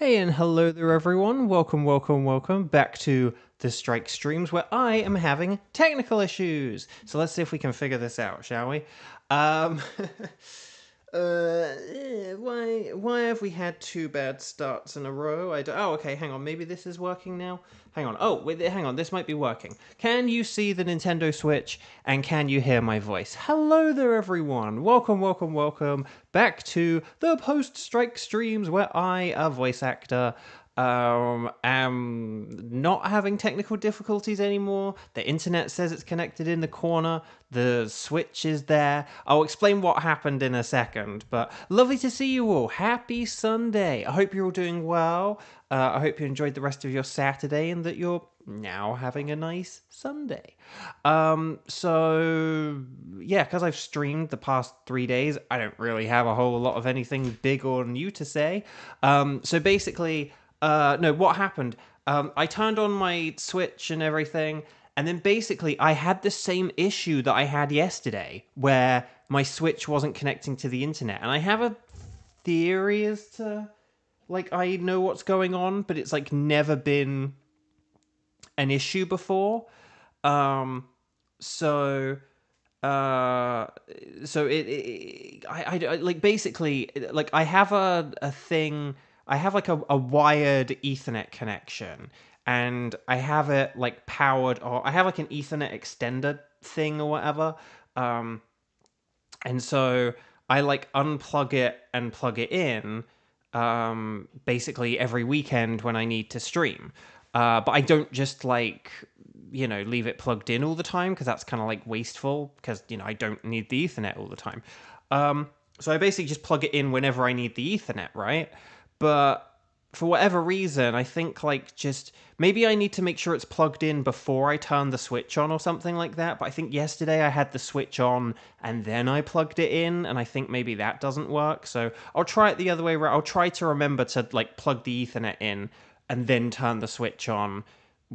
Hey and hello there everyone, welcome back to the Strike Streams where I am having technical issues. So let's see if we can figure this out, shall we? Um, why have we had two bad starts in a row? Oh, okay, hang on, maybe this is working now? Hang on, oh, wait, hang on, this might be working. Can you see the Nintendo Switch and can you hear my voice? Hello there everyone, welcome back to the post-strike streams where I, a voice actor, am not having technical difficulties anymore. The internet says it's connected in the corner. The Switch is there. I'll explain what happened in a second, but lovely to see you all. Happy Sunday. I hope you're all doing well. I hope you enjoyed the rest of your Saturday and that you're now having a nice Sunday. So yeah, because I've streamed the past 3 days, I don't really have a whole lot of anything big or new to say. So basically, no, what happened? I turned on my Switch and everything, and then basically I had the same issue that I had yesterday, where my Switch wasn't connecting to the internet. And I have a theory as to, like, I know what's going on, but it's, like, never been an issue before. So I like, basically, like, I have a thing. I have like a wired Ethernet connection, and I have it like powered, or I have like an Ethernet extender thing or whatever. And so I like unplug it and plug it in, basically every weekend when I need to stream. But I don't just like, leave it plugged in all the time, because that's kind of like wasteful, because, I don't need the Ethernet all the time. So I basically just plug it in whenever I need the Ethernet, right? But for whatever reason, I think like just maybe I need to make sure it's plugged in before I turn the Switch on or something like that. But I think yesterday I had the Switch on and then I plugged it in, and I think maybe that doesn't work. So I'll try it the other way around. I'll try to remember to like plug the Ethernet in and then turn the Switch on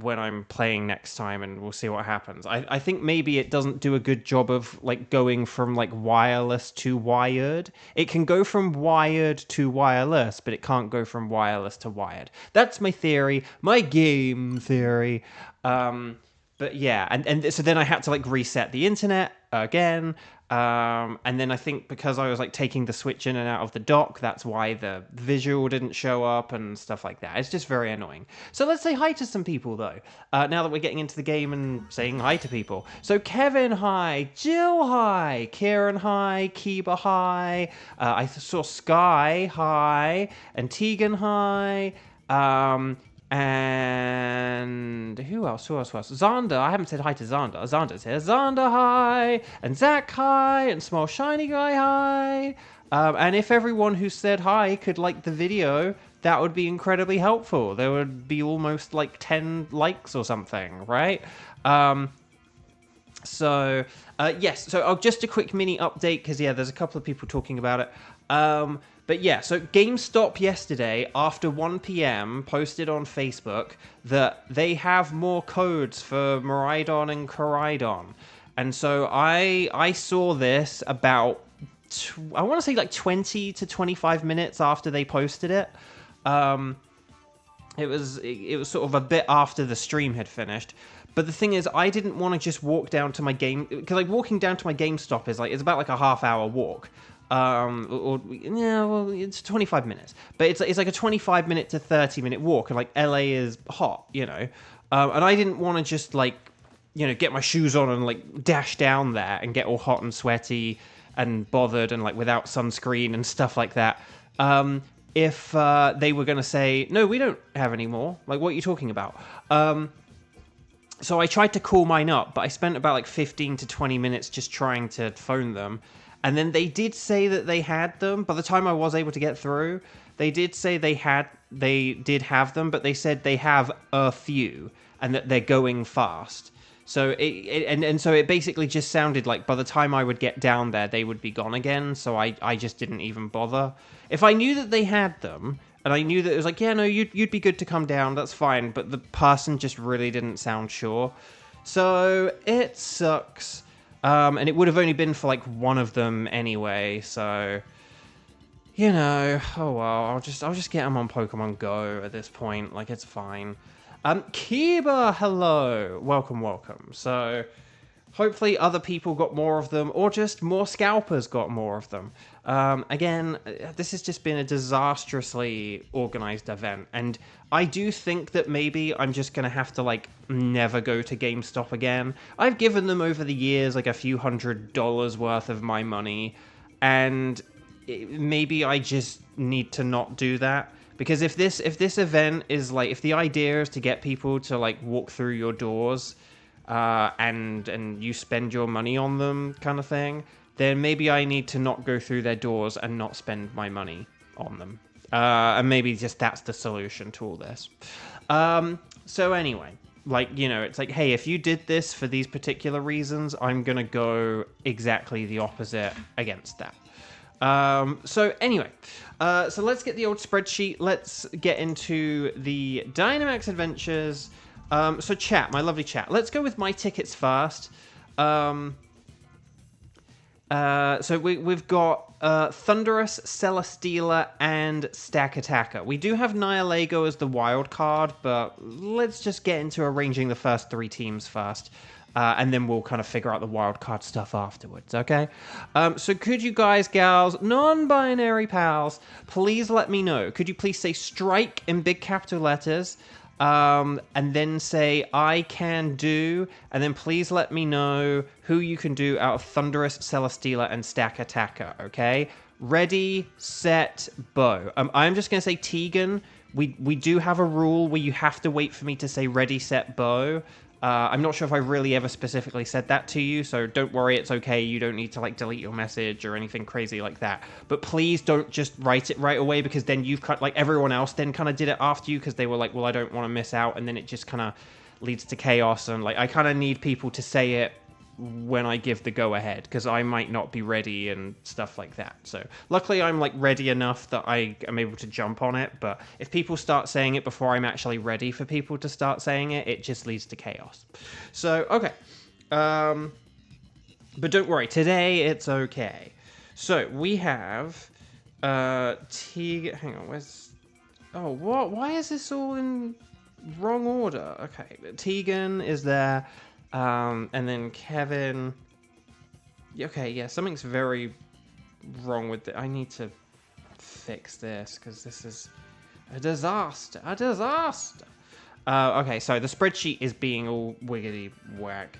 when I'm playing next time, and we'll see what happens. I think maybe it doesn't do a good job of like going from like wireless to wired. It can go from wired to wireless, but it can't go from wireless to wired. That's my theory, my game theory. But yeah, and so then I had to like reset the internet again. And then I think because I was like taking the Switch in and out of the dock, that's why the visual didn't show up and stuff like that. It's just very annoying. So let's say hi to some people though. Now that we're getting into the game and saying hi to people. So Kevin, hi. Jill, hi. Kieran, hi. Kiba, hi. I saw Sky, hi. And Tegan, hi. And who else? Xander. I haven't said hi to Xander. Xander's here. Xander, hi. And Zach, hi. And Small Shiny Guy, hi. And if everyone who said hi could like the video, that would be incredibly helpful. There would be almost like 10 likes or something, right? Yes. So just a quick mini update, because yeah, there's a couple of people talking about it. But yeah, so GameStop yesterday, after 1 p.m., posted on Facebook that they have more codes for Miraidon and Koraidon. And so I saw this about, I want to say like 20 to 25 minutes after they posted it. It was sort of a bit after the stream had finished. But the thing is, I didn't want to just walk down to my game, because like walking down to my GameStop is like, it's about like a half-hour walk. It's 25 minutes, but it's like a 25-minute to 30-minute walk, and like LA is hot, and I didn't want to just like, get my shoes on and like dash down there and get all hot and sweaty and bothered and like without sunscreen and stuff like that. If they were going to say, no, we don't have any more, like, what are you talking about? So I tried to call mine up, but I spent about like 15 to 20 minutes just trying to phone them. And then they did say that they had them. By the time I was able to get through, they did say they did have them, but they said they have a few and that they're going fast. So it basically just sounded like by the time I would get down there, they would be gone again. So I just didn't even bother. If I knew that they had them, and I knew that it was like, yeah, no, you'd be good to come down, that's fine. But the person just really didn't sound sure. So it sucks. And it would have only been for like one of them anyway, so you know, oh well, I'll just get them on Pokemon Go at this point. Like, it's fine. Kiba, hello. Welcome. So, hopefully other people got more of them, or just more scalpers got more of them. Again, this has just been a disastrously organized event, and I do think that maybe I'm just going to have to, like, never go to GameStop again. I've given them over the years, like, a few $100 worth of my money, and maybe I just need to not do that. Because if this event is, like, if the idea is to get people to, like, walk through your doors, and you spend your money on them kind of thing, then maybe I need to not go through their doors and not spend my money on them. And maybe just that's the solution to all this. So anyway, like, you know, it's like, hey, if you did this for these particular reasons, I'm gonna go exactly the opposite against that. So anyway, so let's get the old spreadsheet. Let's get into the Dynamax Adventures. So chat, my lovely chat. Let's go with my tickets first. So we've got Thunderous, Celesteela, and Stack Attacker. We do have Nihilego as the wild card, but let's just get into arranging the first 3 teams first. And then we'll kind of figure out the wild card stuff afterwards, okay? So could you guys, gals, non-binary pals, please let me know. Could you please say strike in big capital letters? And then say I can do, and then please let me know who you can do out of Thunderous, Celesteela, and Stack Attacker, okay? Ready, set, bow. I'm just going to say Tegan. We do have a rule where you have to wait for me to say ready, set, bow. I'm not sure if I really ever specifically said that to you, so don't worry, it's okay. You don't need to, like, delete your message or anything crazy like that. But please don't just write it right away, because then you've cut, like, everyone else then kind of did it after you, because they were like, well, I don't want to miss out, and then it just kind of leads to chaos, and, like, I kind of need people to say it when I give the go-ahead, because I might not be ready and stuff like that. So luckily I'm, like, ready enough that I am able to jump on it, but if people start saying it before I'm actually ready for people to start saying it, it just leads to chaos. So, okay. But don't worry, today it's okay. So, we have hang on, where's... Oh, what? Why is this all in wrong order? Okay, Tegan is there. And then Kevin. Okay, yeah, something's very wrong with it. I need to fix this, because this is a disaster. Okay, so the spreadsheet is being all wiggity whack.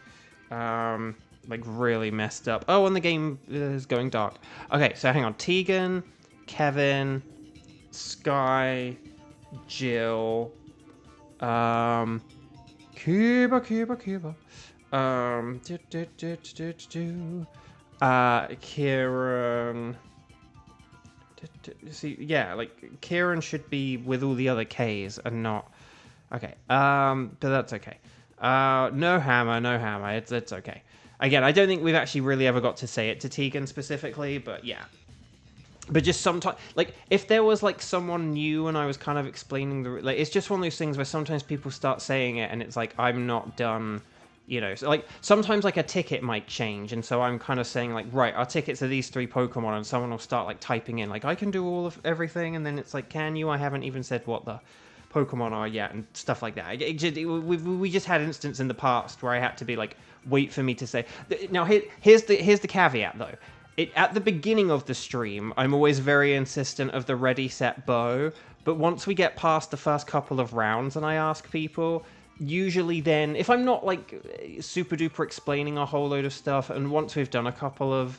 Like, really messed up. Oh, and the game is going dark. Okay, so hang on. Tegan, Kevin, Sky, Jill, Cuba. Kieran. See, yeah, like, Kieran should be with all the other Ks and not... Okay, but that's okay. No hammer, it's okay. Again, I don't think we've actually really ever got to say it to Tegan specifically, but yeah. But just sometimes, like, if there was, like, someone new and I was kind of explaining the... Like, it's just one of those things where sometimes people start saying it and it's like, I'm not done, you know. So, like, sometimes, like, a ticket might change, and so I'm kind of saying, like, right, our tickets are these 3 Pokemon, and someone will start, like, typing in, like, I can do all of everything, and then it's like, can you? I haven't even said what the Pokemon are yet, and stuff like that. We just had instances in the past where I had to be like, wait for me to say... Now, here's the caveat, though. At the beginning of the stream, I'm always very insistent of the ready, set, bow, but once we get past the first couple of rounds and I ask people, usually then, if I'm not, like, super duper explaining a whole load of stuff, and once we've done a couple of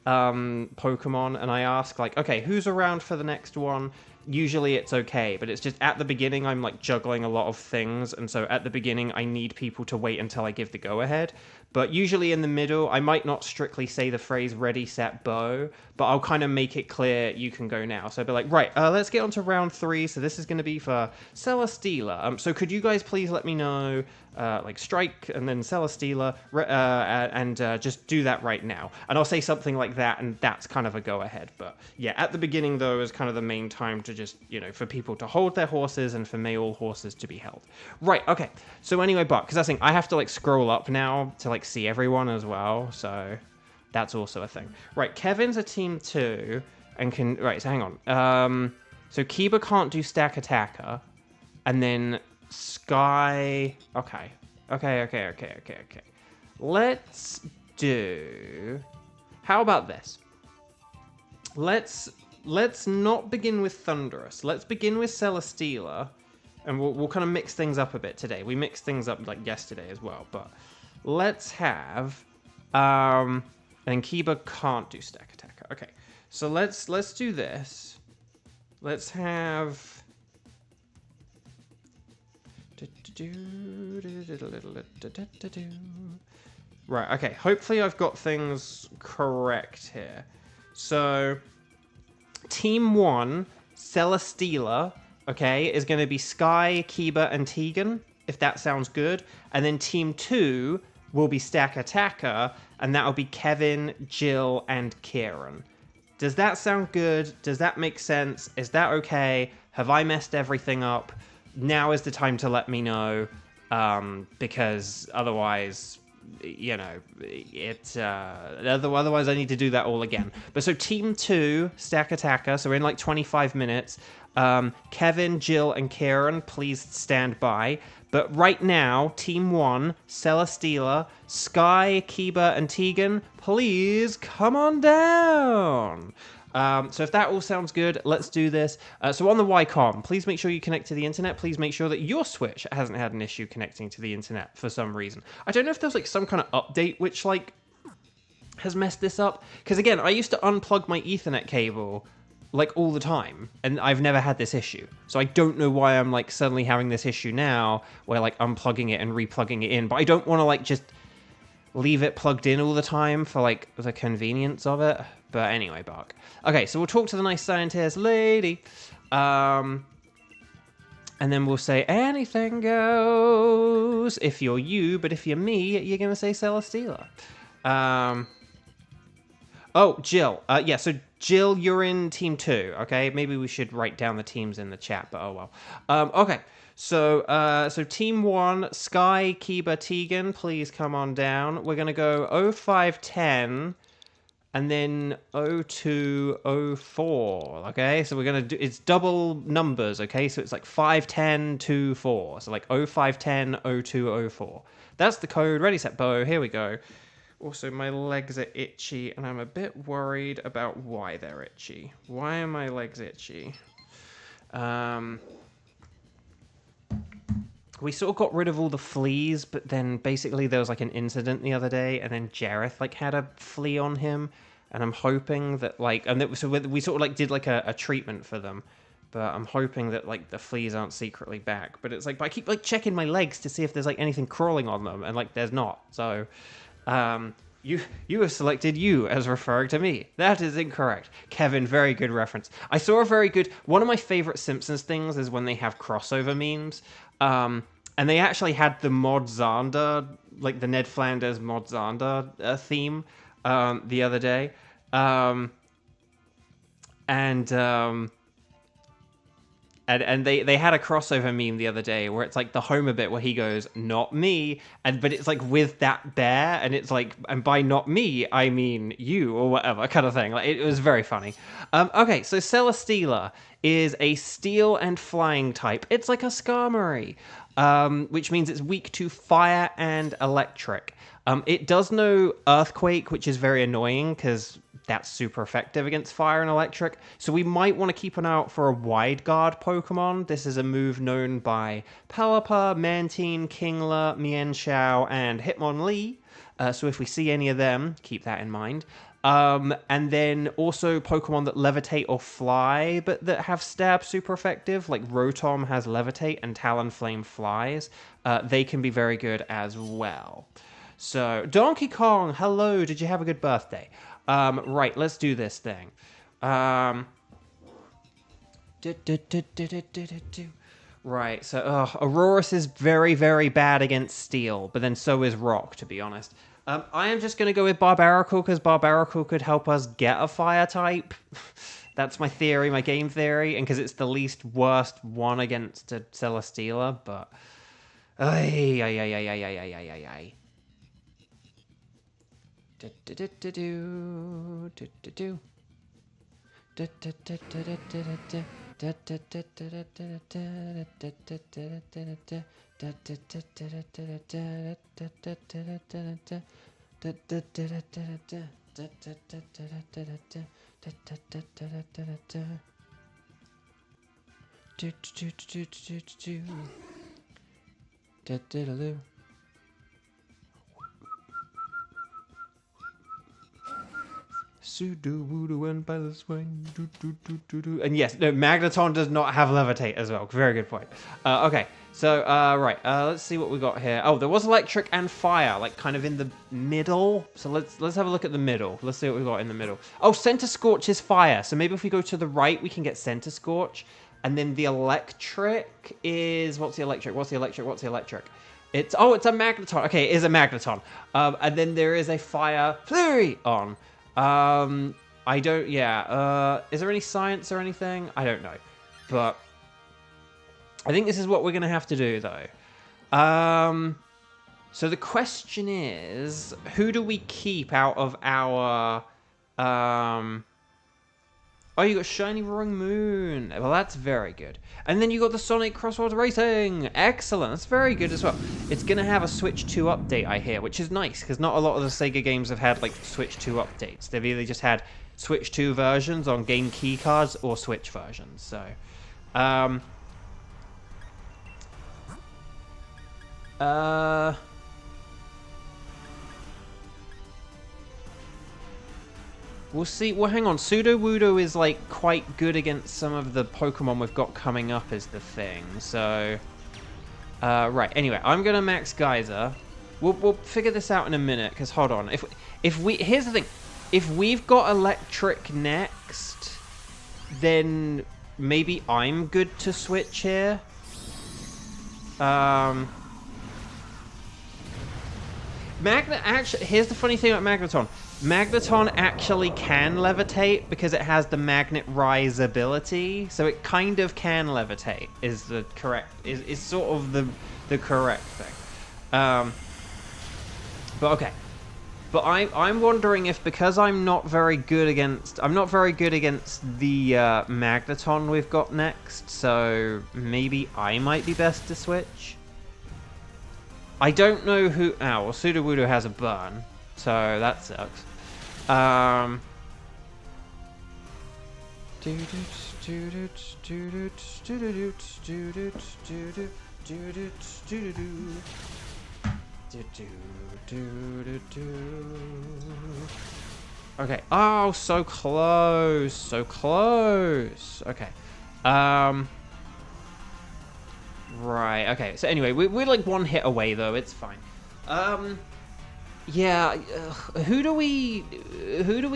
Pokemon and I ask, like, okay, who's around for the next one? Usually it's okay, but it's just at the beginning I'm, like, juggling a lot of things, and so at the beginning I need people to wait until I give the go-ahead. But usually in the middle, I might not strictly say the phrase ready, set, bow, but I'll kind of make it clear you can go now. So I'll be like, right, let's get on to round 3. So this is going to be for Celesteela. So could you guys please let me know, like, strike, and then Celesteela, and just do that right now. And I'll say something like that, and that's kind of a go-ahead. But yeah, at the beginning, though, is kind of the main time to just, you know, for people to hold their horses and for male horses to be held. Right, okay. So anyway, but, because I think I have to, like, scroll up now to, like, see everyone as well, so that's also a thing. Right, Kevin's a team 2, and can... Right, so hang on. So Kiba can't do stack attacker. And then Sky... Okay. Okay. Let's do... How about this? Let's not begin with Thunderous. Let's begin with Celesteela. And we'll kind of mix things up a bit today. We mixed things up like yesterday as well. But let's have... and Kiba can't do stack attacker. Okay. So let's do this. Let's have... Right, okay. Hopefully I've got things correct here. So, Team 1, Celesteela, okay, is going to be Sky, Kiba, and Tegan, if that sounds good. And then Team 2 will be Stack Attacker, and that'll be Kevin, Jill, and Kieran. Does that sound good? Does that make sense? Is that okay? Have I messed everything up? Now is the time to let me know, because otherwise, you know, otherwise I need to do that all again. But so Team 2, Stack Attacker, so we're in like 25 minutes. Kevin, Jill, and Kieran, please stand by. But right now, Team 1, Celesteela, Sky, Kiba, and Tegan, please come on down. So if that all sounds good, let's do this. So on the Ycom, please make sure you connect to the internet. Please make sure that your Switch hasn't had an issue connecting to the internet for some reason. I don't know if there's like some kind of update which like has messed this up. Because again, I used to unplug my Ethernet cable like all the time, and I've never had this issue. So I don't know why I'm like suddenly having this issue now where like unplugging it and replugging it in. But I don't want to like just leave it plugged in all the time for like the convenience of it. But anyway, Bark. Okay, so we'll talk to the nice scientist lady. And then we'll say anything goes if you're you, but if you're me, you're going to say Celesteela. Oh, Jill. Yeah, so Jill, you're in Team 2, okay? Maybe we should write down the teams in the chat, but oh well. Okay, so Team 1, Sky, Kiba, Tegan, please come on down. We're going to go 0510... and then 0204, okay? So we're going to do, it's double numbers, okay? So it's like 51024. So like 0510 0204. That's the code. Ready, set, bow. Here we go. Also, my legs are itchy, and I'm a bit worried about why they're itchy. Why are my legs itchy? We sort of got rid of all the fleas, but then basically there was like an incident the other day, and then Jareth like had a flea on him, and I'm hoping that like, so we sort of like did like a treatment for them, but I'm hoping that like the fleas aren't secretly back. But it's like, but I keep like checking my legs to see if there's like anything crawling on them, and like there's not. So, you have selected you as referring to me. That is incorrect. Kevin, very good reference. I saw a very good, one of my favorite Simpsons things is when they have crossover memes. And they actually had the Mod Zander, like the Ned Flanders Mod Zander theme the other day. And they had a crossover meme the other day where it's like the Homer bit where he goes, "Not me," but it's like with that bear, and it's like, and by "not me" I mean you or whatever kind of thing. Like it was very funny. Okay, so Celesteela is a steel and flying type. It's like a Skarmory, which means it's weak to fire and electric. It does know Earthquake, which is very annoying because that's super effective against fire and electric. So we might want to keep an eye out for a Wide Guard Pokemon. This is a move known by Pelipper, Mantine, Kingler, Mienshao, and Hitmonlee. So if we see any of them, keep that in mind. And then also Pokemon that levitate or fly, but that have stab super effective, like Rotom has levitate and Talonflame flies. They can be very good as well. So, Donkey Kong, hello, did you have a good birthday? Right, let's do this thing. Right, so Aurorus is very, very bad against Steel, but then so is Rock, to be honest. I am just going to go with Barbaracle, because Barbaracle could help us get a Fire type. That's my theory, my game theory, and because it's the least worst one against Celesteela, but... Ay. Sudo Voodoo and by the swing. And yes, no, Magneton does not have levitate as well. Very good point. Okay, so right, let's see what we got here. Oh, there was electric and fire, like kind of in the middle. So let's have a look at the middle. Let's see what we got in the middle. Oh, Center Scorch is fire. So maybe if we go to the right, we can get Center Scorch. And then the electric is what's the electric? It's a Magneton. Okay, it is a Magneton. And then there is a fire flurry on. I don't, is there any science or anything? I don't know. But I think this is what we're going to have to do, though. So the question is, who do we keep out of our, Oh, you got Shiny Roaring Moon. Well, that's very good. And then you got the Sonic Crossworld Racing. Excellent. That's very good as well. It's going to have a Switch 2 update, I hear, which is nice, because not a lot of the Sega games have had, like, Switch 2 updates. They've either just had Switch 2 versions on game key cards or Switch versions. So, we'll see. Well, hang on. Sudowoodo is, like, quite good against some of the Pokemon we've got coming up is the thing. So, right. Anyway, I'm going to max Geyser. We'll figure this out in a minute, because hold on. Here's the thing. If we've got Electric next, then maybe I'm good to switch here. Actually, here's the funny thing about Magneton. Magneton actually can levitate because it has the Magnet Rise ability, so it kind of can levitate. Is sort of the correct thing. But okay. But I'm wondering if because I'm not very good against the Magneton we've got next, so maybe I might be best to switch. I don't know who. Oh, well, Sudowoodo has a burn, so that sucks. Okay. Oh, so close. So close. Okay. Right. Okay. So anyway, we're like one hit away though. It's fine. Yeah. Who do we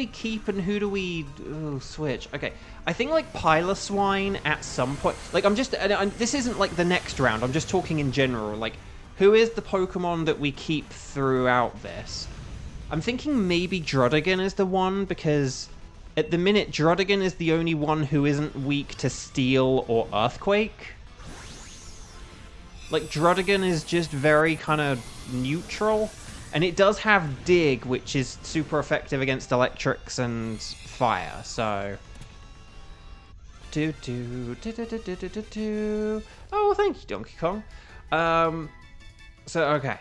keep and who do we switch? Okay. I think like Piloswine at some point. Like this isn't like the next round. I'm just talking in general. Like, who is the Pokemon that we keep throughout this? I'm thinking maybe Druddigon is the one, because at the minute Druddigon is the only one who isn't weak to Steel or Earthquake. Like, Druddigon is just very kind of neutral. And it does have Dig, which is super effective against electrics and fire, so... Oh, thank you, Donkey Kong. So, okay.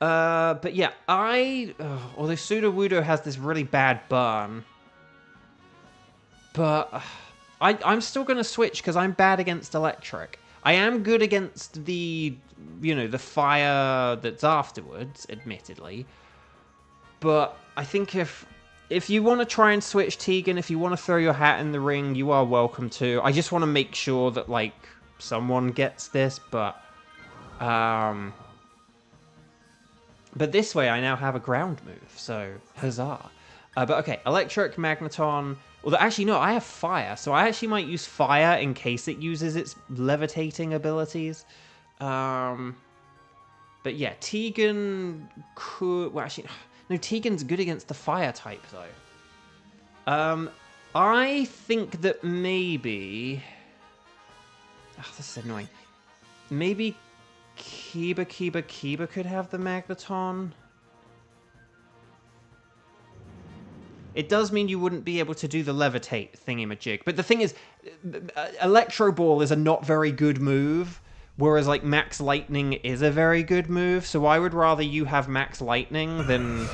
But yeah, although Sudowoodo has this really bad burn. But I'm still going to switch because I'm bad against electric. I am good against the fire that's afterwards, admittedly. But I think if you want to try and switch Tegan, if you want to throw your hat in the ring, you are welcome to. I just want to make sure that, like, someone gets this, but this way I now have a ground move, so huzzah. But okay, Electric, Magneton. Although, actually, no, I have Fire, so I actually might use Fire in case it uses its levitating abilities. But yeah, Tegan could... Well, actually, no, Tegan's good against the Fire type, though. I think that maybe... Oh, this is annoying. Maybe Kiba could have the Magneton. It does mean you wouldn't be able to do the levitate thingy-majig. But the thing is, Electro Ball is a not very good move, whereas, like, Max Lightning is a very good move, so I would rather you have Max Lightning than,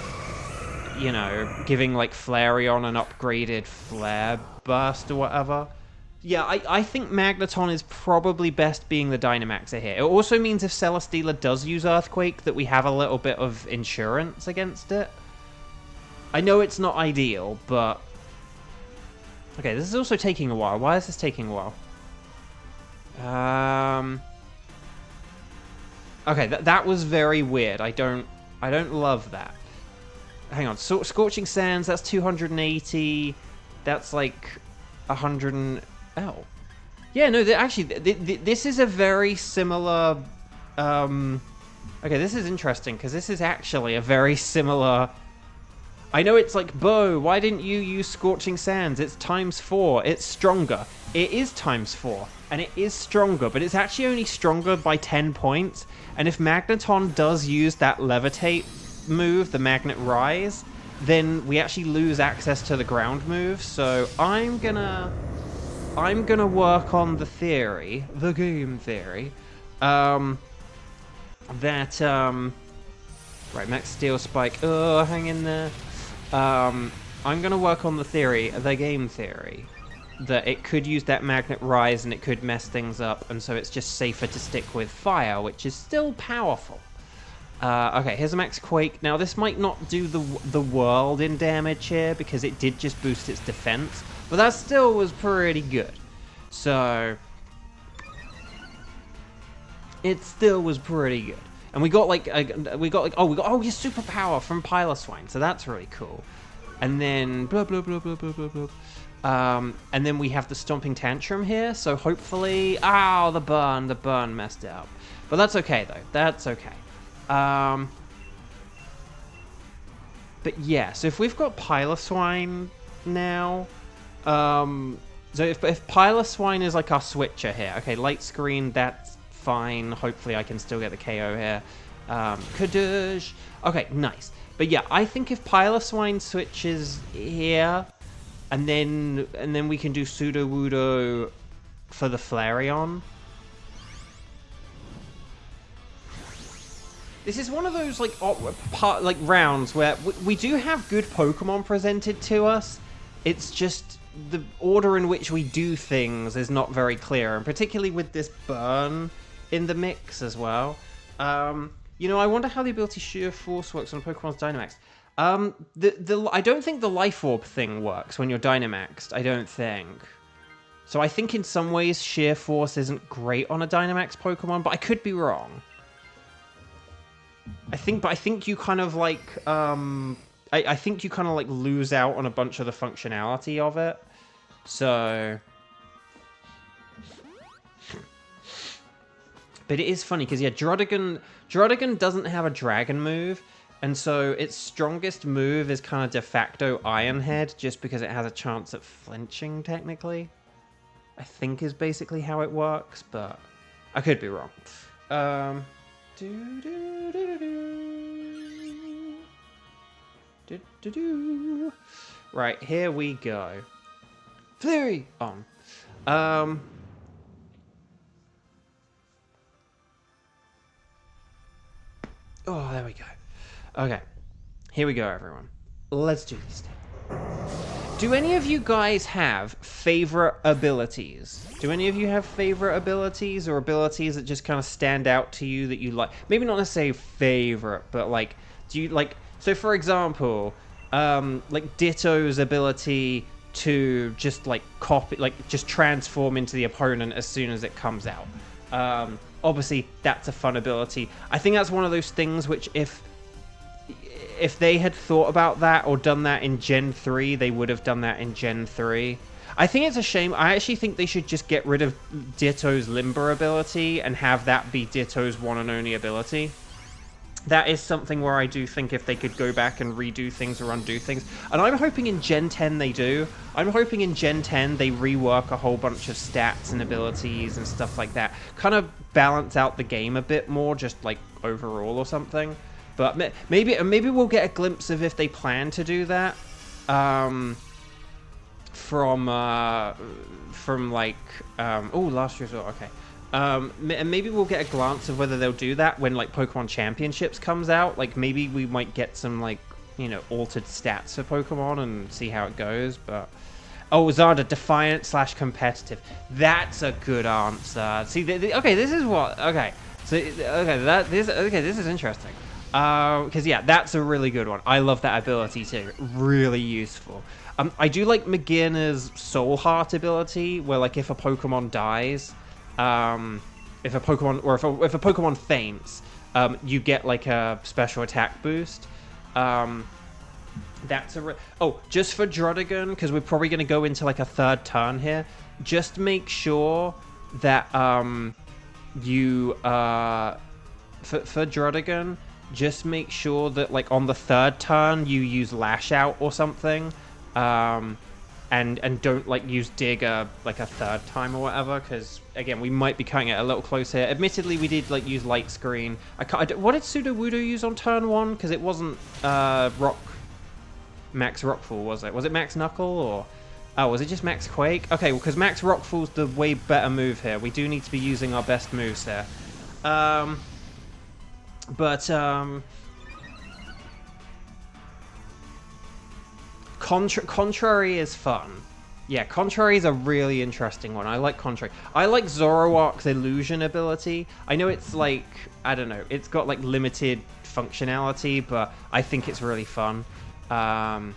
you know, giving, like, Flareon an upgraded Flare Burst or whatever. Yeah, I think Magneton is probably best being the Dynamaxer here. It also means if Celesteela does use Earthquake, that we have a little bit of insurance against it. I know it's not ideal, but... Okay, this is also taking a while. Why is this taking a while? Okay, that was very weird. I don't love that. Hang on. Scorching Sands, that's 280. That's like 100 and... Oh. Yeah, no, actually, this is a very similar... Okay, this is interesting, because this is actually a very similar... I know it's like, Bo, why didn't you use Scorching Sands? It's ×4. It's stronger. It is ×4, and it is stronger, but it's actually only stronger by 10 points. And if Magneton does use that Levitate move, the Magnet Rise, then we actually lose access to the ground move. So I'm gonna work on the theory, the game theory, that right, Max Steel Spike. Oh, hang in there. I'm going to work on the theory, the game theory, that it could use that Magnet Rise and it could mess things up, and so it's just safer to stick with Fire, which is still powerful. Okay, here's a Max Quake. Now, this might not do the world in damage here, because it did just boost its defense, but that still was pretty good. So, it still was pretty good. And we got your superpower from Piloswine, so that's really cool. And then blah blah blah blah blah blah blah. And then we have the Stomping Tantrum here, so hopefully, the burn messed it up. But that's okay though. That's okay. But yeah, so if we've got Piloswine now, so if Piloswine is like our switcher here, okay, Light Screen, that's fine. Hopefully I can still get the KO here. Kadoosh. Okay, nice. But yeah, I think if Piloswine switches here, and then we can do Sudowoodo for the Flareon. This is one of those like rounds where we do have good Pokemon presented to us. It's just the order in which we do things is not very clear, and particularly with this burn in the mix as well. You know, I wonder how the ability Sheer Force works on Pokemon's Dynamax. I don't think the Life Orb thing works when you're Dynamaxed, I don't think. So I think in some ways Sheer Force isn't great on a Dynamax Pokemon, but I could be wrong. I think you kind of like, I think you kind of like lose out on a bunch of the functionality of it. So... But it is funny, because, yeah, Druddigon doesn't have a dragon move, and so its strongest move is kind of de facto Iron Head, just because it has a chance at flinching, technically. I think is basically how it works, but I could be wrong. Right, here we go. Flurry on. Oh, there we go. Okay. Here we go, everyone. Let's do this thing. Do any of you guys have favorite abilities? Do any of you have favorite abilities, or abilities that just kind of stand out to you that you like? Maybe not necessarily favorite, but like, do you like... So, for example, like Ditto's ability to just like copy, like just transform into the opponent as soon as it comes out. Obviously, that's a fun ability. I think that's one of those things which, if they had thought about that or done that in Gen 3, they would have done that in Gen 3. I think it's a shame. I actually think they should just get rid of Ditto's Limber ability and have that be Ditto's one and only ability. That is something where I do think if they could go back and redo things or undo things. And I'm hoping in Gen 10 they do. I'm hoping in Gen 10 they rework a whole bunch of stats and abilities and stuff like that. Kind of balance out the game a bit more, just like overall or something. But maybe we'll get a glimpse of if they plan to do that. from like last resort. Okay. And maybe we'll get a glance of whether they'll do that when like Pokemon Championships comes out. Like maybe we might get some like, you know, altered stats for Pokemon and see how it goes. But Zarda, defiant / competitive. That's a good answer. See, okay, this is what. Okay, so this is interesting. Because yeah, that's a really good one. I love that ability too. Really useful. I do like Magina's Soul Heart ability, where like if a Pokemon dies, if a Pokemon faints, you get like a special attack boost. That's a just for Druddigon, because we're probably going to go into like a third turn here. Just make sure that you for Druddigon, just make sure that like on the third turn you use Lash Out or something, and don't like use Dig like a third time or whatever, because again we might be cutting it a little close here. Admittedly, we did like use Light Screen. What did Sudowoodo use on turn 1? Because it wasn't Max Rockfall, was it? Was it Max Knuckle or... Oh, was it just Max Quake? Okay, well, because Max Rockfall's the way better move here. We do need to be using our best moves here. Contrary is fun. Yeah, Contrary is a really interesting one. I like Contrary. I like Zoroark's Illusion ability. I know it's like, I don't know, it's got like limited functionality, but I think it's really fun. So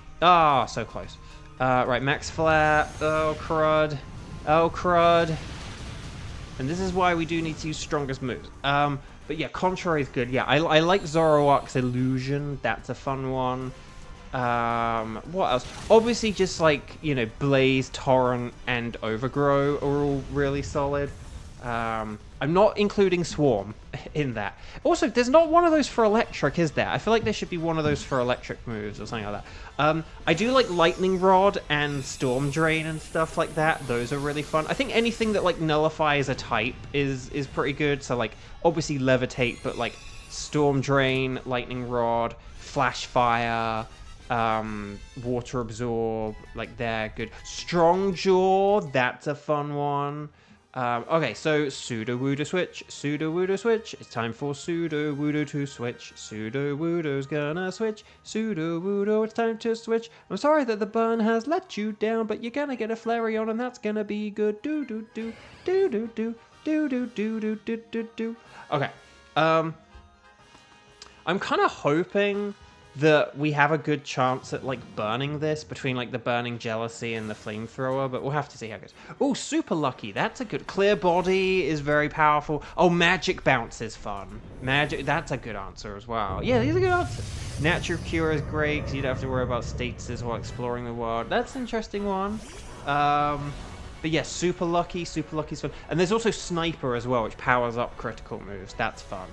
close. Right, Max Flare. Oh, crud. Oh, crud. And this is why we do need to use strongest moves. But yeah, Contrary is good. Yeah, I like Zoroark's Illusion. That's a fun one. What else? Obviously, just like, you know, Blaze, Torrent, and Overgrow are all really solid. I'm not including Swarm in that. Also, there's not one of those for Electric, is there? I feel like there should be one of those for Electric moves or something like that. I do like Lightning Rod and Storm Drain and stuff like that. Those are really fun. I think anything that, like, nullifies a type is pretty good. So, like, obviously Levitate, but, like, Storm Drain, Lightning Rod, Flash Fire... Water Absorb, like they're good. Strong Jaw, that's a fun one. Okay, so Sudowoodo switch, Sudowoodo switch. It's time for Sudowoodo to switch. Sudowoodo's gonna switch. Sudowoodo, it's time to switch. I'm sorry that the burn has let you down, but you're gonna get a Flareon and that's gonna be good. Do do do do do do do do do do do do do. Okay, I'm kind of hoping that we have a good chance at, like, burning this between, like, the Burning Jealousy and the Flamethrower, but we'll have to see how it goes. Oh, Super Lucky. That's a good... Clear Body is very powerful. Oh, Magic Bounce is fun. Magic... That's a good answer as well. Yeah, these are good answers. Natural Cure is great, because you don't have to worry about statuses while exploring the world. That's an interesting one. But yeah, Super Lucky's fun. And there's also Sniper as well, which powers up critical moves. That's fun.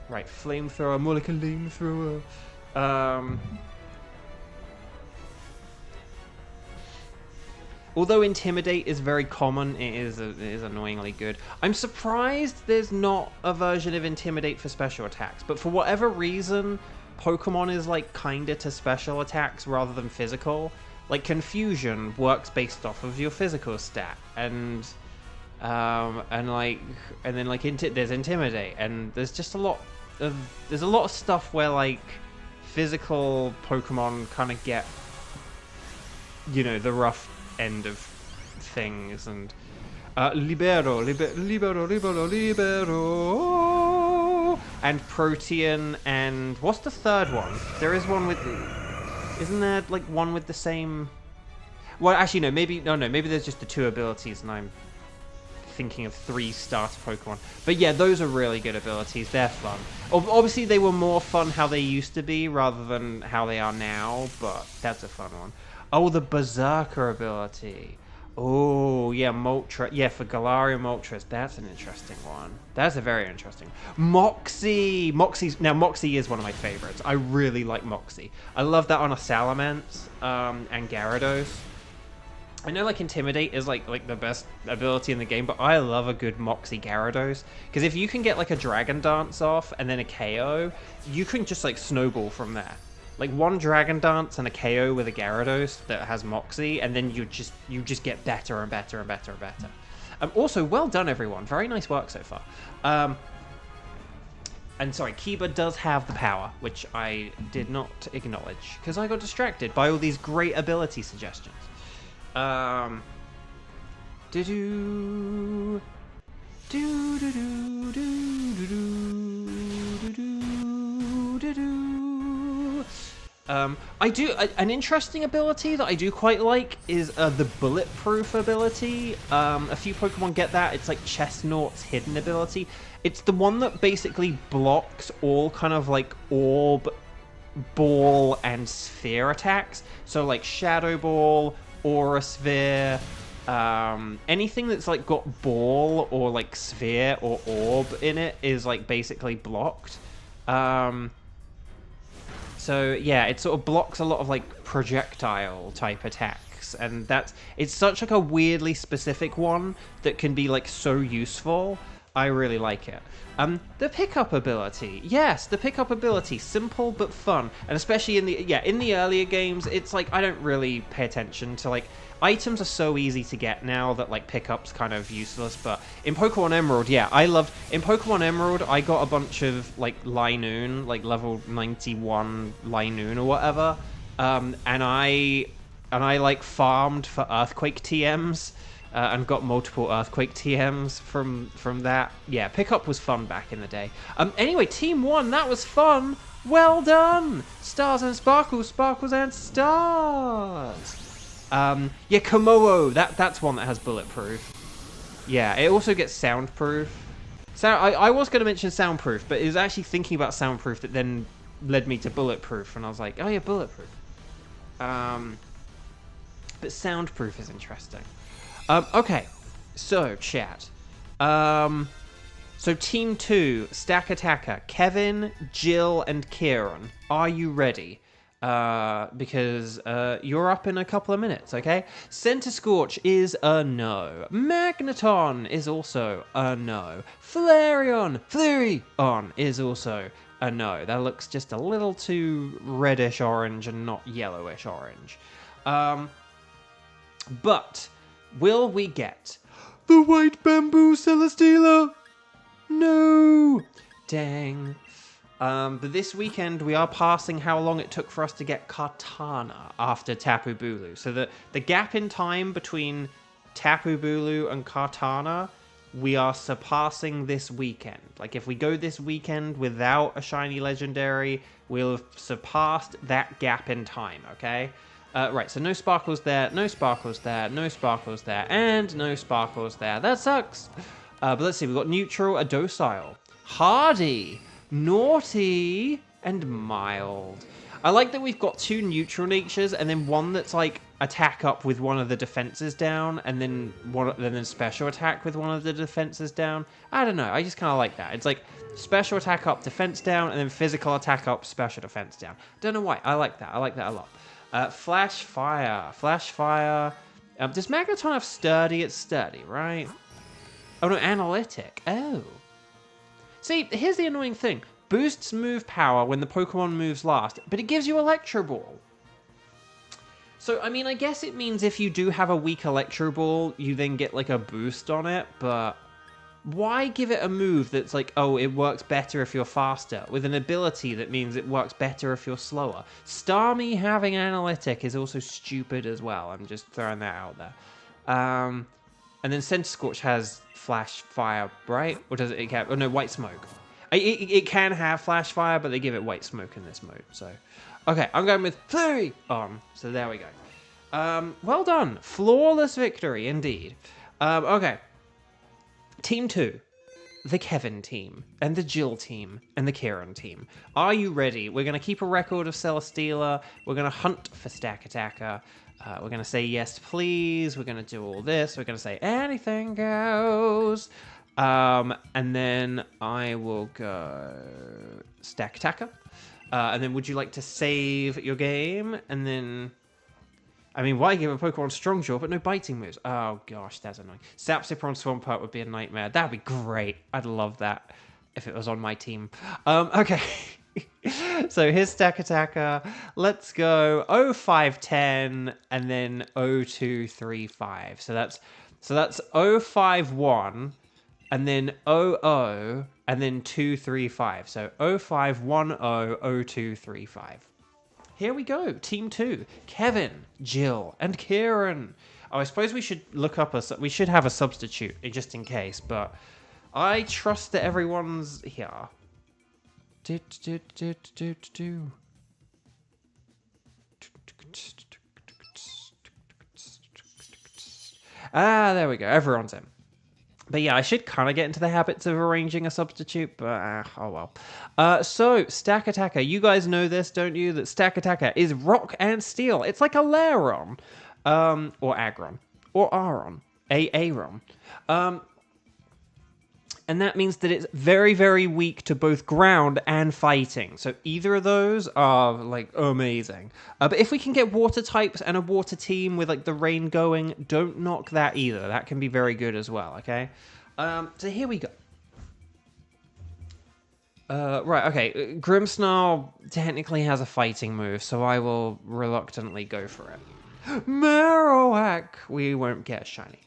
Right, Flamethrower, more like a flamethrower. Although Intimidate is very common, it is annoyingly good. I'm surprised there's not a version of Intimidate for special attacks, but for whatever reason, Pokemon is like kinda to special attacks rather than physical. Like Confusion works based off of your physical stat, and then there's Intimidate, and there's just a lot of stuff where like physical Pokemon kind of get, you know, the rough end of things. And Libero, and Protean, and what's the third one? There is one with, isn't there like one with the same? Well, actually no, maybe there's just the two abilities, and I'm thinking of 3 starter Pokemon. But yeah, those are really good abilities. They're fun. Obviously, they were more fun how they used to be rather than how they are now, but that's a fun one. Oh, the Berserker ability. Oh, yeah, Moltres. Yeah, for Galarian Moltres, that's an interesting one. That's a very interesting one. Moxie is one of my favorites. I really like Moxie. I love that on a Salamence and Gyarados. I know, like, Intimidate is, like the best ability in the game, but I love a good Moxie Gyarados. Because if you can get, like, a Dragon Dance off and then a KO, you can just, like, snowball from there. Like one Dragon Dance and a KO with a Gyarados that has Moxie, and then you just get better and better and better and better. Also, well done, everyone. Very nice work so far. And sorry, Kiba does have the power, which I did not acknowledge because I got distracted by all these great ability suggestions. I do an interesting ability that I do quite like is the bulletproof ability. A few Pokemon get that. It's like Chestnut's hidden ability. It's the one that basically blocks all kind of like orb, ball, and sphere attacks. So like Shadow Ball, Aura Sphere, anything that's like got ball or like sphere or orb in it is like basically blocked. So yeah, it sort of blocks a lot of like projectile type attacks, and it's such like a weirdly specific one that can be like so useful. I really like it. The pickup ability, yes, the pickup ability, simple but fun, and especially in the earlier games, it's like I don't really pay attention to like items are so easy to get now that like pickup's kind of useless. But in Pokemon Emerald, yeah, in Pokemon Emerald, I got a bunch of like Linoon, like level 91 Linoon or whatever, and I like farmed for Earthquake TMs. And got multiple Earthquake TMs from that. Yeah, pickup was fun back in the day. Anyway, Team 1, that was fun. Well done. Stars and sparkles, sparkles and stars. Yeah, Komodo, that's one that has bulletproof. Yeah, it also gets soundproof. So I was going to mention soundproof, but it was actually thinking about soundproof that then led me to bulletproof, and I was like, oh yeah, bulletproof. But soundproof is interesting. Okay, so chat. So Team 2, Stack Attacker, Kevin, Jill, and Kieran. Are you ready? Because you're up in a couple of minutes, okay? Center Scorch is a no. Magneton is also a no. Flareon is also a no. That looks just a little too reddish orange and not yellowish orange. But will we get the White Bamboo Celesteela? No! Dang. But this weekend we are passing how long it took for us to get Kartana after Tapu Bulu. So the gap in time between Tapu Bulu and Kartana, we are surpassing this weekend. Like if we go this weekend without a shiny legendary, we'll have surpassed that gap in time, okay? Right, so no sparkles there, no sparkles there, no sparkles there, and no sparkles there. That sucks. But let's see, we've got neutral, a docile, hardy, naughty, and mild. I like that we've got two neutral natures, and then one that's like attack up with one of the defenses down, and then special attack with one of the defenses down. I don't know, I just kind of like that. It's like special attack up, defense down, and then physical attack up, special defense down. Don't know why, I like that. I like that a lot. Flash Fire. Does Magneton have sturdy? It's sturdy, right? Oh no, analytic. Oh. See, here's the annoying thing. Boosts move power when the Pokemon moves last, but it gives you Electro Ball. So, I mean, I guess it means if you do have a weak Electro Ball, you then get like a boost on it, but why give it a move that's like, oh, it works better if you're faster, with an ability that means it works better if you're slower? Starmie having analytic is also stupid as well. I'm just throwing that out there. And then Center Scorch has Flash Fire, right? Or does it have... Oh, no, White Smoke. It can have Flash Fire, but they give it White Smoke in this mode, so... Okay, I'm going with Flurry on. So there we go. Well done. Flawless victory, indeed. Okay. Team 2, the Kevin team, and the Jill team, and the Kieran team. Are you ready? We're going to keep a record of Celesteela. We're going to hunt for Stack Attacker. We're going to say yes, please. We're going to do all this. We're going to say anything goes. And then I will go Stack Attacker. And then would you like to save your game? And then... I mean, why give a Pokemon Strong Jaw but no biting moves? Oh gosh, that's annoying. Sapsipper on Swampert would be a nightmare. That'd be great. I'd love that if it was on my team. Okay. So here's Stack Attacker. Let's go 0510 and then 0235. So that's 051 and then 00 and then 235. So 0510 0235. Here we go. Team 2. Kevin, Jill, and Kieran. Oh, I suppose we should look up we should have a substitute just in case, but I trust that everyone's here. Ah, there we go. Everyone's in. But yeah, I should kind of get into the habits of arranging a substitute, but oh well. So, Stack Attacker. You guys know this, don't you? That Stack Attacker is rock and steel. It's like a Laron. Or Agron. Or Aron. Aaron. And that means that it's very, very weak to both ground and fighting. So either of those are, like, amazing. But if we can get water types and a water team with, like, the rain going, don't knock that either. That can be very good as well, okay? So here we go. Right, okay. Grimmsnarl technically has a fighting move, so I will reluctantly go for it. Marowak! We won't get shiny.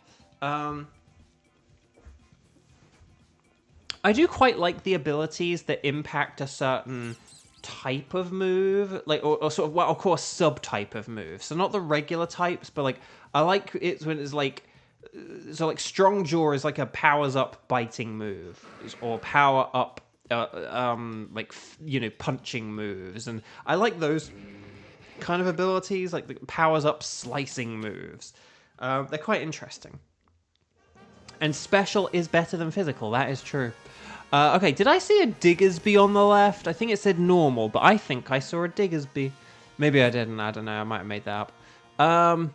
I do quite like the abilities that impact a certain type of move, like or sort of, well, of course, subtype of move. So not the regular types, but like I like it when it's like, so like Strong Jaw is like a powers up biting move, or power up like punching moves, and I like those kind of abilities, like the powers up slicing moves. They're quite interesting. And special is better than physical. That is true. Okay, did I see a Diggersby on the left? I think it said normal, but I think I saw a Diggersby. Maybe I didn't. I don't know. I might have made that up.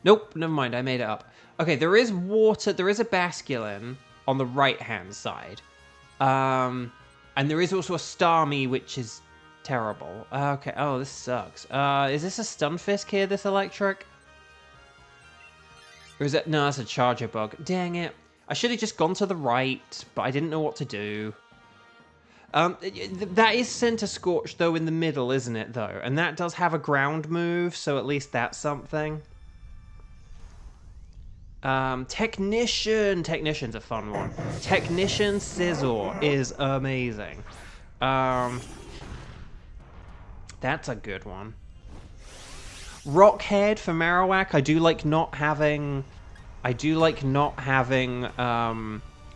Nope, never mind. I made it up. Okay, there is water. There is a Basculin on the right-hand side. And there is also a Starmie, which is terrible. Okay. Oh, this sucks. Is this a Stunfisk here, this electric? Or is it... No, that's a Charger Bug. Dang it. I should have just gone to the right, but I didn't know what to do. That is Center Scorch, though, in the middle, isn't it, though? And that does have a ground move, so at least that's something. Technician. Technician's a fun one. Technician Scizor is amazing. That's a good one. Rockhead for Marowak. I do like not having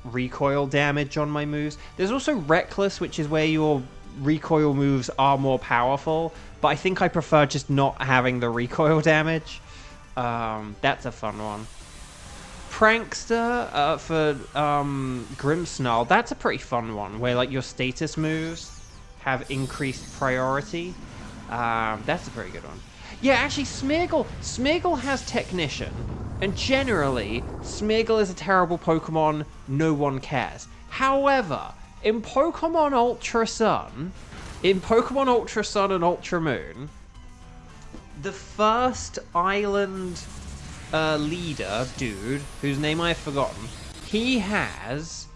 recoil damage on my moves. There's also Reckless, which is where your recoil moves are more powerful, but I think I prefer just not having the recoil damage. That's a fun one. Prankster for Grimmsnarl. That's a pretty fun one, where like your status moves have increased priority. That's a pretty good one. Yeah, actually, Smeargle. Smeargle has Technician. And generally, Smeargle is a terrible Pokemon. No one cares. However, in Pokemon Ultra Sun and Ultra Moon, the first island leader, dude, whose name I have forgotten, he has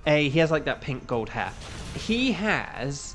like that pink gold hair. He has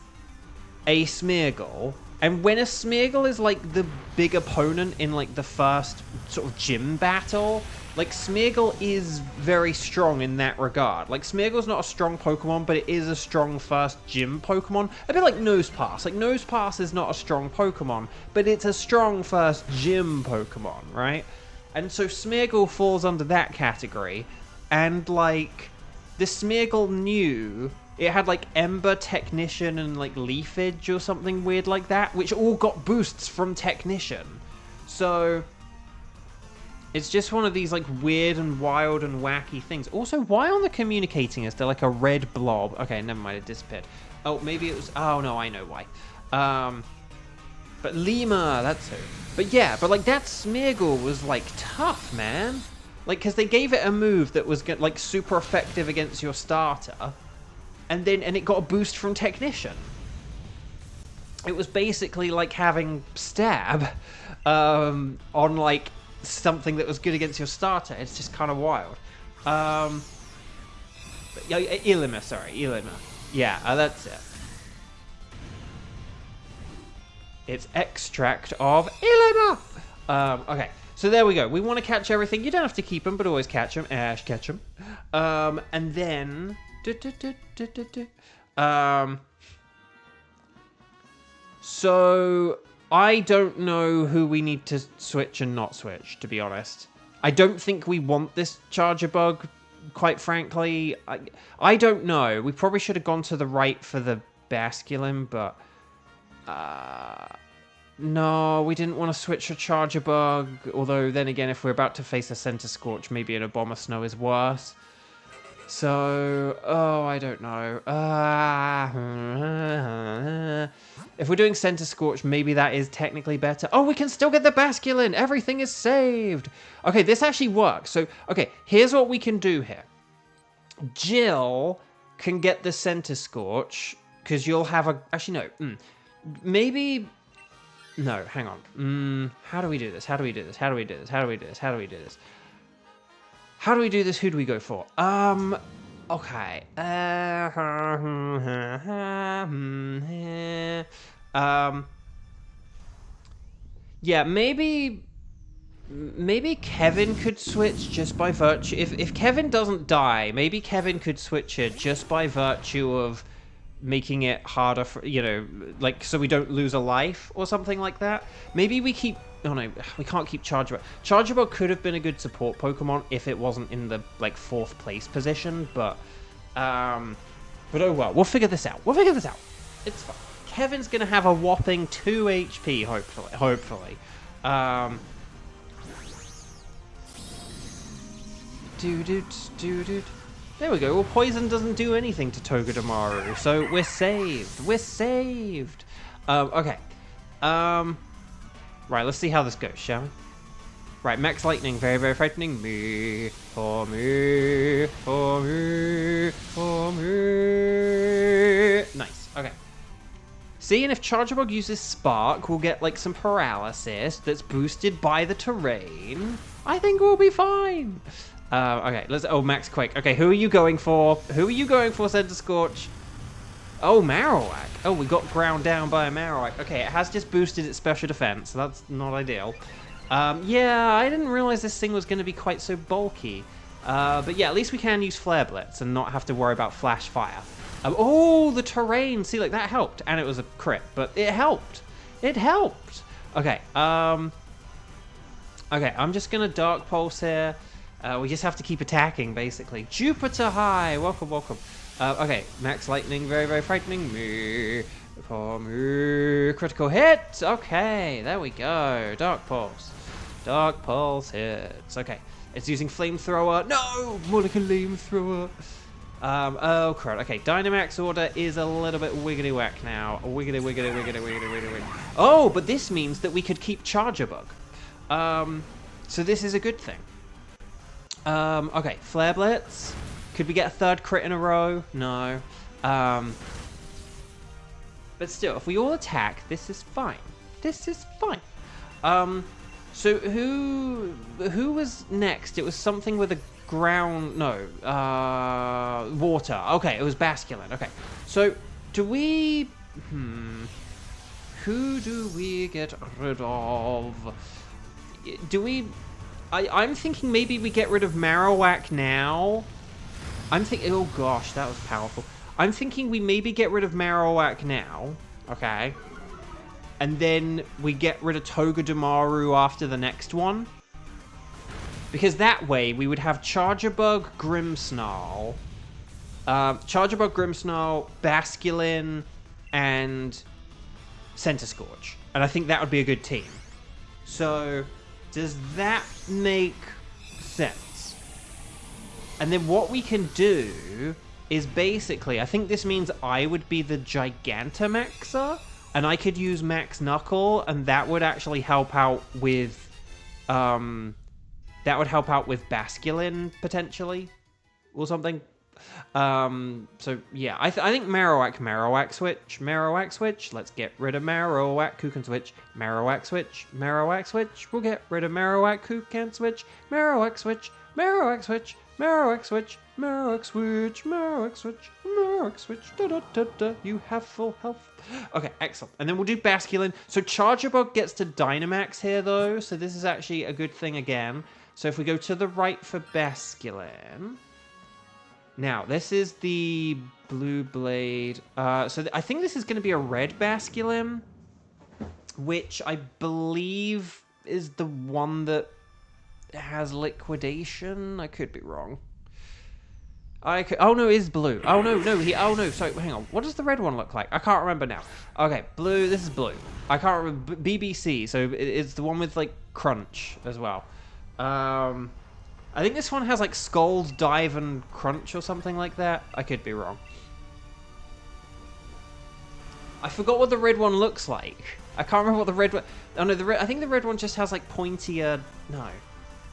a Smeargle. And when a Smeargle is, like, the big opponent in, like, the first sort of gym battle, like, Smeargle is very strong in that regard. Like, Smeargle's not a strong Pokemon, but it is a strong first gym Pokemon. A bit like Nosepass. Like, Nosepass is not a strong Pokemon, but it's a strong first gym Pokemon, right? And so Smeargle falls under that category. And, like, the Smeargle knew... It had, like, Ember, Technician, and, like, Leafage or something weird like that, which all got boosts from Technician. So, it's just one of these, like, weird and wild and wacky things. Also, why on the communicating is there, like, a red blob? Okay, never mind, it disappeared. Oh, maybe it was... Oh, no, I know why. But Lima, that's who. But yeah, but, like, that Smeargle was, like, tough, man. Like, because they gave it a move that was, like, super effective against your starter. And it got a boost from Technician. It was basically like having Stab on like something that was good against your starter. It's just kind of wild. Ilima, sorry, Ilima. Yeah, that's it. It's extract of Elena. Okay, so there we go. We want to catch everything. You don't have to keep them, but always catch them. Ash, catch them. And then... So I don't know who we need to switch and not switch, to be honest. I don't think we want this charger bug, quite frankly. I don't know. We probably should have gone to the right for the basculin, but... no, we didn't want to switch a charger bug. Although, then again, if we're about to face a center scorch, maybe an Obama Snow is worse. So, I don't know. If we're doing center scorch, maybe that is technically better. Oh, we can still get the basculin. Everything is saved. Okay, this actually works. So, okay, here's what we can do here. Jill can get the center scorch because you'll have a... Actually, no. Maybe... No, hang on. How do we do this? How do we do this? How do we do this? How do we do this? How do we do this? How do we do this? Who do we go for? Okay. Yeah, maybe Kevin could switch just by virtue... If Kevin doesn't die, maybe Kevin could switch it just by virtue of making it harder for, you know, like, so we don't lose a life or something like that. Maybe we keep... Oh no, we can't keep Chargerbug. Chargerbug could have been a good support Pokemon if it wasn't in the, like, 4th place position, but oh well. We'll figure this out. It's fine. Kevin's gonna have a whopping 2 HP, hopefully. There we go. Well, poison doesn't do anything to Togedemaru, so we're saved. Okay. Right, let's see how this goes, shall we? Right, Max Lightning, very, very frightening. For me. Nice, okay. See, and if Chargerbug uses Spark, we'll get, like, some paralysis that's boosted by the terrain. I think we'll be fine. Okay, let's... Oh, Max Quake. Okay, who are you going for? Center Scorch? Oh, Marowak. Oh, we got ground down by a Marowak. Okay, it has just boosted its special defense, so that's not ideal. Yeah, I didn't realize this thing was going to be quite so bulky. But yeah, at least we can use Flare Blitz and not have to worry about Flash Fire. Oh, the terrain. See, like, that helped. And it was a crit, but it helped. Okay, okay, I'm just going to Dark Pulse here. We just have to keep attacking, basically. Jupiter High. Welcome. Okay, Max Lightning, very, very frightening. Critical hit. Okay, there we go. Dark Pulse hits. Okay, it's using Flamethrower. No! More like a Flamethrower. Oh, crud. Okay, Dynamax Order is a little bit wiggity-whack now. Wiggity. Oh, but this means that we could keep Chargerbug. So this is a good thing. Okay, Flare Blitz. Could we get a 3rd crit in a row? No. But still, if we all attack, this is fine. So who was next? It was something with a ground... No. Water. Okay, it was Basculin. Okay. So, do we... Who do we get rid of? Do we... I'm thinking maybe we get rid of Marowak now. I'm thinking... Oh, gosh, that was powerful. I'm thinking we maybe get rid of Marowak now. Okay. And then we get rid of Togedemaru after the next one. Because that way, we would have Chargerbug, Grimmsnarl, Basculin, and Centiskorch. And I think that would be a good team. So, does that make sense? And then what we can do is basically, I think this means I would be the Gigantamaxer, and I could use Max Knuckle, and that would actually help out with, Basculin, potentially, or something. So, yeah, I think Marowak switch. Let's get rid of Marowak, who can switch. Marowak switch. We'll get rid of Marowak, who can switch. Marowak switch. Dynamax switch. You have full health. Okay, excellent. And then we'll do Basculin. So Charger Bug gets to Dynamax here, though. So this is actually a good thing again. So if we go to the right for Basculin. Now, this is the Blue Blade. I think this is going to be a red Basculin, which I believe is the one that has liquidation. I could be wrong. Oh no, it is blue. Oh no, sorry, hang on. What does the red one look like? I can't remember now. Okay, blue, this is blue. I can't remember, BBC, so it's the one with, like, Crunch as well. I think this one has, like, Scald, Dive, and Crunch or something like that. I could be wrong. I forgot what the red one looks like. I can't remember what the red one... Oh no, I think the red one just has, like, pointier... No.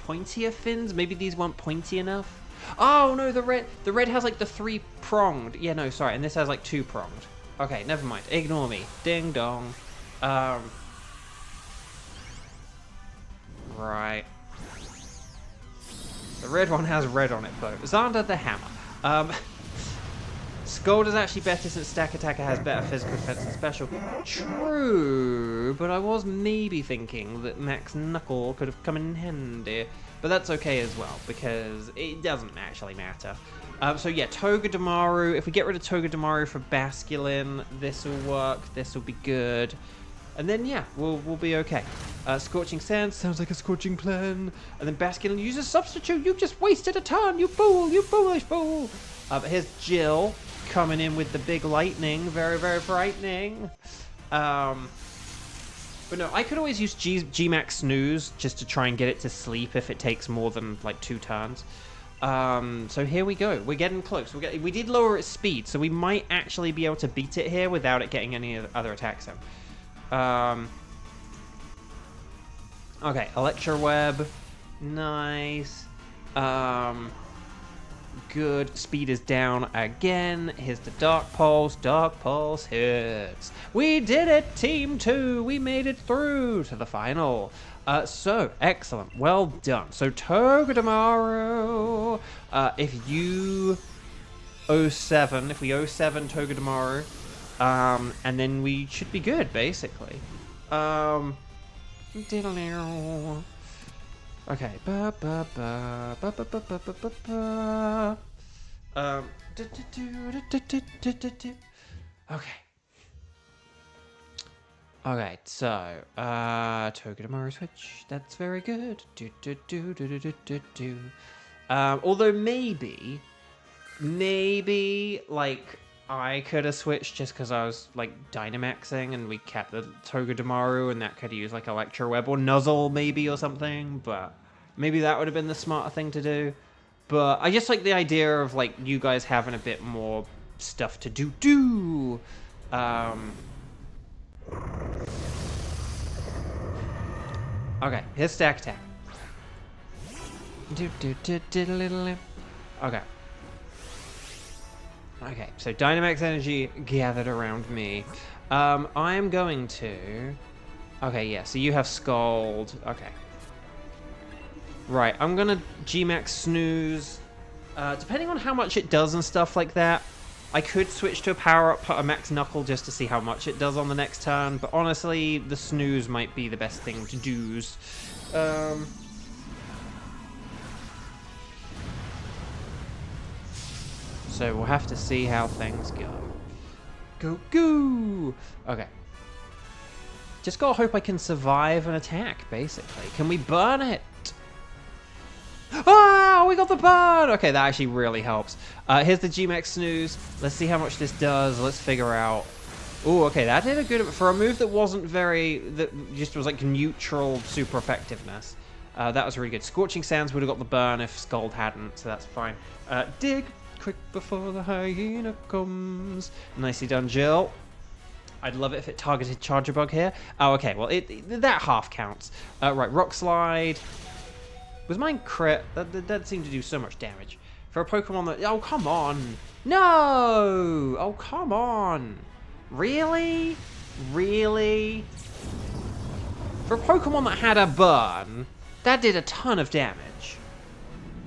Pointier fins? Maybe these weren't pointy enough? Oh no, the red has like the 3-pronged. Yeah, no, sorry, and this has like 2-pronged. Okay, never mind. Ignore me. Ding dong. Right. The red one has red on it though. Xander the Hammer. Scold is actually better since Stack Attacker has better physical defense and special. True, but I was maybe thinking that Max Knuckle could have come in handy. But that's okay as well, because it doesn't actually matter. So yeah, Togedemaru. If we get rid of Togedemaru for Basculin, this will work. This will be good. And then, yeah, we'll be okay. Scorching Sands sounds like a scorching plan. And then Basculin uses Substitute. You've just wasted a turn, you fool! You foolish fool! But here's Jill coming in with the big lightning. Very, very frightening. But no, I could always use G-Max Snooze just to try and get it to sleep if it takes more than, like, 2 turns. So here we go. We're getting close. We did lower its speed, so we might actually be able to beat it here without it getting any other attacks in. Okay, Electroweb. Nice. Good. Speed is down again. Here's the Dark Pulse. Dark Pulse hits. We did it, Team 2. We made it through to the final. So, excellent. Well done. So, Togedemaru, if you 07, if we 07 Togedemaru, and then we should be good, basically. Okay. Okay. Okay, so, Togedemaru switch. That's very good. Although maybe, like, I could have switched just because I was, like, Dynamaxing and we kept the Togedemaru and that could use, like, Electroweb or Nuzzle maybe or something, but maybe that would have been the smarter thing to do. But I just like the idea of, like, you guys having a bit more stuff to do. Okay, here's Stack Attack. Okay. Okay, so Dynamax Energy gathered around me. I'm going to... Okay, yeah, so you have Scald. Okay. Right, I'm gonna G-Max Snooze. Depending on how much it does and stuff like that, I could switch to a power-up, put a Max Knuckle just to see how much it does on the next turn, but honestly, the Snooze might be the best thing to do. So we'll have to see how things go. Go! Okay. Just gotta hope I can survive an attack, basically. Can we burn it? Ah, we got the burn! Okay, that actually really helps. Here's the G-Max Snooze. Let's see how much this does. Let's figure out. Oh, okay, that did a good... For a move that wasn't very... That just was like neutral super effectiveness. That was really good. Scorching Sands would have got the burn if Scald hadn't, so that's fine. Dig quick before the hyena comes. Nicely done, Jill. I'd love it if it targeted Charger Bug here. Oh, okay, well, that half counts. Right, Rock Slide... Was mine crit? That seemed to do so much damage. For a Pokemon that... Oh, come on. No! Oh, come on. Really? Really? For a Pokemon that had a burn, that did a ton of damage.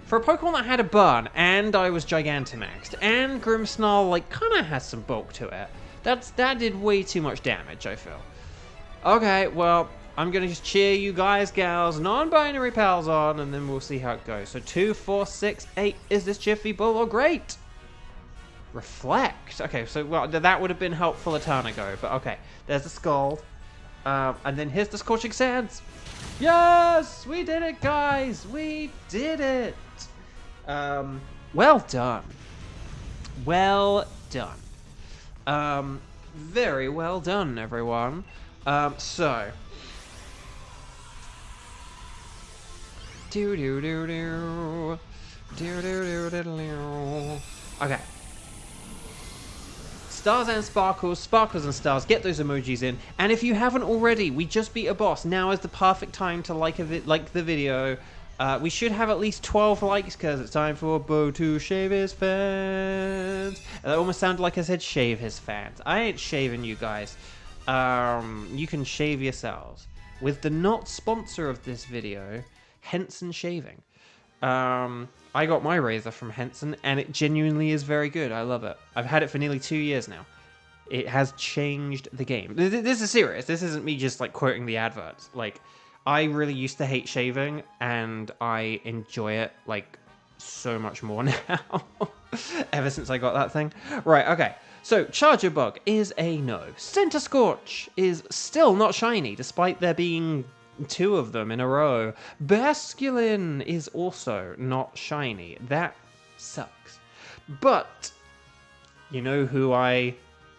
For a Pokemon that had a burn, and I was Gigantamaxed, and Grimmsnarl, like, kind of has some bulk to it, that did way too much damage, I feel. Okay, well, I'm going to just cheer you guys, gals, non-binary pals on, and then we'll see how it goes. So 2, 4, 6, 8. Is this Jiffy Bull or great? Reflect. Okay, so well, that would have been helpful a turn ago, but okay. There's the Scald. And then here's the Scorching Sands. Yes! We did it, guys! We did it! Well done. Well done. Very well done, everyone. So... Okay. Stars and sparkles, sparkles and stars, get those emojis in. And if you haven't already, we just beat a boss. Now is the perfect time to like the video. We should have at least 12 likes because it's time for Bo to shave his fans. And that almost sounded like I said shave his fans. I ain't shaving you guys. You can shave yourselves. With the not sponsor of this video, Henson Shaving. I got my razor from Henson, and it genuinely is very good. I love it. I've had it for nearly 2 years now. It has changed the game. This is serious. This isn't me just, like, quoting the adverts. Like, I really used to hate shaving, and I enjoy it, like, so much more now. Ever since I got that thing. Right, okay. So, Charger Bug is a no. Center Scorch is still not shiny, despite there being 2 of them in a row. Basculin is also not shiny. That sucks. But, you know who I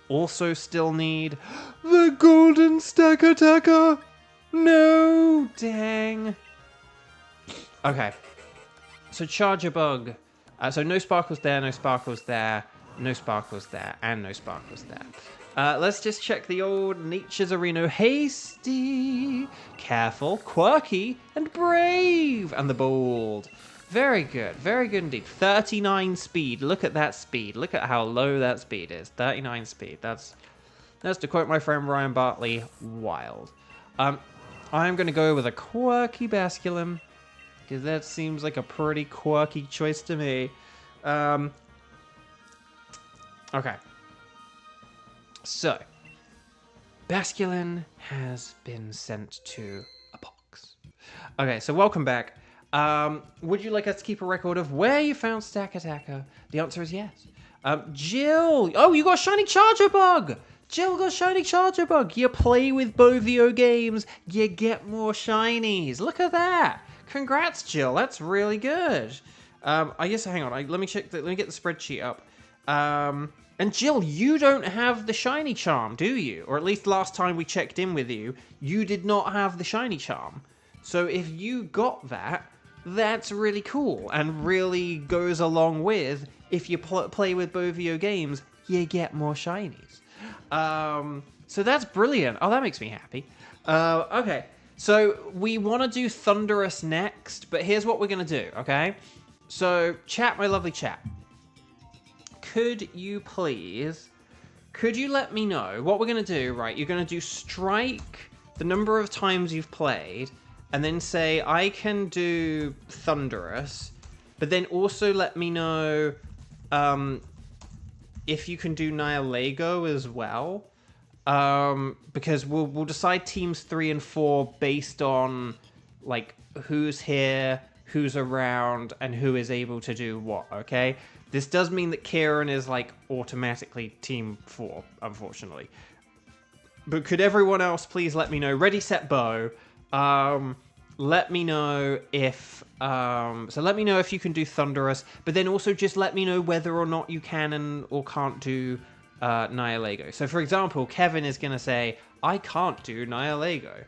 also still need? The Golden Stack Attacker! No! Dang. Okay. So Charger Bug. So no sparkles there, no sparkles there, no sparkles there, and no sparkles there. Let's just check the old Nature's Arena. Hasty, careful, quirky, and brave. And the bold. Very good indeed. 39 speed. Look at that speed. Look at how low that speed is. 39 speed. That's to quote my friend Ryan Bartley, wild. I'm going to go with a quirky Basculin, because that seems like a pretty quirky choice to me. Okay. So, Basculin has been sent to a box. Okay, so welcome back. Would you like us to keep a record of where you found Stack Attacker? The answer is yes. Jill! Oh, you got a shiny Charger Bug! Jill got a shiny Charger Bug! You play with Beauvo games, you get more shinies. Look at that! Congrats, Jill. That's really good. I guess, hang on. Let me check. Let me get the spreadsheet up. And Jill, you don't have the shiny charm, do you? Or at least last time we checked in with you, you did not have the shiny charm. So if you got that, that's really cool and really goes along with if you play with Beauvo games, you get more shinies. So that's brilliant. Oh, that makes me happy. Okay, so we want to do Thunderous next, but here's what we're going to do, okay? So, chat, my lovely chat. Could you let me know what we're going to do, right? You're going to do strike the number of times you've played, and then say, I can do Thunderous, but then also let me know if you can do Nihilego as well. Because we'll decide teams 3 and 4 based on, like, who's here, who's around, and who is able to do what, okay? This does mean that Kieran is, like, automatically Team 4, unfortunately. But could everyone else please let me know? Ready, set, bow. Let me know if... so let me know if you can do Thunderous, but then also just let me know whether or not you can or can't do Nihilego. So, for example, Kevin is going to say, I can't do Nihilego.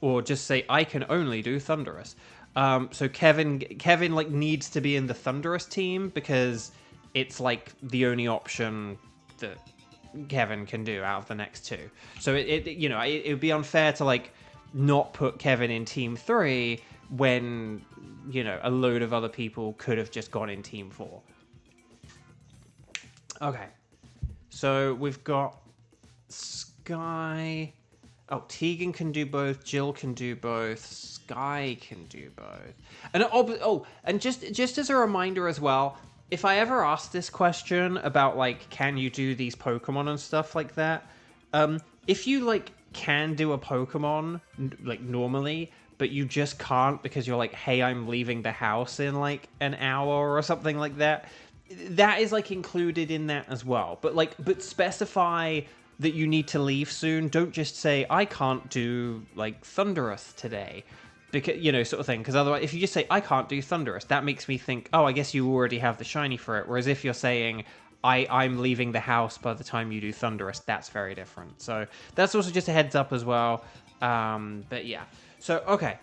Or just say, I can only do Thunderous. So Kevin like needs to be in the Thunderous team because it's like the only option that Kevin can do out of the next 2. So it would be unfair to like not put Kevin in team 3 when a load of other people could have just gone in team 4. Okay, so we've got Sky. Oh, Tegan can do both. Jill can do both. Sky can do both. And and just as a reminder as well, if I ever ask this question about like, can you do these Pokemon and stuff like that, if you like can do a Pokemon like normally, but you just can't because you're like, hey, I'm leaving the house in like an hour or something like that, that is like included in that as well. But specify that you need to leave soon. Don't just say, I can't do like Thunderous today, because sort of thing, because otherwise if you just say I can't do Thunderous, that makes me think, oh, I guess you already have the shiny for it. Whereas if you're saying I'm leaving the house by the time you do Thunderous, that's very different. So that's also just a heads up as well. But yeah, so okay,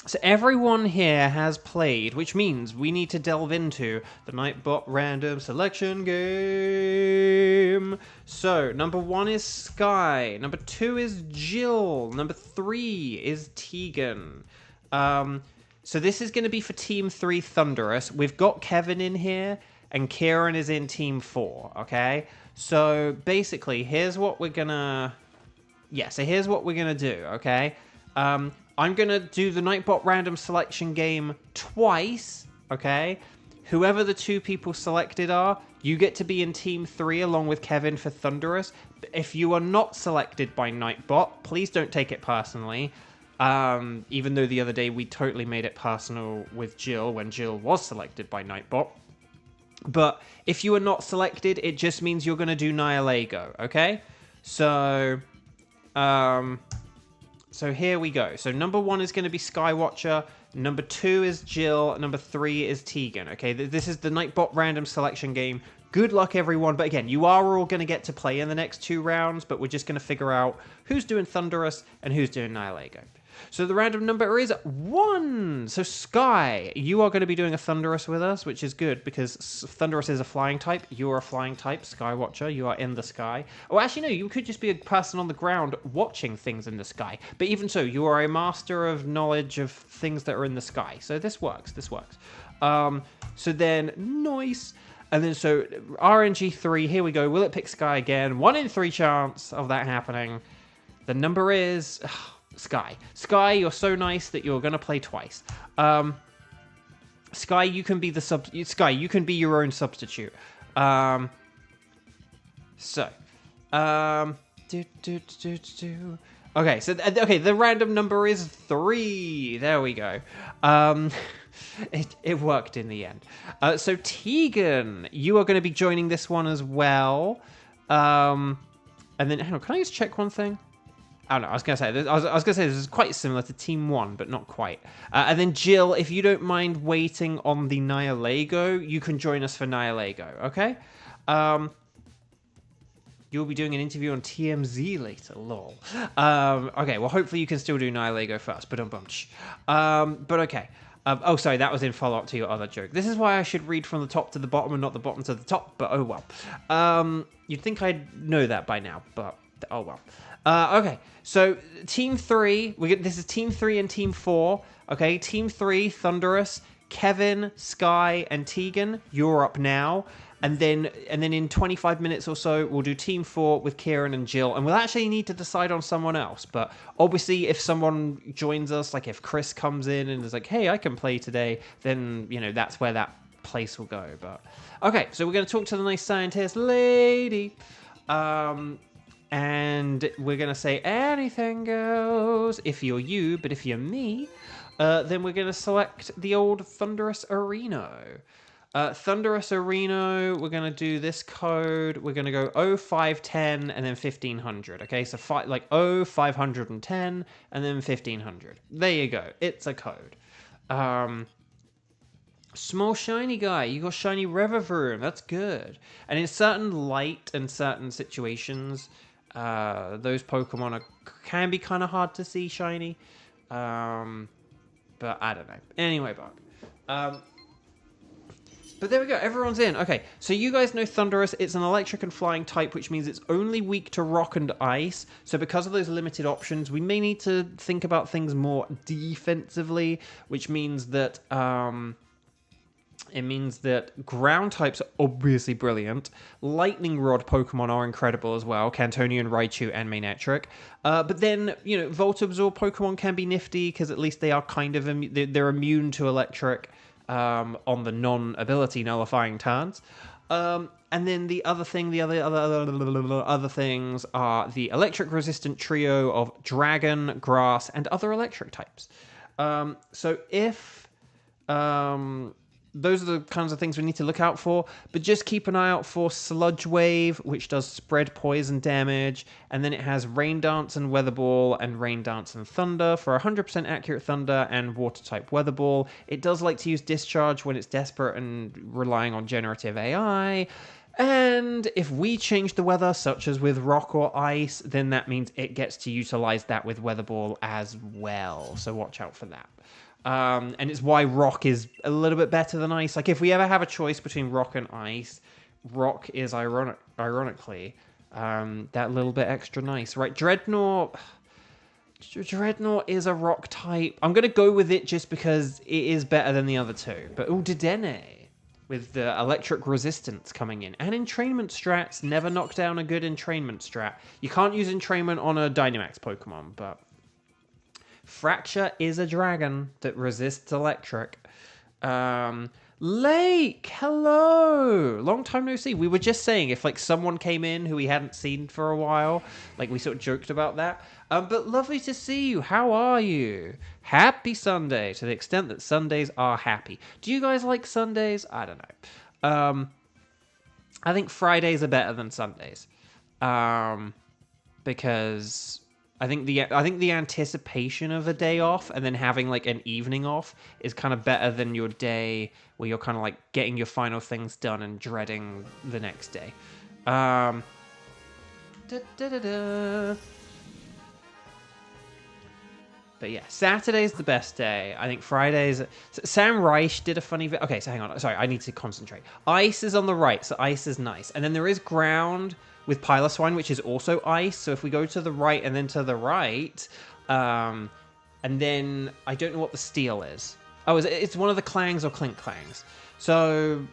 so everyone here has played, which means we need to delve into the Nightbot random selection game. So, number 1 is Sky. Number 2 is Jill. Number 3 is Tegan. So this is going to be for Team 3 Thunderous. We've got Kevin in here, and Kieran is in Team 4, okay? So, basically, here's what we're going to... Yeah, so here's what we're going to do, okay? I'm going to do the Nightbot random selection game twice, okay? Whoever the 2 people selected are, you get to be in Team 3 along with Kevin for Thunderous. If you are not selected by Nightbot, please don't take it personally. Even though the other day we totally made it personal with Jill when Jill was selected by Nightbot. But if you are not selected, it just means you're going to do Nihilego, okay? So... So here we go. So number 1 is going to be Skywatcher. Number 2 is Jill. Number 3 is Tegan. Okay, this is the Nightbot random selection game. Good luck, everyone. But again, you are all going to get to play in the next 2 rounds, but we're just going to figure out who's doing Thunderous and who's doing Nihilego. So the random number is 1. So Sky, you are going to be doing a Thunderous with us, which is good because Thunderous is a flying type. You are a flying type, Skywatcher. You are in the sky. Oh, actually, no, you could just be a person on the ground watching things in the sky. But even so, you are a master of knowledge of things that are in the sky. So this works. This works. So then, nice. And then so RNG3, here we go. Will it pick Sky again? 1 in 3 chance of that happening. The number is... Sky. Sky, you're so nice that you're going to play twice. Sky, you can be the Sky, you can be your own substitute. Okay, so the random number is 3. There we go. It worked in the end. So Tegan, you are going to be joining this one as well. And then, hang on, can I just check one thing? Oh no, I was going to say this is quite similar to Team 1, but not quite. And then Jill, if you don't mind waiting on the Nihilego, you can join us for Nihilego, okay? You'll be doing an interview on TMZ later, lol. Okay, well, hopefully you can still do Nihilego first, but okay. Oh, sorry, that was in follow-up to your other joke. This is why I should read from the top to the bottom and not the bottom to the top, but oh well. You'd think I'd know that by now, but oh well. Okay, so Team 3, this is Team 3 and Team 4. Okay, Team 3, Thunderous, Kevin, Sky, and Tegan, you're up now. And then in 25 minutes or so, we'll do Team 4 with Kieran and Jill. And we'll actually need to decide on someone else. But obviously, if someone joins us, like if Chris comes in and is like, hey, I can play today, then, that's where that place will go. But okay, so we're going to talk to the nice scientist lady. And we're going to say anything goes if you're you, but if you're me, then we're going to select the old Thunderous Areno. Thunderous Areno, we're going to do this code. We're going to go 0510 and then 1500. Okay, so 0510 and then 1500. There you go. It's a code. Small shiny guy. You got shiny Revavroom. That's good. And in certain light and certain situations... those Pokemon can be kind of hard to see shiny. But I don't know. Anyway, but there we go. Everyone's in. Okay, so you guys know Thunderous. It's an electric and flying type, which means it's only weak to rock and ice. So because of those limited options, we may need to think about things more defensively, which means that... It means that ground types are obviously brilliant. Lightning Rod Pokemon are incredible as well. Cantonian, Raichu, and Manectric. But then, Volt Absorb Pokemon can be nifty because at least they are kind of they're immune to electric on the non-ability nullifying turns. And then the other thing, the other things are the electric resistant trio of Dragon, Grass, and other electric types. So if those are the kinds of things we need to look out for, but just keep an eye out for Sludge Wave, which does spread poison damage, and then it has Rain Dance and Weather Ball, and Rain Dance and Thunder for 100% accurate Thunder and Water-type Weather Ball. It does like to use Discharge when it's desperate and relying on generative AI, and if we change the weather, such as with Rock or Ice, then that means it gets to utilize that with Weather Ball as well, so watch out for that. And it's why Rock is a little bit better than Ice. Like, if we ever have a choice between Rock and Ice, Rock is ironically that little bit extra nice. Right, Dreadnought is a Rock type. I'm going to go with it just because it is better than the other two. But, Dedenne, with the electric resistance coming in. And entrainment strats never knock down a good entrainment strat. You can't use entrainment on a Dynamax Pokemon, but Fracture is a dragon that resists electric. Lake, hello! Long time no see. We were just saying if someone came in who we hadn't seen for a while, we sort of joked about that. But lovely to see you. How are you? Happy Sunday, to the extent that Sundays are happy. Do you guys like Sundays? I don't know. I think Fridays are better than Sundays. Because I think the anticipation of a day off and then having an evening off is kind of better than your day where you're kind of getting your final things done and dreading the next day. But yeah, Saturday's the best day. I think Fridays... Sam Reich did a funny... Okay, so hang on. Sorry, I need to concentrate. Ice is on the right, so ice is nice. And then there is ground with Piloswine, which is also ice. So if we go to the right and then to the right... and then I don't know what the steel is. Oh, it's one of the clangs or clink clangs. So...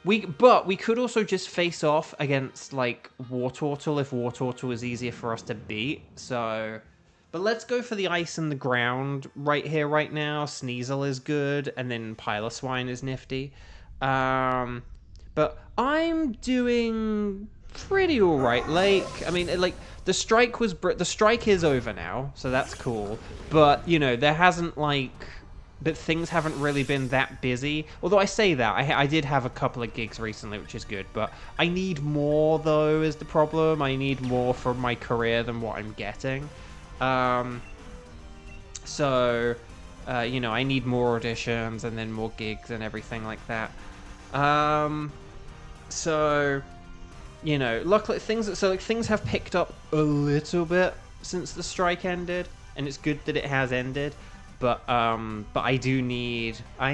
But we could also just face off against, Wartortle if Wartortle is easier for us to beat. So... But let's go for the ice and the ground right here, right now. Sneasel is good, and then Piloswine is nifty. But I'm doing pretty all right. I mean, the strike is over now, so that's cool. But there hasn't but things haven't really been that busy. Although I say that, I did have a couple of gigs recently, which is good. But I need more, though, is the problem. I need more from my career than what I'm getting. So, I need more auditions and then more gigs and everything like that. So, luckily things have picked up a little bit since the strike ended, and it's good that it has ended. But I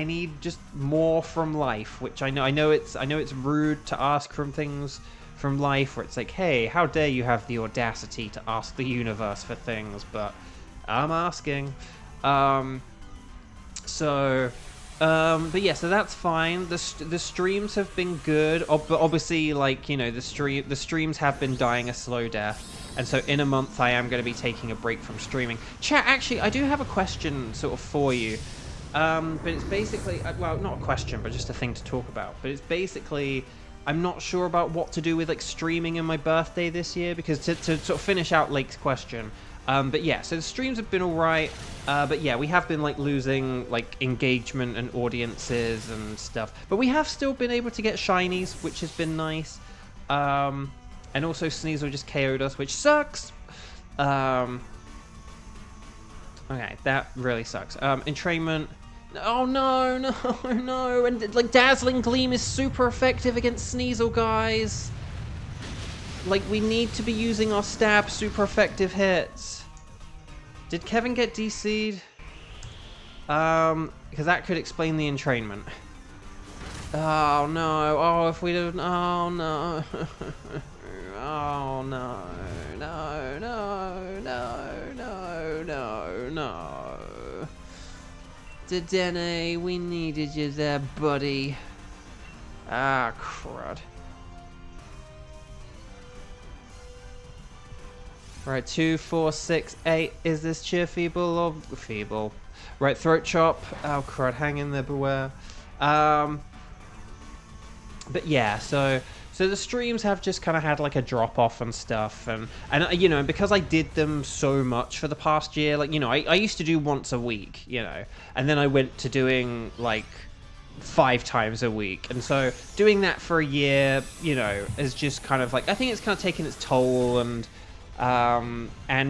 need just more from life, which I know it's rude to ask from life, where it's hey, how dare you have the audacity to ask the universe for things, but I'm asking. But yeah, so that's fine. The streams have been good, but obviously, the streams have been dying a slow death, and so in a month I am going to be taking a break from streaming. Chat, actually, I do have a question sort of for you, but it's basically, well, not a question, but just a thing to talk about. But it's basically, I'm not sure about what to do with streaming in my birthday this year, because to sort of finish out Lake's question. But yeah, so the streams have been all right. But yeah, we have been losing engagement and audiences and stuff. But we have still been able to get shinies, which has been nice. And also Sneasel just KO'd us, which sucks. Okay, that really sucks. Entrainment. Oh no, and Dazzling Gleam is super effective against Sneasel, guys. We need to be using our stab super effective hits. Did Kevin get DC'd? Because that could explain the entrainment. Oh no, oh if we don't, oh no. Oh no, no. Dedenne, we needed you there, buddy. Ah, crud. Right, 2, 4, 6, 8. Is this cheer feeble or feeble? Right, throat chop. Oh, crud, hang in there, beware. But yeah, so the streams have just kind of had like a drop off and stuff, and you know, because I did them so much for the past year, like, you know, I used to do once a week, you know, and then I went to doing like 5 times a week, and so doing that for a year, you know, is just kind of like, I think it's kind of taken its toll, and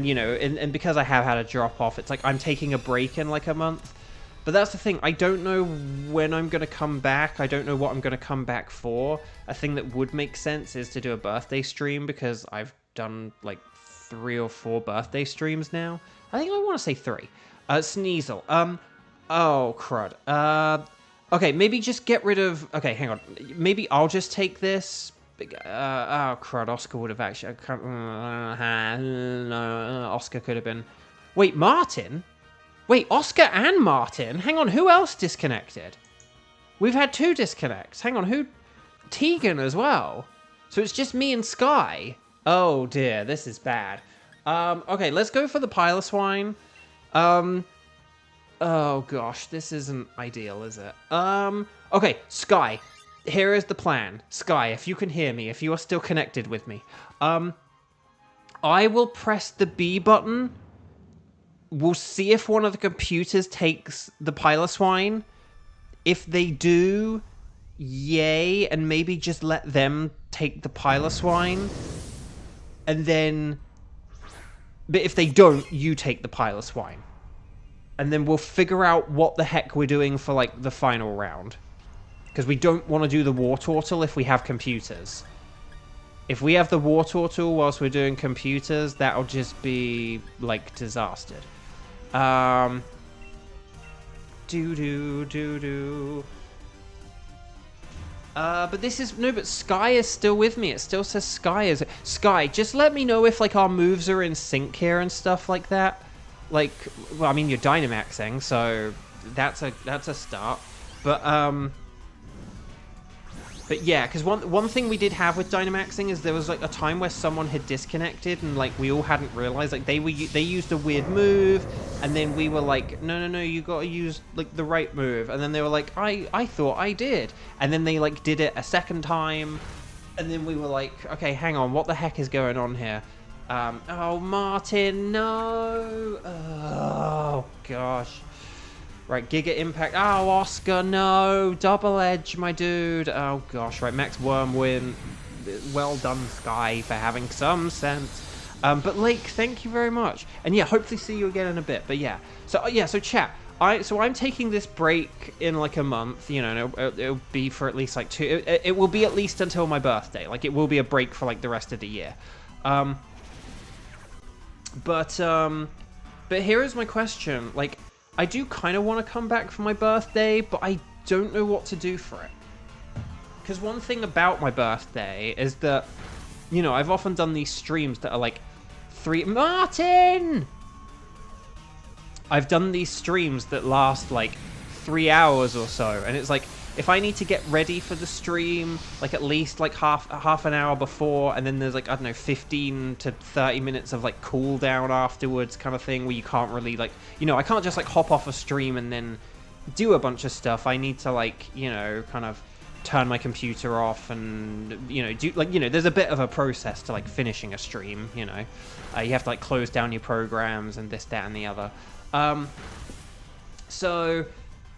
you know, and because I have had a drop off, it's like I'm taking a break in like a month. But that's the thing, I don't know when I'm going to come back. I don't know what I'm going to come back for. A thing that would make sense is to do a birthday stream, because I've done like 3 or 4 birthday streams now. I think I want to say 3. Sneasel. Oh, crud. Okay, maybe just get rid of... Okay, hang on. Maybe I'll just take this. Oh, crud, Oscar would have actually... Oscar could have been... Wait, Martin? Wait, Oscar and Martin? Hang on, who else disconnected? We've had 2 disconnects. Hang on, who... Tegan as well. So it's just me and Sky. Oh, dear, this is bad. Okay, let's go for the Piloswine. Oh, gosh, this isn't ideal, is it? Okay, Sky. Here is the plan. Sky, if you can hear me, if you are still connected with me. I will press the B button. We'll see if one of the computers takes the Piloswine. If they do, yay, and maybe just let them take the Piloswine. And then... But if they don't, you take the Piloswine. And then we'll figure out what the heck we're doing for, like, the final round. Because we don't want to do the War Turtle if we have computers. If we have the War Turtle whilst we're doing computers, that'll just be, like, disaster. But this is... No, but Sky is still with me. It still says Sky is... Sky, just let me know if, like, our moves are in sync here and stuff like that. Like, well, I mean, you're Dynamaxing, so that's a start. But yeah, because one thing we did have with Dynamaxing is there was like a time where someone had disconnected and like we all hadn't realized, like they used a weird move, and then we were like, no, you gotta use like the right move, and then they were like, I thought I did, and then they like did it a second time, and then we were like, okay, hang on, what the heck is going on here? Oh, Martin, no. Oh gosh. Right, Giga Impact. Oh, Oscar, no. Double Edge, my dude. Oh, gosh. Right, Max Worm win. Well done, Sky, for having some sense. But, Lake, thank you very much. And, yeah, hopefully see you again in a bit. But, yeah. So, so chat. I'm taking this break in, like, a month. You know, it'll be for at least, like, 2... It will be at least until my birthday. Like, it will be a break for, like, the rest of the year. But here is my question. Like... I do kind of want to come back for my birthday, but I don't know what to do for it. Because one thing about my birthday is that, you know, I've often done these streams that are like 3... Martin! I've done these streams that last like 3 hours or so, and it's like, if I need to get ready for the stream, like at least like half an hour before, and then there's like, I don't know, 15 to 30 minutes of like cooldown afterwards kind of thing, where you can't really like, you know, I can't just like hop off a stream and then do a bunch of stuff. I need to like, you know, kind of turn my computer off and, you know, do like, you know, there's a bit of a process to like finishing a stream, you know. You have to like close down your programs and this, that, and the other. So...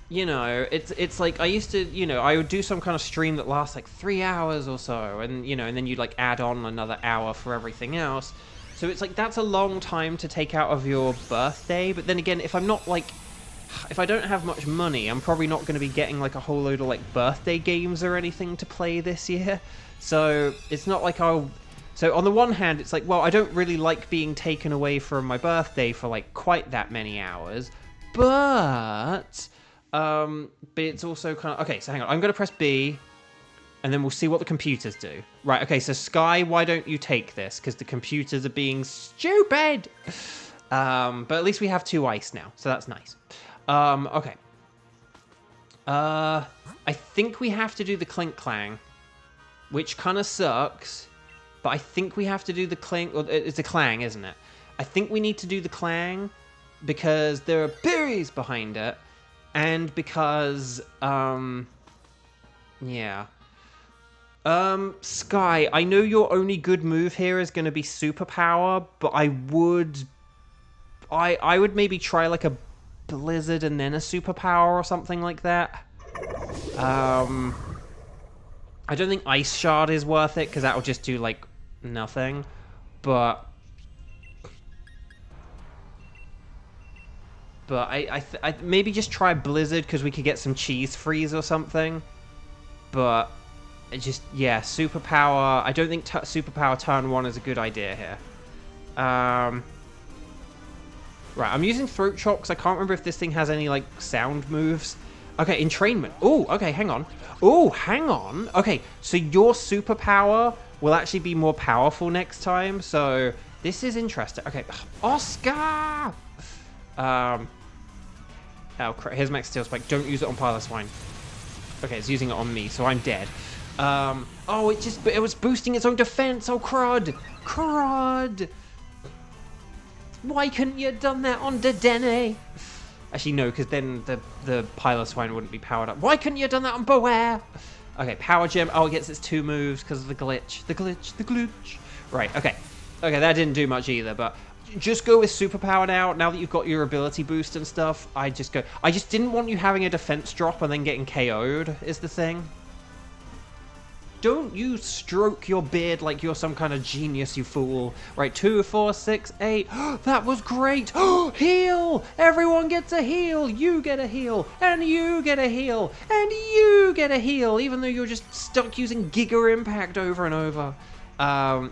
You know, it's like, I used to, you know, I would do some kind of stream that lasts like 3 hours or so, and, you know, and then you'd like add on another hour for everything else. So it's like, that's a long time to take out of your birthday. But then again, if I'm not like, if I don't have much money, I'm probably not going to be getting like a whole load of like birthday games or anything to play this year. So it's not like I'll... So on the one hand, it's like, well, I don't really like being taken away from my birthday for like quite that many hours, but it's also kind of... Okay, so hang on. I'm going to press B, and then we'll see what the computers do. Right, okay, so Sky, why don't you take this? Because the computers are being stupid! But at least we have 2 ice now, so that's nice. Okay. I think we have to do the Clink Clang, which kind of sucks, but I think we have to do the Clink... Well, it's a Clang, isn't it? I think we need to do the Clang because there are berries behind it, and because, yeah. Sky, I know your only good move here is going to be Superpower, but I would maybe try like a Blizzard and then a Superpower or something like that. I don't think Ice Shard is worth it because that will just do like nothing, but I maybe just try Blizzard because we could get some Cheese Freeze or something, but it just, yeah, Superpower. I don't think Superpower turn 1 is a good idea here. Right, I'm using Throat Chop because I can't remember if this thing has any, like, sound moves. Okay, Entrainment. Oh, okay, hang on. Oh, hang on. Okay, so your Superpower will actually be more powerful next time, so this is interesting. Okay, Oscar! Oh, crap. Here's Max Steel Spike. Don't use it on Pile of Swine. Okay, it's using it on me, so I'm dead. Oh, it was boosting its own defense. Oh, crud. Crud. Why couldn't you have done that on Dedenne? Actually, no, because then the Pile of Swine wouldn't be powered up. Why couldn't you have done that on Beware? Okay, Power Gem. Oh, it gets its 2 moves because of the glitch. The glitch. Right, okay. Okay, that didn't do much either, but just go with Superpower now that you've got your ability boost and stuff. I just didn't want you having a defense drop and then getting KO'd, is the thing. Don't you stroke your beard like you're some kind of genius, you fool. Right, 2, 4, 6, 8. That was great. Heal! Everyone gets a heal. You get a heal. And you get a heal. And you get a heal, even though you're just stuck using Giga Impact over and over.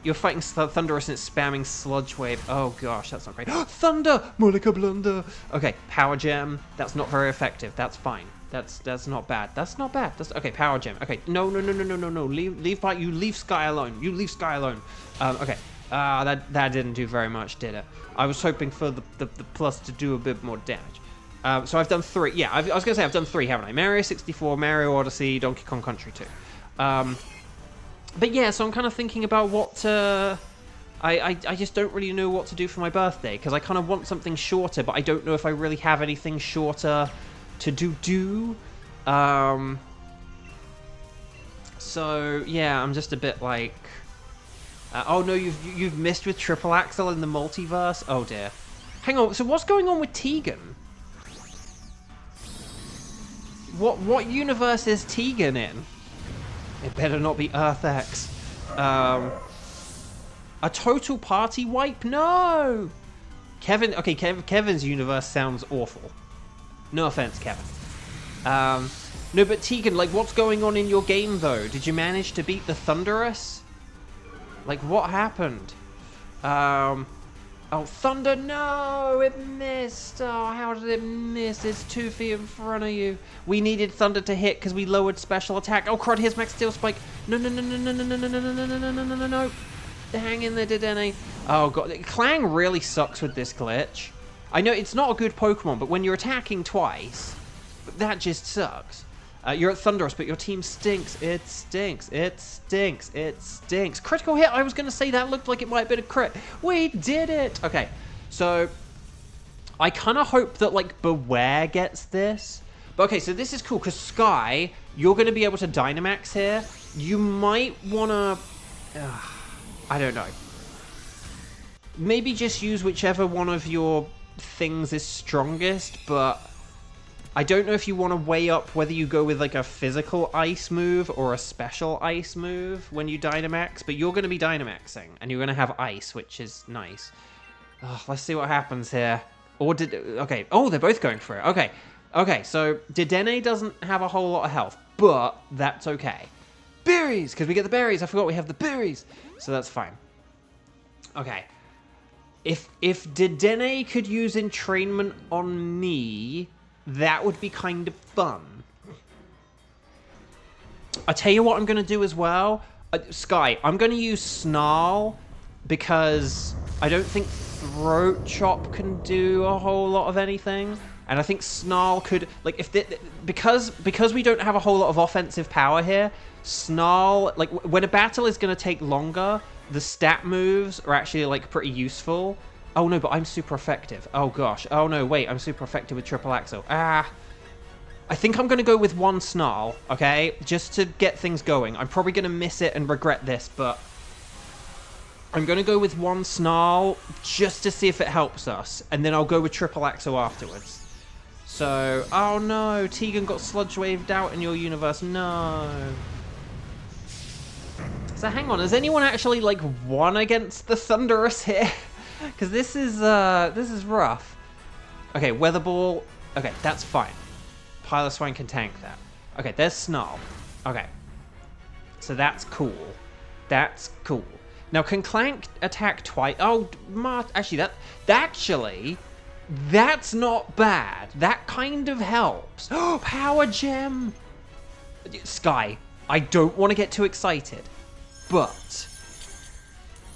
You're fighting Thunderous and it's spamming Sludge Wave. Oh gosh, that's not great. Thunder! More like a blunder. Okay, Power Gem. That's not very effective. That's fine. That's not bad. That's not bad. That's okay. Power Gem. Okay. No. You leave Sky alone. You leave Sky alone. Okay. That didn't do very much, did it? I was hoping for the plus to do a bit more damage. So I've done 3. Yeah, I was gonna say I've done 3, haven't I? Mario 64, Mario Odyssey, Donkey Kong Country 2. But yeah, so I'm kind of thinking about what to... I just don't really know what to do for my birthday, because I kind of want something shorter, but I don't know if I really have anything shorter to do. So yeah, I'm just a bit like... oh no, you've missed with Triple Axel in the multiverse? Oh dear. Hang on, so what's going on with Tegan? What universe is Tegan in? It better not be Earth X. A total party wipe? No! Kevin, okay, Kevin's universe sounds awful. No offense, Kevin. No, but Tegan, like, what's going on in your game, though? Did you manage to beat the Thunderous? Like, what happened? Oh, Thunder, no! It missed! Oh, how did it miss? It's 2 feet in front of you. We needed Thunder to hit because we lowered special attack. Oh, crud, here's Max Steel Spike. No. Hang in there, Dedenne. Oh, God. Clang really sucks with this glitch. I know it's not a good Pokemon, but when you're attacking twice, that just sucks. You're at Thunderous, but your team stinks. It stinks. It stinks. It stinks. Critical hit. I was going to say that looked like it might have been a crit. We did it. Okay, so I kind of hope that, like, Beware gets this. But, okay, so this is cool, because Sky, you're going to be able to Dynamax here. You might want to... I don't know. Maybe just use whichever one of your things is strongest, but I don't know if you want to weigh up whether you go with like a physical ice move or a special ice move when you Dynamax, but you're going to be Dynamaxing and you're going to have ice, which is nice. Let's see what happens here. Or okay, oh, they're both going for it. Okay, so Dedenne doesn't have a whole lot of health, but that's okay. Berries, because we get the berries. I forgot we have the berries, so that's fine. Okay. If Dedenne could use entrainment on me, that would be kind of fun. I tell you what I'm going to do as well. Sky, I'm going to use Snarl because I don't think Throat Chop can do a whole lot of anything. And I think Snarl could, like, because we don't have a whole lot of offensive power here, Snarl, like, when a battle is going to take longer, the stat moves are actually, like, pretty useful. Oh, no, but I'm super effective. Oh, gosh. Oh, no, wait, I'm super effective with Triple Axle. Ah. I think I'm going to go with one Snarl, okay? Just to get things going. I'm probably going to miss it and regret this, but I'm going to go with one Snarl just to see if it helps us. And then I'll go with Triple Axle afterwards. So, oh no, Tegan got sludge waved out in your universe. No. So hang on, has anyone actually like won against the Thunderous here? Because this is rough. Okay, Weather Ball. Okay, that's fine. Piloswine can tank that. Okay, there's Snarl. Okay, so that's cool. That's cool. Now, can Clank attack twice? Oh, actually, that's not bad. That kind of helps. Oh, Power Gem! Sky, I don't want to get too excited, but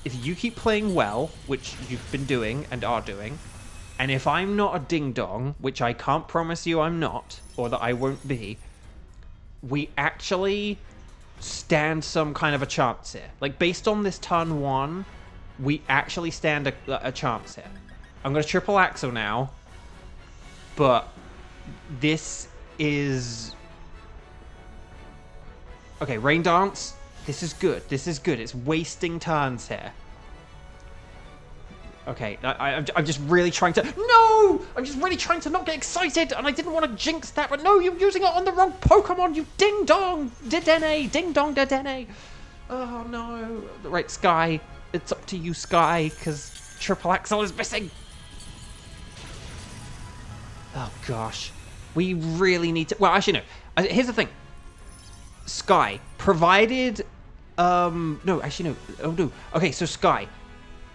if you keep playing well, which you've been doing and are doing, and if I'm not a ding-dong, which I can't promise you I'm not, or that I won't be, we actually stand some kind of a chance here. Like, based on this turn 1, we actually stand a chance here. I'm going to Triple Axle now, but this is... Okay, Rain Dance. This is good. This is good. It's wasting turns here. Okay, I'm just really trying to... No! I'm just really trying to not get excited, and I didn't want to jinx that, but no, you're using it on the wrong Pokemon, you ding-dong! Dedenne! Ding-dong Dedenne! Oh, no. Right, Sky. It's up to you, Sky, because Triple Axle is missing. Oh, gosh. We really need to... Well, actually, no. Here's the thing. Sky, provided... No, actually, no. Oh, no. Okay, so Sky.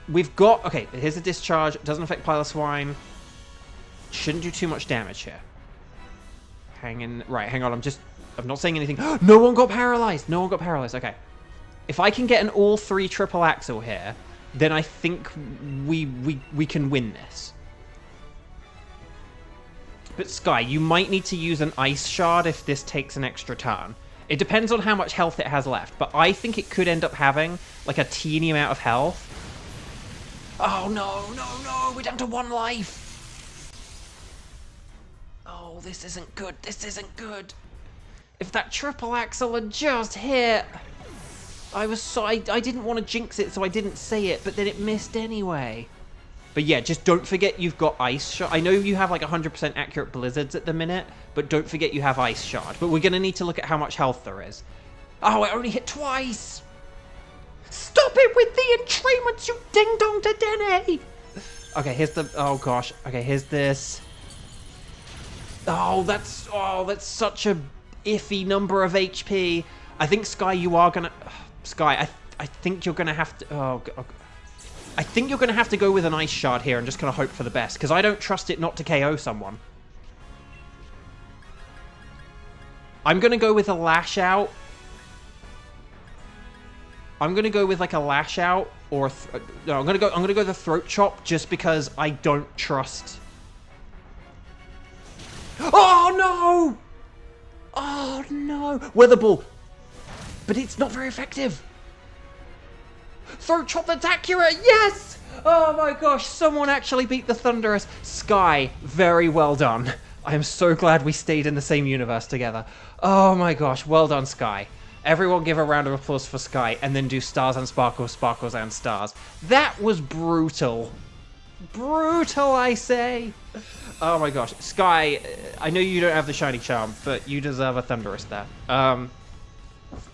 We've got... Okay, here's a discharge. It doesn't affect Piloswine. Shouldn't do too much damage here. Right, hang on. I'm not saying anything. No one got paralyzed. No one got paralyzed. Okay. If I can get an all-3 Triple Axle here, then I think we can win this. But Sky, you might need to use an Ice Shard if this takes an extra turn. It depends on how much health it has left, but I think it could end up having, like, a teeny amount of health. Oh, no, we're down to 1 life. Oh, this isn't good, this isn't good. If that Triple Axle had just hit... I didn't want to jinx it, so I didn't say it, but then it missed anyway. But yeah, just don't forget you've got Ice Shard. I know you have like 100% accurate Blizzards at the minute, but don't forget you have Ice Shard. But we're going to need to look at how much health there is. Oh, it only hit twice! Stop it with the entrainments, you ding-dong to Dene! Okay, here's the... Oh, gosh. Okay, here's this. Oh, that's such a iffy number of HP. I think, Sky, you are going to... Sky, I think you're going to have to... Oh, God. I think you're going to have to go with an Ice Shard here and just kind of hope for the best, because I don't trust it not to KO someone. I'm going to go with a Lash Out. I'm going to go with like a Lash Out or... No, I'm going to go the Throat Chop just because I don't trust... Oh, no! Oh, no! Weather Ball! But it's not very effective! Throat Chop that's accurate! Yes! Oh my gosh, someone actually beat the Thunderous. Sky, very well done. I am so glad we stayed in the same universe together. Oh my gosh, well done, Sky. Everyone give a round of applause for Sky, and then do stars and sparkles, sparkles and stars. That was brutal. Brutal, I say. Oh my gosh. Sky, I know you don't have the shiny charm, but you deserve a Thunderous there. Oh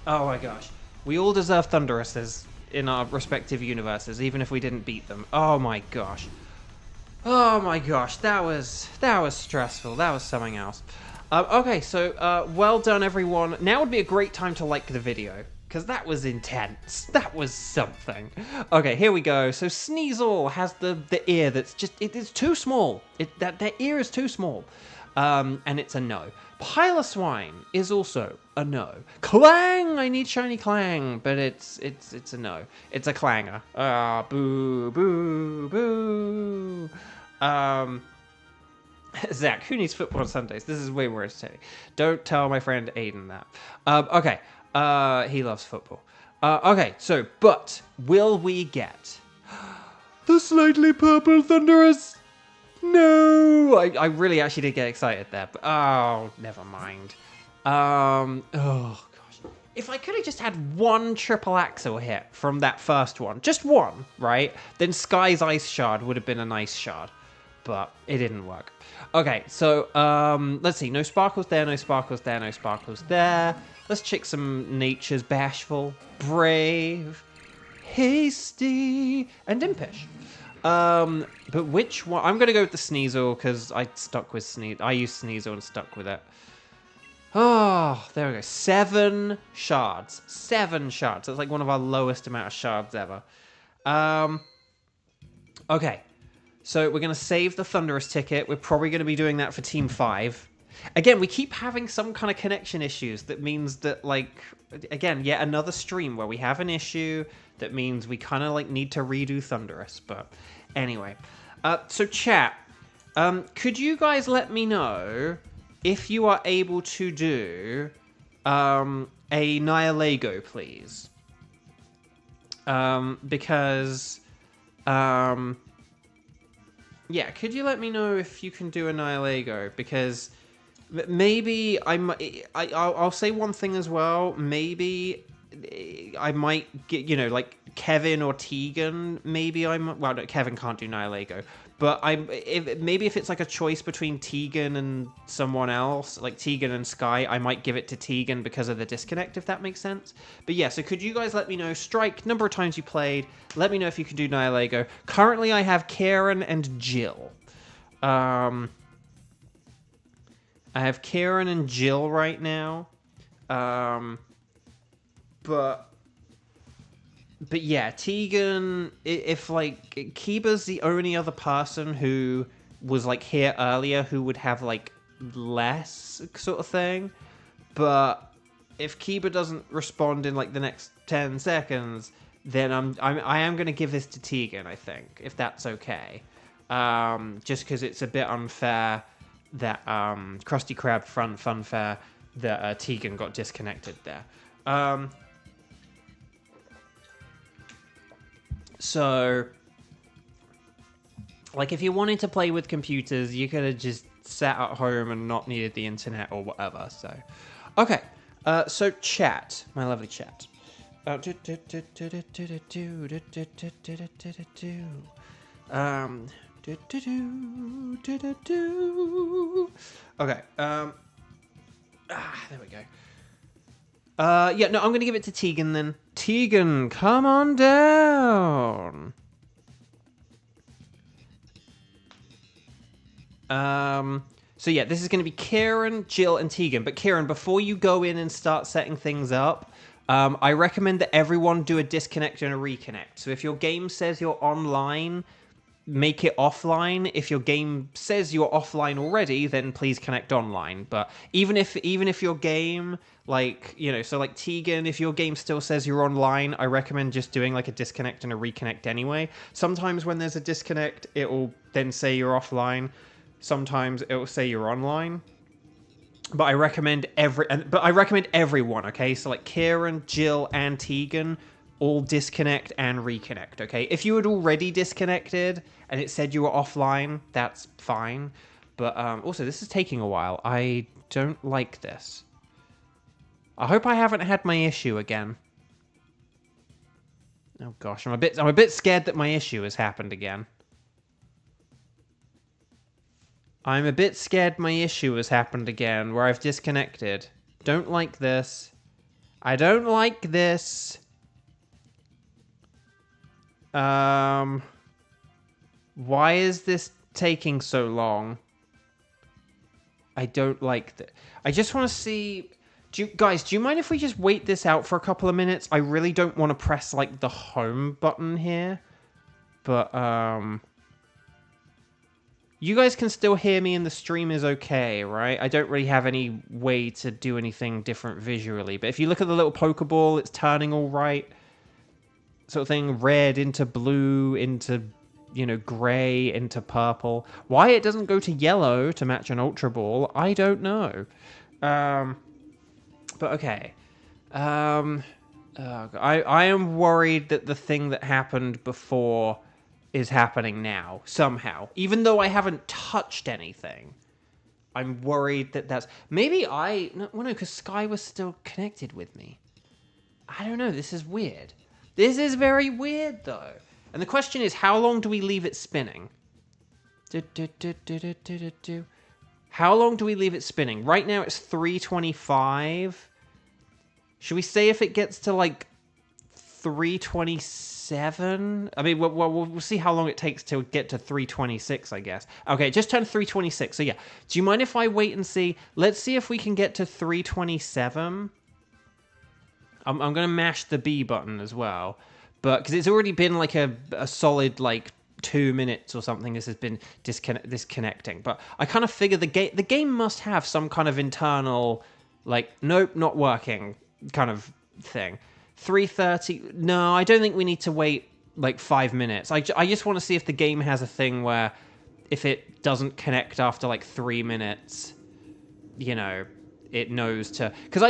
my gosh. We all deserve Thunderouses in our respective universes, even if we didn't beat them. Oh my gosh. Oh my gosh, that was stressful. That was something else. Okay, so well done everyone. Now would be a great time to like the video. because that was intense. That was something. Okay, here we go. So Sneasel has the ear that's just, it is too small. Their ear is too small. And it's a no. Piloswine is also a no. Clang! I need shiny Clang, but it's a no. It's a clanger. Ah, boo, boo, boo. Zach, who needs football on Sundays? This is way more entertaining. Don't tell my friend Aiden that. Okay. He loves football. Okay, so, but will we get the slightly purple Thunderous? No! I really actually did get excited there, but oh, never mind. Oh, gosh. If I could have just had one triple axle hit from that first one, just one, right? Then Sky's Ice Shard would have been a nice shard, but it didn't work. Okay, so, let's see. No sparkles there, no sparkles there, no sparkles there. Let's check some Nature's Bashful, Brave, Hasty, and Impish. But which one? I'm gonna go with the Sneasel because I stuck with Sneasel. I used Sneasel and stuck with it. Oh, there we go. 7 shards. 7 shards. That's like one of our lowest amount of shards ever. Okay. So we're gonna save the Thunderous ticket. We're probably gonna be doing that for Team 5. Again, we keep having some kind of connection issues. That means that, like, again, yet another stream where we have an issue. That means we kind of, like, need to redo Thunderous. But anyway. So, chat. Could you guys let me know if you are able to do a Nihilego, please? Because... yeah, could you let me know if you can do a Nihilego? Because... maybe I'll say one thing as well. Maybe I might get, you know, like Kevin or Tegan. Maybe well, no, Kevin can't do Nihilego. But maybe if it's like a choice between Tegan and someone else, like Tegan and Sky, I might give it to Tegan because of the disconnect, if that makes sense. But yeah, so could you guys let me know, Strike, number of times you played, let me know if you can do Nihilego. Currently I have Karen and Jill. I have Karen and Jill right now. But yeah, Tegan, if like Kiba's the only other person who was like here earlier who would have like less sort of thing. But if Kiba doesn't respond in like the next 10 seconds, then I am going to give this to Tegan, I think, if that's okay. Just because it's a bit unfair that Krusty Krab Funfair that Tegan got disconnected there. So, like, if you wanted to play with computers, you could have just sat at home and not needed the internet or whatever. So, okay. So chat, my lovely chat. Okay. There we go. Yeah, no, I'm gonna give it to Tegan then. Tegan, come on down. So yeah, this is gonna be Kieran, Jill, and Tegan. But Kieran, before you go in and start setting things up, I recommend that everyone do a disconnect and a reconnect. So if your game says you're online, make it offline. If your game says you're offline already, then please connect online. But even if your game, like, you know, so like Tegan, if your game still says you're online, I recommend just doing like a disconnect and a reconnect anyway. Sometimes when there's a disconnect, it will then say you're offline. Sometimes it will say you're online. But I recommend everyone, okay? So like Kieran, Jill, and Tegan all disconnect and reconnect, okay? If you had already disconnected and it said you were offline, that's fine. But also, this is taking a while. I don't like this. I hope I haven't had my issue again. Oh gosh, I'm a bit scared that my issue has happened again. I'm a bit scared my issue has happened again, where I've disconnected. Don't like this. I don't like this. Why is this taking so long? I don't like that. I just want to see... Guys, do you mind if we just wait this out for a couple of minutes? I really don't want to press, like, the home button here. But, you guys can still hear me and the stream is okay, right? I don't really have any way to do anything different visually. But if you look at the little Pokeball, it's turning all right. Sort of thing. Red into blue into, you know, grey into purple. Why it doesn't go to yellow to match an Ultra Ball, I don't know. But okay. I am worried that the thing that happened before is happening now, somehow. Even though I haven't touched anything. I'm worried that that's... Maybe I... No, because Sky was still connected with me. I don't know, this is weird. This is very weird, though. And the question is, how long do we leave it spinning? How long do we leave it spinning? Right now it's 3:25. Should we say if it gets to, like, 3:27? I mean, we'll see how long it takes to get to 3:26, I guess. Okay, it just turned 3:26, so yeah. Do you mind if I wait and see? Let's see if we can get to 3:27. I'm going to mash the B button as well. But, because it's already been, like, a solid, like, 2 minutes or something this has been disconnecting. But I kind of figure the game must have some kind of internal, like, nope, not working kind of thing. 3:30. No, I don't think we need to wait like 5 minutes. I just want to see if the game has a thing where if it doesn't connect after like 3 minutes, you know, it knows to... Because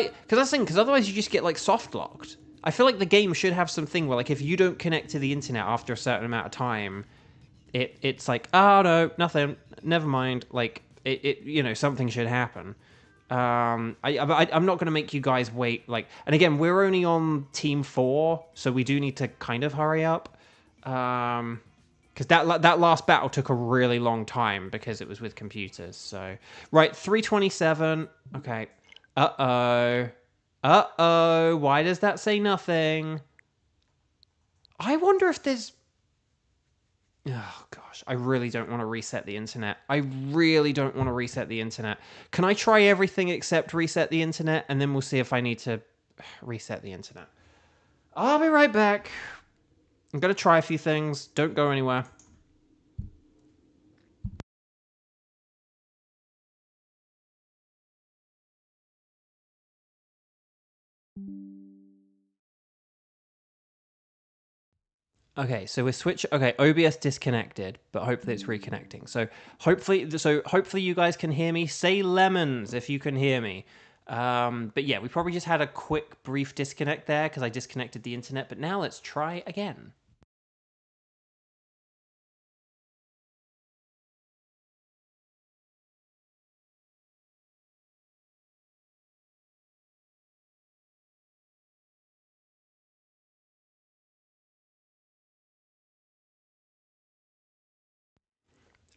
otherwise you just get like soft locked. I feel like the game should have something where like if you don't connect to the internet after a certain amount of time, it's like, oh no, nothing, never mind. Like it you know, something should happen. I'm not going to make you guys wait, like... And again, we're only on Team 4, so we do need to kind of hurry up. Because that last battle took a really long time because it was with computers, so... Right, 3:27. Okay. Uh-oh. Uh-oh. Why does that say nothing? I wonder if there's... Oh, gosh. I really don't want to reset the internet. I really don't want to reset the internet. Can I try everything except reset the internet? And then we'll see if I need to reset the internet. I'll be right back. I'm going to try a few things. Don't go anywhere. Okay, so we're switching. Okay, OBS disconnected, but hopefully it's reconnecting. So hopefully you guys can hear me. Say lemons if you can hear me. But yeah, we probably just had a quick, brief disconnect there because I disconnected the internet. But now let's try again.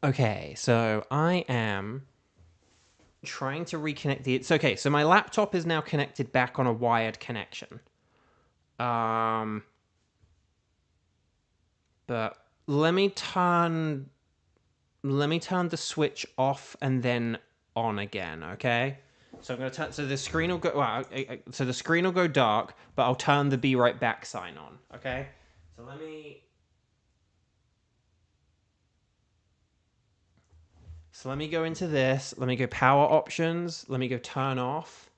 Okay, so I am trying to reconnect the... It's okay, so my laptop is now connected back on a wired connection. But let me turn the switch off and then on again, okay? So I'm gonna turn... So the screen will go... Well, so the screen will go dark, but I'll turn the be right back sign on, okay? So let me... So let me go into this. Let me go power options. Let me go turn off.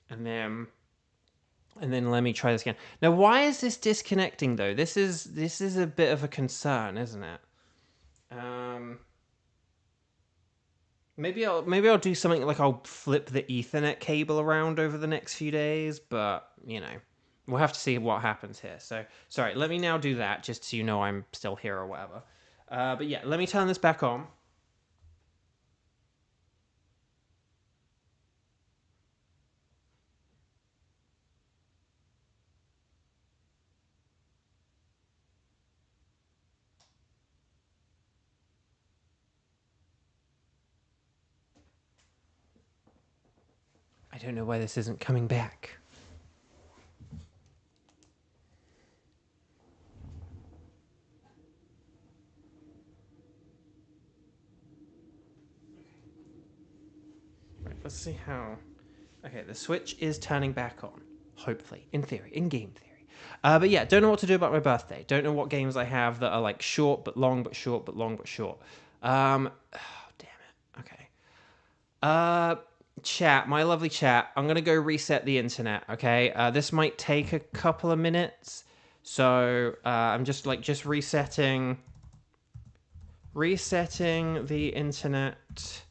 And then let me try this again. Now, why is this disconnecting though? This is a bit of a concern, isn't it? Maybe I'll do something like I'll flip the Ethernet cable around over the next few days, but you know, we'll have to see what happens here. So, sorry, let me now do that just so you know I'm still here or whatever. But yeah, let me turn this back on. I don't know why this isn't coming back. let's see how... Okay, the Switch is turning back on. Hopefully. In theory. In game theory. But yeah, don't know what to do about my birthday. Don't know what games I have that are like short but long but short but long but short. Oh, damn it. Okay. Chat, my lovely chat. I'm gonna go reset the internet. Okay. This might take a couple of minutes, so I'm just resetting the internet.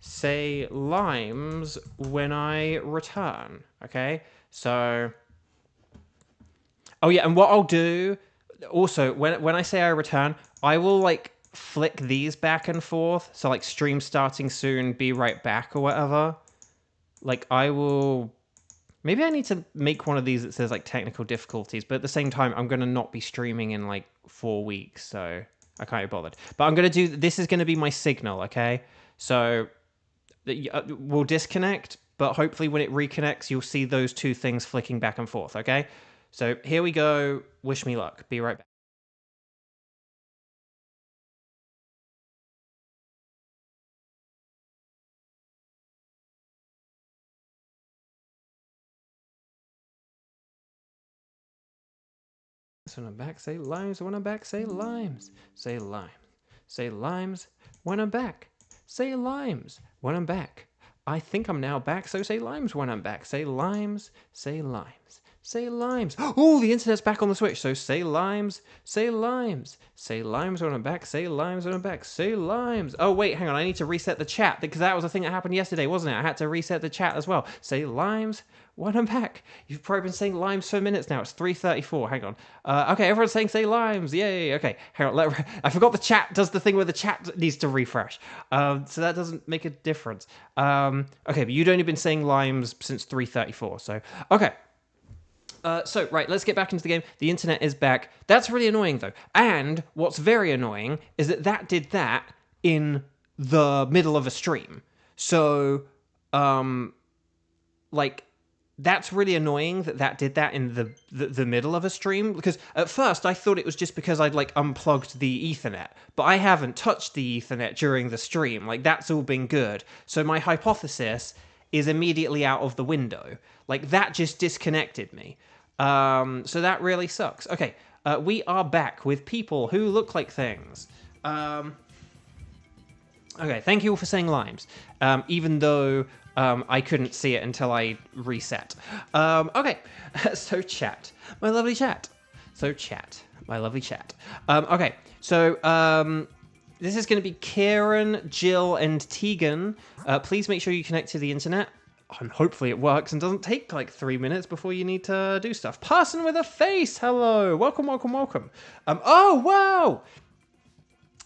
Say limes when I return. Okay. So. Oh yeah, and what I'll do also when I say I return, I will like flick these back and forth. So like stream starting soon, be right back or whatever. Like I will maybe I need to make one of these that says like technical difficulties, but at the same time I'm gonna not be streaming in like 4 weeks, so I can't be bothered. But I'm gonna do this is gonna be my signal, okay? So we'll disconnect, but hopefully when it reconnects, you'll see those two things flicking back and forth, okay? So here we go. Wish me luck. Be right back. When I'm back, say limes. When I'm back, say limes. Say limes. Say limes. When I'm back, say limes. When I'm back. I think I'm now back, so say limes when I'm back. Say limes. Say limes. Say limes. Oh, the internet's back on the Switch, so say limes. Say limes. Say limes when I'm back. Say limes when I'm back. Say limes. Oh, wait, hang on. I need to reset the chat because that was a thing that happened yesterday, wasn't it? I had to reset the chat as well. Say limes when I'm back. You've probably been saying limes for minutes now. It's 3:34. Hang on. Okay, everyone's saying say limes. Yay. Okay, hang on. I forgot the chat does the thing where the chat needs to refresh. So that doesn't make a difference. Okay, but you'd only been saying limes since 3:34. So, okay. So, right, let's get back into the game. The internet is back. That's really annoying, though. And what's very annoying is that did that in the middle of a stream. So, like, that's really annoying that did that in the middle of a stream, because at first I thought it was just because I'd like unplugged the Ethernet, but I haven't touched the Ethernet during the stream. Like, that's all been good. So my hypothesis is immediately out of the window. Like, that just disconnected me. So that really sucks. Okay, we are back with people who look like things. Okay, thank you all for saying limes, even though I couldn't see it until I reset. Okay, so chat, my lovely chat. So chat, my lovely chat. Okay, so this is going to be Kieran, Jill, and Tegan. Please make sure you connect to the internet. And hopefully it works and doesn't take like 3 minutes before you need to do stuff. Person with a face, hello. Welcome, welcome, welcome. Oh, wow.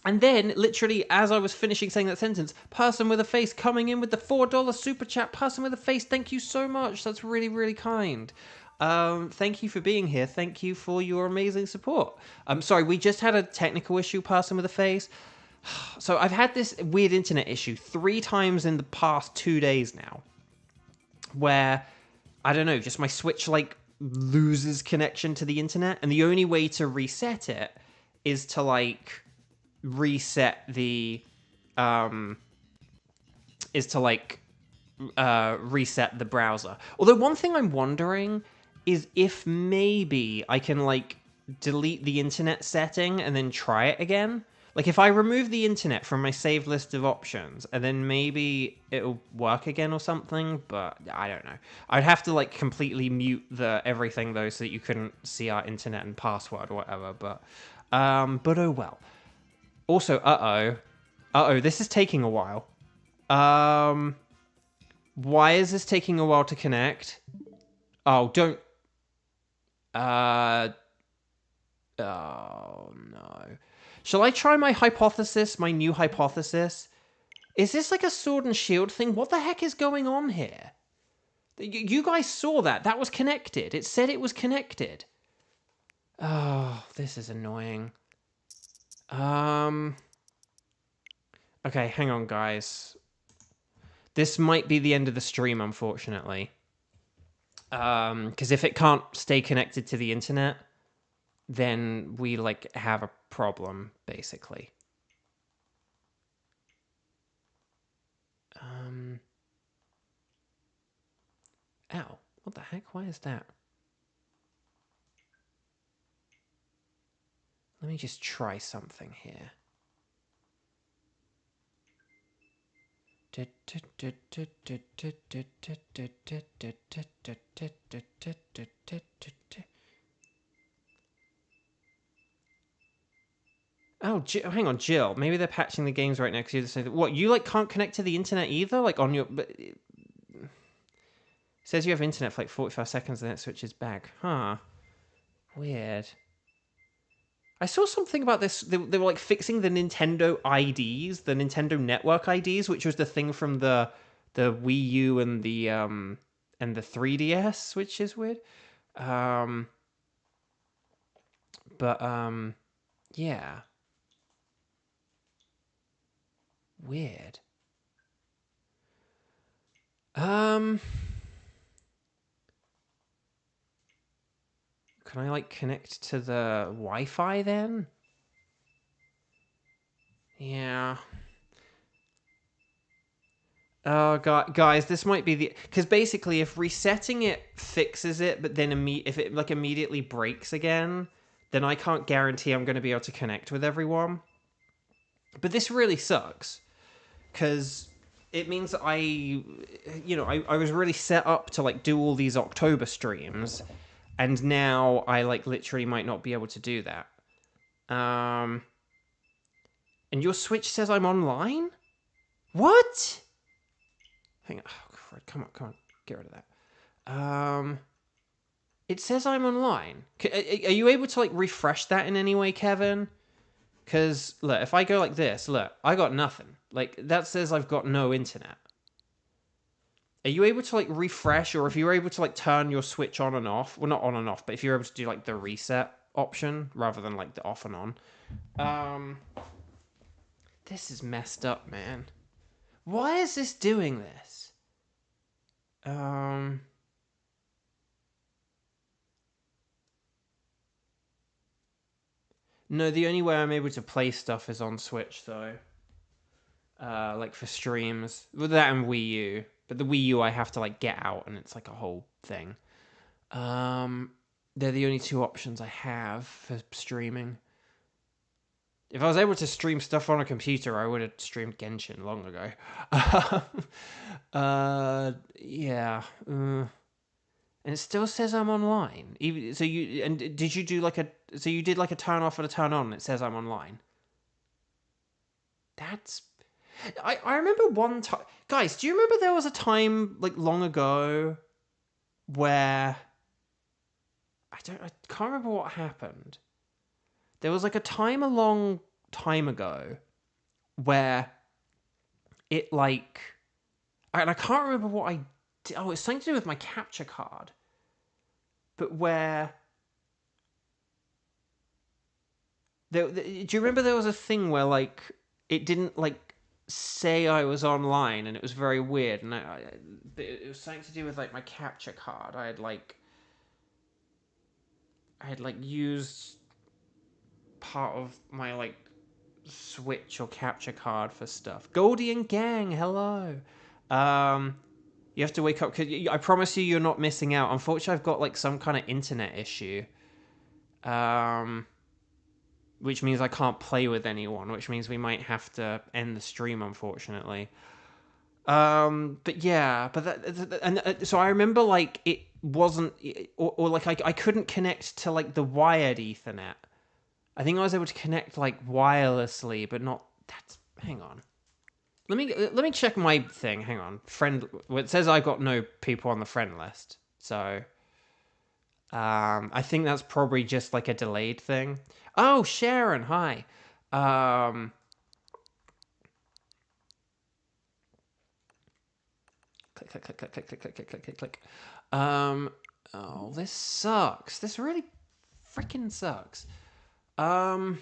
And then, literally, as I was finishing saying that sentence, person with a face coming in with the $4 super chat. Person with a face, thank you so much. That's really, really kind. Thank you for being here. Thank you for your amazing support. I'm sorry, we just had a technical issue, person with a face. So I've had this weird internet issue 3 times in the past 2 days now, where, I don't know, just my Switch, like, loses connection to the internet, and the only way to reset it is to, like, reset the reset the browser. Although one thing I'm wondering is if maybe I can like delete the internet setting and then try it again. Like if I remove the internet from my saved list of options and then maybe it'll work again or something, but I don't know. I'd have to like completely mute the everything though so that you couldn't see our internet and password or whatever, but oh well. Also, this is taking a while. Why is this taking a while to connect? Oh, don't... Oh, no. Shall I try my hypothesis, my new hypothesis? Is this like a sword and shield thing? What the heck is going on here? You guys saw that. That was connected. It said it was connected. Oh, this is annoying. Okay, hang on, guys. This might be the end of the stream, unfortunately. Because if it can't stay connected to the internet, then we, like, have a problem, basically. Ow. What the heck? Why is that? Let me just try something here. Oh, hang on, Jill. Maybe they're patching the games right now because you just say that. What, you like can't connect to the internet either? Like on your. But it says you have internet for like 45 seconds and then it switches back. Huh. Weird. I saw something about this. They were like fixing the Nintendo IDs, the Nintendo Network IDs, which was the thing from the Wii U and the 3DS, which is weird. But yeah. Weird. Can I like connect to the Wi-Fi then? Yeah. Oh, guys, this might be the... Because basically, if resetting it fixes it, but then if it like immediately breaks again, then I can't guarantee I'm going to be able to connect with everyone. But this really sucks. Because it means that I was really set up to like do all these October streams. And now I like literally might not be able to do that. And your Switch says I'm online? What? Hang on. Oh, Fred, come on. Get rid of that. It says I'm online. Are you able to like refresh that in any way, Kevin? Because look, if I go like this, look, I got nothing. Like that says I've got no internet. Are you able to like refresh, or if you're able to like turn your Switch on and off? Well, not on and off, but if you're able to do like the reset option rather than like the off and on. This is messed up, man. Why is this doing this? No, the only way I'm able to play stuff is on Switch, though. Like for streams. With that and Wii U. But the Wii U I have to like get out and it's like a whole thing. They're the only two options I have for streaming. If I was able to stream stuff on a computer, I would have streamed Genshin long ago. Yeah. And it still says I'm online. Even so, did you do like a you did like a turn off and a turn on? And it says I'm online. That's. I remember one time, guys. Do you remember there was a time like long ago where I can't remember what happened. There was like a time a long time ago where it like, and I can't remember what I did. Oh, it's something to do with my capture card. But where do you remember there was a thing where like it didn't like say I was online and it was very weird, and it was something to do with like my capture card. I had like used part of my like Switch or capture card for stuff. Goldie and Gang, hello. You have to wake up. I promise you, you're not missing out. Unfortunately, I've got like some kind of internet issue. Which means I can't play with anyone, which means we might have to end the stream, unfortunately. But yeah, so I remember like it wasn't, or like I couldn't connect to like the wired Ethernet. I think I was able to connect like wirelessly, but not. Hang on. Let me check my thing. Hang on, friend. Well, it says I've got no people on the friend list, so I think that's probably just like a delayed thing. Oh, Sharon, hi. Click, click, click, click, click, click, click, click, click, click, click. Oh, this sucks. This really freaking sucks. I'm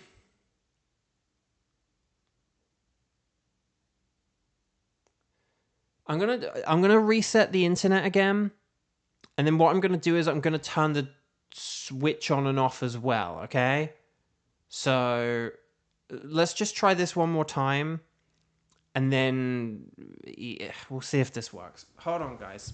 gonna reset the internet again, and then what I'm gonna do is I'm gonna turn the switch on and off as well. Okay, so let's just try this one more time, and then we'll see if this works. Hold on, guys.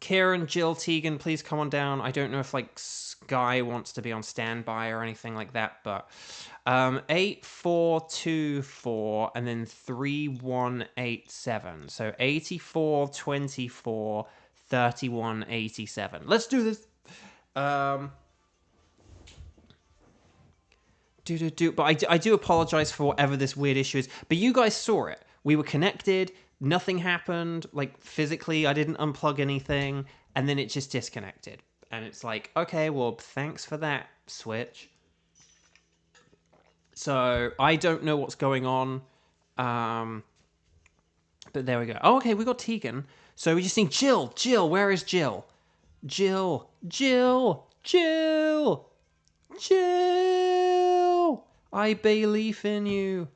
Kieran, Jill, Tegan, please come on down. I don't know if like Sky wants to be on standby or anything like that, but 8424 and then 3187. So 84, 24, 31, 87. Let's do this. But I do apologize for whatever this weird issue is. But you guys saw it. We were connected. Nothing happened. Like, physically, I didn't unplug anything. And then it just disconnected. And it's like, okay, well, thanks for that, Switch. So, I don't know what's going on. But there we go. Oh, okay, we got Tegan. So we just need Jill. Jill, where is Jill? Jill. I believe in you.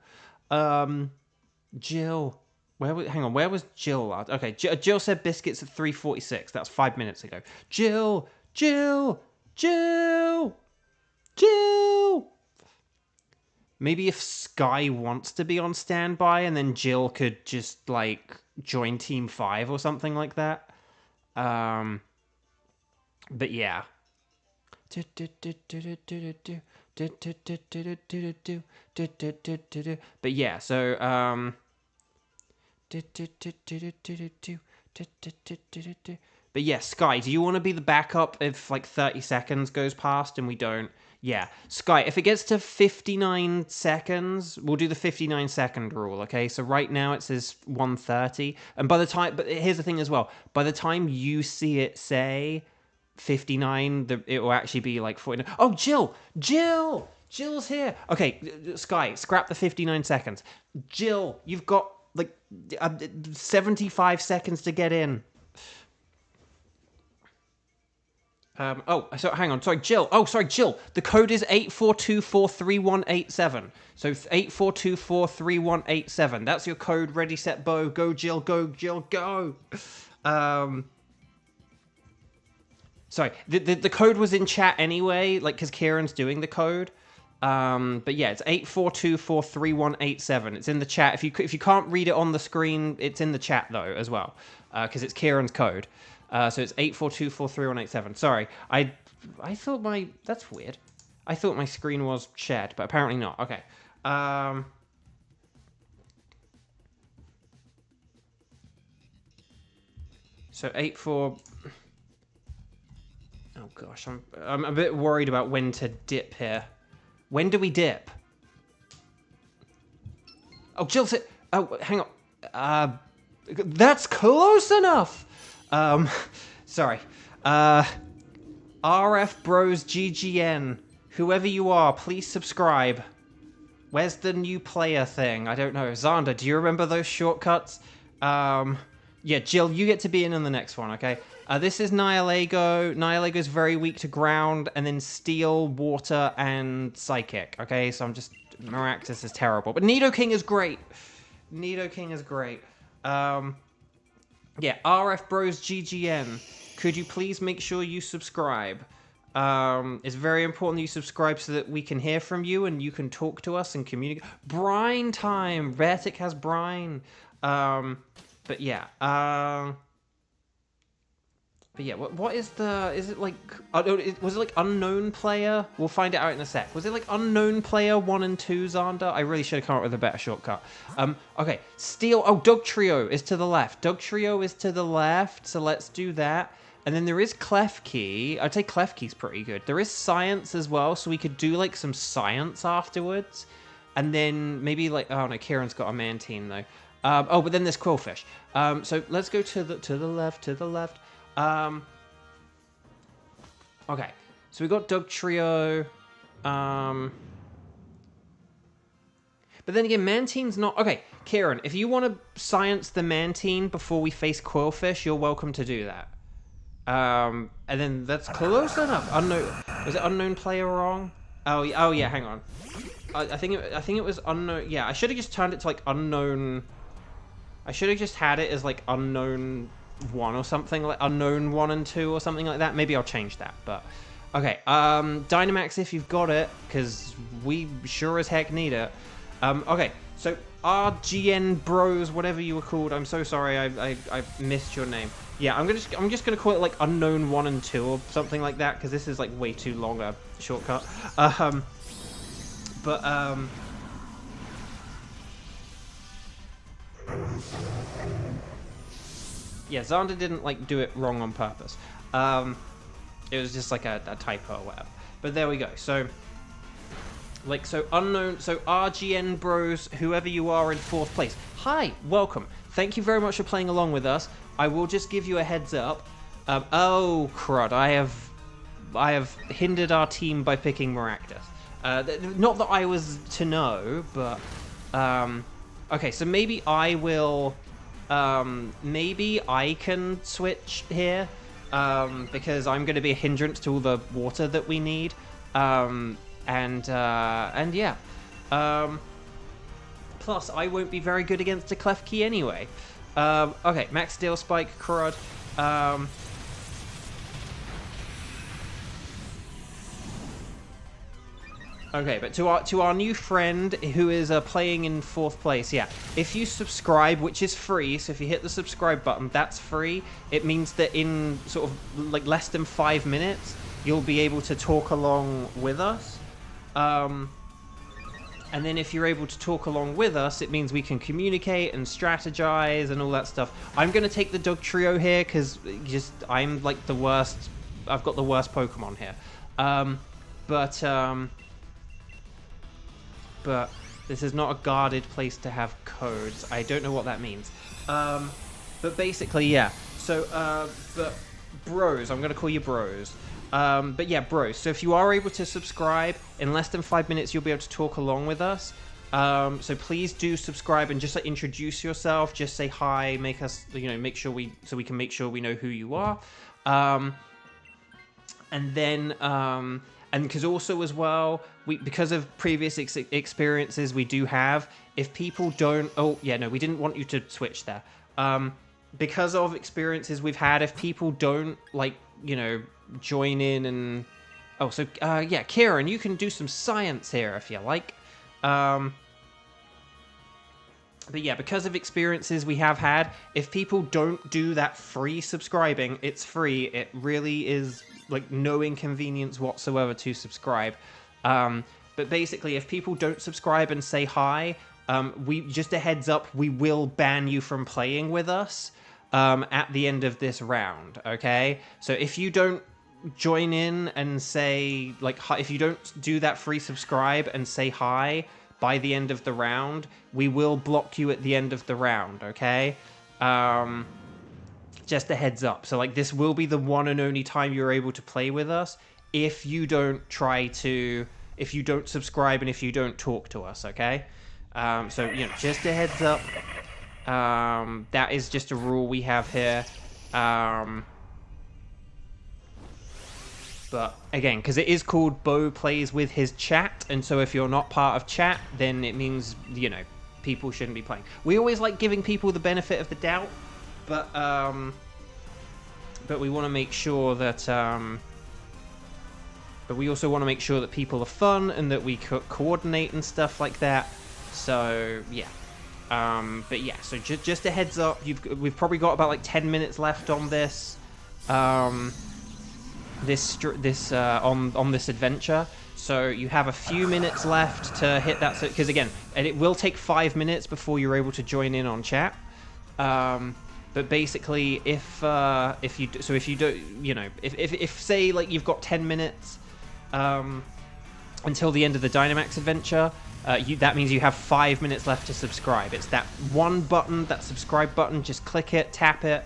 Jill. Hang on, where was Jill at? Okay, Jill said biscuits at 3:46. That's 5 minutes ago. Jill. Maybe if Sky wants to be on standby and then Jill could just, like, join Team 5 or something like that. But yeah. But yeah, so, but yeah, Sky, do you want to be the backup if, like, 30 seconds goes past and we don't? Yeah. Sky, if it gets to 59 seconds, we'll do the 59-second rule, okay? So right now it says 1:30. And by the time... But here's the thing as well. By the time you see it say 59, it will actually be, like, 49. Oh, Jill! Jill's here! Okay, Sky, scrap the 59 seconds. Jill, you've got, like, 75 seconds to get in. So hang on. Sorry, Jill. Oh, sorry, Jill. The code is 84243187. So 84243187. That's your code. Ready, set, bow. Go, Jill. Go, Jill. Go. Sorry. The code was in chat anyway, like, because Kieran's doing the code. But yeah, it's 84243187. It's in the chat. If you can't read it on the screen, it's in the chat though as well, because it's Kieran's code. So it's 84243187. Sorry, I thought that's weird. I thought my screen was shared, but apparently not. Okay. So 84. Oh gosh, I'm a bit worried about when to dip here. When do we dip? Oh, Jill said. Oh, hang on. That's close enough. Sorry. RF Bros GGN. Whoever you are, please subscribe. Where's the new player thing? I don't know. Xander, do you remember those shortcuts? Yeah, Jill, you get to be in on the next one, okay? This is Nihilego. Nihilego's very weak to ground, and then steel, water, and psychic, okay? So I'm just... Miraculous is terrible. But Nidoking is great. Nidoking is great. Yeah, RF Bros GGN. Could you please make sure you subscribe? It's very important that you subscribe so that we can hear from you and you can talk to us and communicate. Brine time! Raretic has brine. But yeah. But yeah, what is the... Is it like... was it like unknown player? We'll find it out in a sec. Was it like unknown player 1 and 2, Xander? I really should have come up with a better shortcut. Okay, steel... Oh, Dog Trio is to the left. Dog Trio is to the left, so let's do that. And then there is Klefki. I'd say Klefki's pretty good. There is science as well, so we could do like some science afterwards. And then maybe like... Oh no, Kieran's got a Mantine though. Oh, but then there's Quillfish. So let's go to the left. Okay, so we got Dog Trio, but then again, Mantine's not... Okay, Kieran, if you want to science the Mantine before we face Quillfish, you're welcome to do that. And then that's close enough. Unknown... Was it unknown player wrong? Oh yeah, hang on. I think it was unknown... Yeah, I should have just turned it to, like, unknown... I should have just had it as, like, unknown... 1 or something, like unknown 1 and 2 or something like that. Maybe I'll change that, but okay. Dynamax if you've got it, because we sure as heck need it. Okay, so RGN Bros, whatever you were called, I'm so sorry, I missed your name. Yeah, I'm just gonna call it like unknown 1 and 2 or something like that, because this is like way too long a shortcut. But yeah, Xander didn't like do it wrong on purpose. It was just like a typo or whatever. But there we go. So unknown, so RGN bros, whoever you are in 4th place. Hi, welcome. Thank you very much for playing along with us. I will just give you a heads up. Oh crud! I have hindered our team by picking Maractus. Not that I was to know, but okay. So maybe I will. Maybe I can switch here because I'm going to be a hindrance to all the water that we need. And yeah. Plus, I won't be very good against a Klefki anyway. Okay, Max Steel Spike, crud. Okay, but to our new friend who is playing in 4th place, yeah. If you subscribe, which is free, so if you hit the subscribe button, that's free. It means that in sort of like less than 5 minutes, you'll be able to talk along with us. And then if you're able to talk along with us, it means we can communicate and strategize and all that stuff. I'm going to take the dog trio here because I'm like the worst. I've got the worst Pokemon here. But this is not a guarded place to have codes. I don't know what that means. But basically, yeah. So, but bros, I'm going to call you bros. But yeah, bros. So if you are able to subscribe, in less than 5 minutes, you'll be able to talk along with us. So please do subscribe and just like introduce yourself. Just say hi. Make us, make sure we can make sure we know who you are. And then, and because also as well, because of previous experiences we do have, if people don't, oh yeah, no, we didn't want you to switch there. Because of experiences we've had, if people don't join in and yeah, Kieran, you can do some science here if you like. But yeah, because of experiences we have had, if people don't do that free subscribing, it's free. It really is like no inconvenience whatsoever to subscribe. But basically, if people don't subscribe and say hi, we just a heads up, we will ban you from playing with us at the end of this round. Okay, so if you don't join in and say like hi, if you don't do that free subscribe and say hi by the end of the round, we will block you at the end of the round. Okay, just a heads up. So like this will be the one and only time you're able to play with us if you don't if you don't subscribe and if you don't talk to us. Okay, so just a heads up. That is just a rule we have here. But again, because it is called Bo Plays with his chat, and so if you're not part of chat, then it means, people shouldn't be playing. We always like giving people the benefit of the doubt, but we want to make sure that, but we also want to make sure that people are fun and that we coordinate and stuff like that. So, yeah. But yeah, so just a heads up, we've probably got about like 10 minutes left on this. On this adventure, so you have a few minutes left to hit that, because again, and it will take 5 minutes before you're able to join in on chat. But basically, if you don't, if say like you've got 10 minutes until the end of the Dynamax adventure, that means you have 5 minutes left to subscribe. It's that one button, that subscribe button. Just click it, tap it.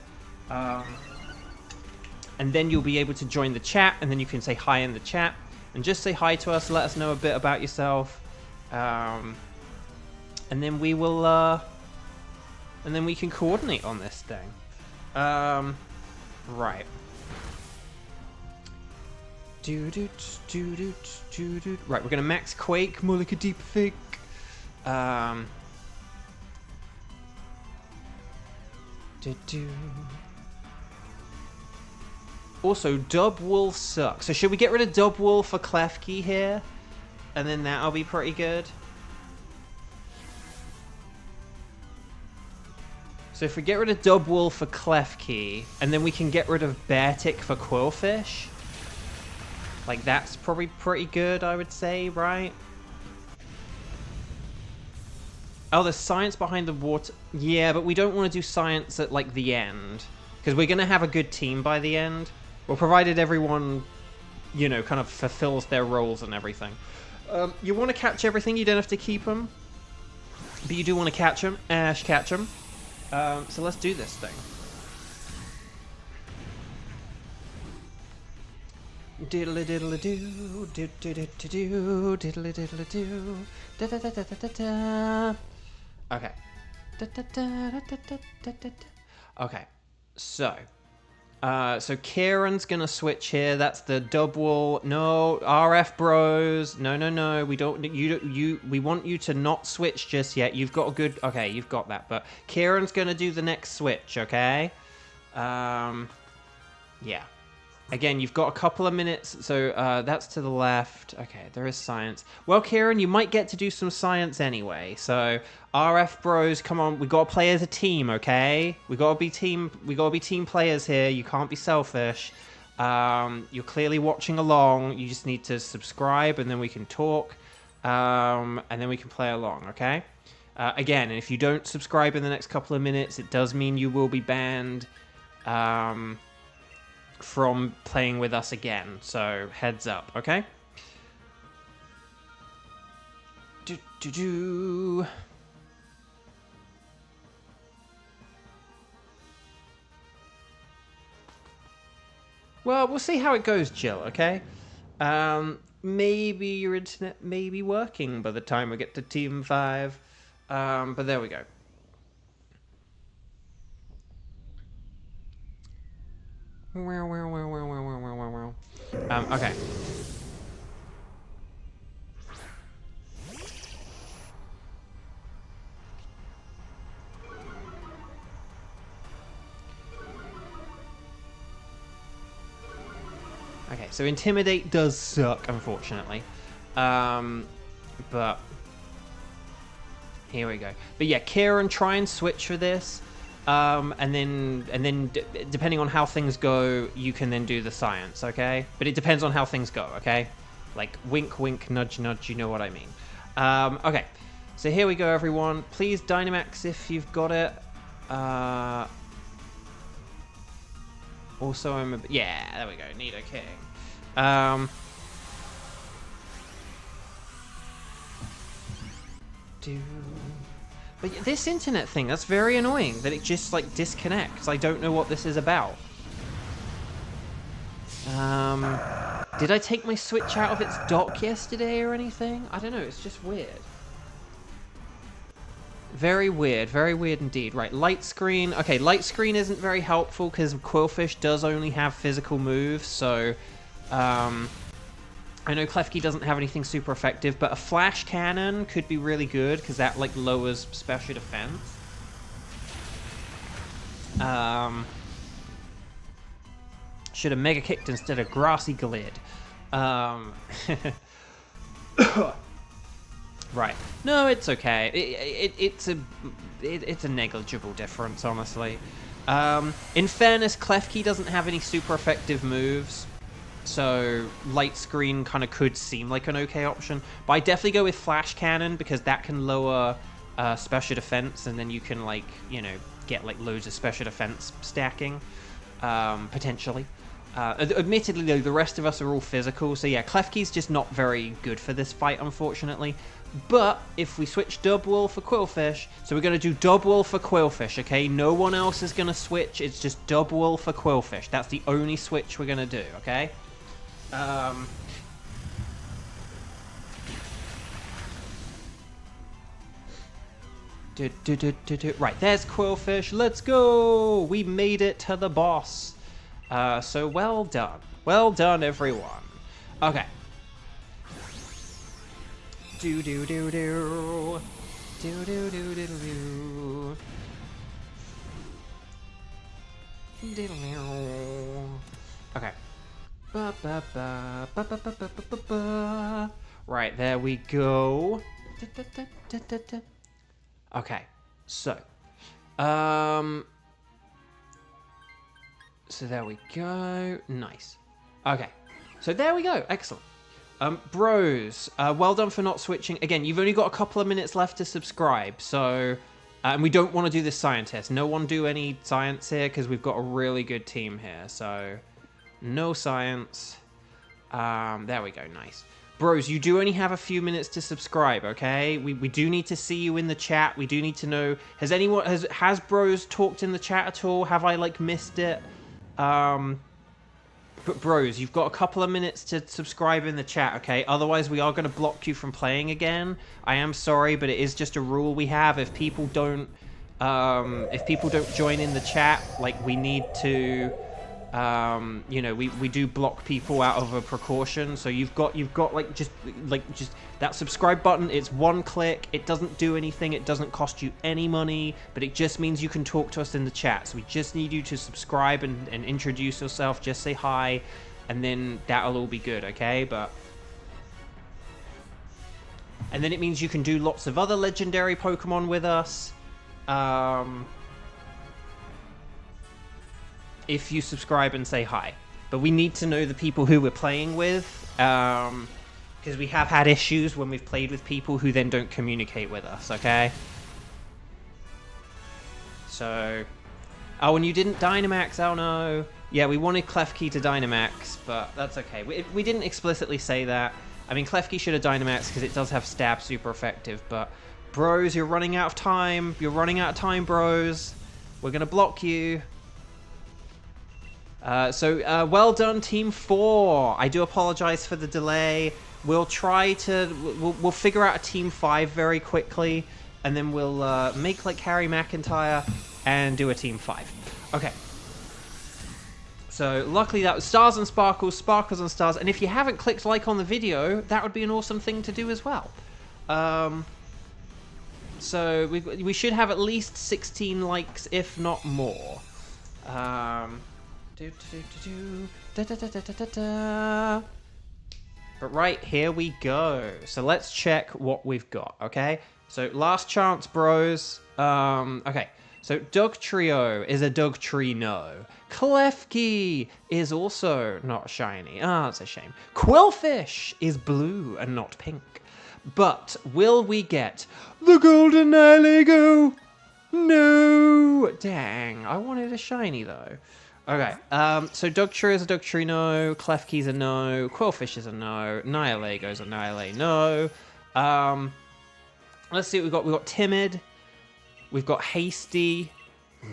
And then you'll be able to join the chat, and then you can say hi in the chat, and just say hi to us, let us know a bit about yourself, and then we will, and then we can coordinate on this thing. Right. Right, we're gonna max Quake, more like a deep fake. Also, Dubwool sucks. So should we get rid of Dubwool for Klefki here? And then that'll be pretty good. So if we get rid of Dubwool for Klefki, and then we can get rid of Beartic for Quillfish, like that's probably pretty good, I would say, right? Oh, there's science behind the water. Yeah, but we don't want to do science at, like, the end. Because we're going to have a good team by the end. Well, provided everyone, you know, kind of fulfills their roles and everything. You want to catch everything, you don't have to keep them. But you do want to catch them. Ash, catch them. So let's do this thing. Diddly diddly do, diddly do, diddly diddly do, da da da da da da. Okay. Da da da da da da da. Okay. So Kieran's gonna switch here. That's the Dubwool. No, RF bros. No. We don't. We want you to not switch just yet. You've got a good. Okay, you've got that. But Kieran's gonna do the next switch. Okay. Yeah. Again, you've got a couple of minutes, so that's to the left. Okay, there is science. Well, Kieran, you might get to do some science anyway. So, RF bros, come on, we gotta play as a team, okay? We gotta be team players here. You can't be selfish. You're clearly watching along. You just need to subscribe, and then we can talk, and then we can play along, okay? Again, if you don't subscribe in the next couple of minutes, it does mean you will be banned. From playing with us again, so heads up, okay? Well, we'll see how it goes, Jill, okay? Maybe your internet may be working by the time we get to Team 5, but there we go. Okay. Okay, so Intimidate does suck, unfortunately. But here we go. But yeah, Kieran, try and switch for this. And then depending on how things go, you can then do the science, okay? But it depends on how things go, okay? Like, wink, wink, nudge, nudge, you know what I mean. Okay, so here we go, everyone. Please, Dynamax, if you've got it. Also, yeah, there we go, Nido King. But this internet thing, that's very annoying, that it just, like, disconnects. I don't know what this is about. Did I take my Switch out of its dock yesterday or anything? I don't know, it's just weird. Very weird indeed. Right, light screen. Okay, light screen isn't very helpful because Quillfish does only have physical moves, so... I know Klefki doesn't have anything super effective, but a flash cannon could be really good because that, like, lowers special defense. Should have mega kicked instead of grassy glid. Right. No, it's okay. It's a negligible difference, honestly. In fairness, Klefki doesn't have any super effective moves. So, light screen kind of could seem like an okay option. But I definitely go with flash cannon because that can lower special defense, and then you can, like, you know, get, like, loads of special defense stacking, potentially. Admittedly, though, the rest of us are all physical, so yeah, Klefki's just not very good for this fight, unfortunately. But if we switch Dubwool for Quillfish, so we're going to do Dubwool for Quillfish, okay? No one else is going to switch, it's just Dubwool for Quillfish. That's the only switch we're going to do, okay? Right, there's Quillfish. Let's go! We made it to the boss. So well done. Well done, everyone. Okay. Do-do-do-do. Do-do-do-do-do. Okay. Right, there we go. Okay, so So there we go. Nice. Okay. So there we go. Excellent. Bros, well done for not switching. Again, you've only got a couple of minutes left to subscribe, so... and we don't want to do this science test. No one do any science here, because we've got a really good team here, so... No science. There we go, nice. Bros, you do only have a few minutes to subscribe, okay? We do need to see you in the chat. We do need to know... Has Bros talked in the chat at all? Have I, like, missed it? But bros, you've got a couple of minutes to subscribe in the chat, okay? Otherwise, we are going to block you from playing again. I am sorry, but it is just a rule we have. If people don't join in the chat, like, we need to, you know, we do block people out of a precaution. So you've got like just that subscribe button. It's one click. It doesn't do anything. It doesn't cost you any money, but it just means you can talk to us in the chat. So we just need you to subscribe and introduce yourself. Just say hi, and then that'll all be good, okay? And then it means you can do lots of other legendary Pokemon with us. If you subscribe and say hi. But we need to know the people who we're playing with, because we have had issues when we've played with people who then don't communicate with us, okay? So... Oh, and you didn't Dynamax, oh no. Yeah, we wanted Klefki to Dynamax, but that's okay. We didn't explicitly say that. I mean, Klefki should have Dynamax because it does have Stab super effective, but... Bros, you're running out of time. You're running out of time, bros. We're gonna block you. Well done, Team 4. I do apologize for the delay. We'll try to... We'll figure out a Team 5 very quickly, and then we'll make, like, Harry McIntyre and do a Team 5. Okay. So, luckily that was Stars and Sparkles, Sparkles and Stars, and if you haven't clicked like on the video, that would be an awesome thing to do as well. So, we should have at least 16 likes, if not more. But right, here we go. So let's check what we've got, okay? So last chance, bros. Okay, so Dugtrio is a Dugtrino. Klefki is also not shiny. Ah, that's a shame. Quillfish is blue and not pink. But will we get the Golden Nihilego? No! Dang, I wanted a shiny though. Okay, so Dugtrio is a Dugtrino, Klefki's a no, Quillfish is a no, Nihilego's a Nihile no. Let's see what we've got. We've got Timid, we've got Hasty,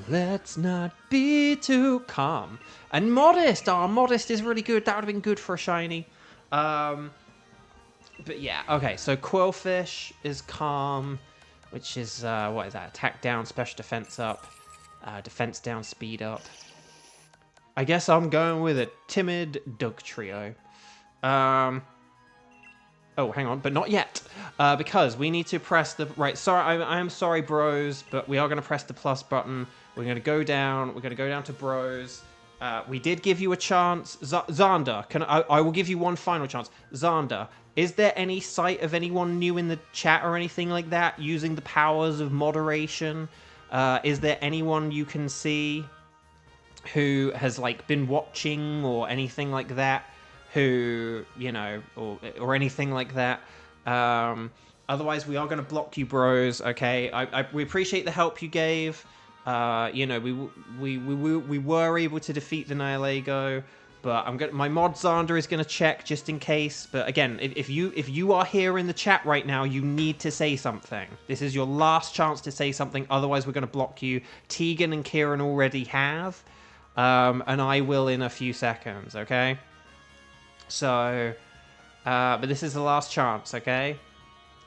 let's not be too calm, and Modest. Oh, Modest is really good. That would have been good for a shiny. But yeah, okay, so Quillfish is calm, which is, what is that? Attack down, special defense up, defense down, speed up. I guess I'm going with a Timid Dugtrio. Oh, hang on, but not yet. Because we need to press the... Right, sorry, I am sorry, bros, but we are going to press the plus button. We're going to go down. We're going to go down to bros. We did give you a chance. Xander, I will give you one final chance. Xander, is there any sight of anyone new in the chat or anything like that using the powers of moderation? Is there anyone you can see who has, like, been watching or anything like that, who, you know, or anything like that? Otherwise, we are going to block you, bros, okay? We appreciate the help you gave. You know, we were able to defeat the Nihilego, but my mod Xander is going to check just in case. But again, if you are here in the chat right now, you need to say something. This is your last chance to say something, otherwise we're going to block you. Tegan and Kieran already have. And I will in a few seconds, okay? So, but this is the last chance, okay?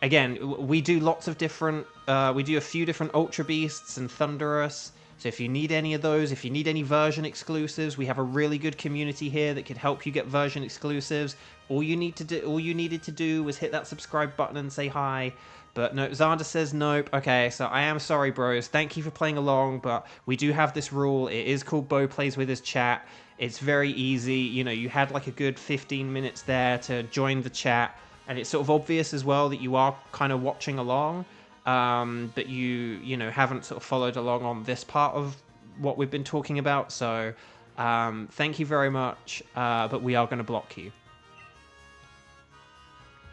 Again, we do lots of different, we do a few different Ultra Beasts and Thunderous. So if you need any of those, if you need any version exclusives, we have a really good community here that could help you get version exclusives. All you needed to do was hit that subscribe button and say hi. But no, Xander says nope. Okay, so I am sorry, bros. Thank you for playing along, but we do have this rule. It is called Bo Plays With His Chat. It's very easy. You know, you had like a good 15 minutes there to join the chat, and it's sort of obvious as well that you are kind of watching along. but you know, haven't sort of followed along on this part of what we've been talking about. So thank you very much, but we are going to block you.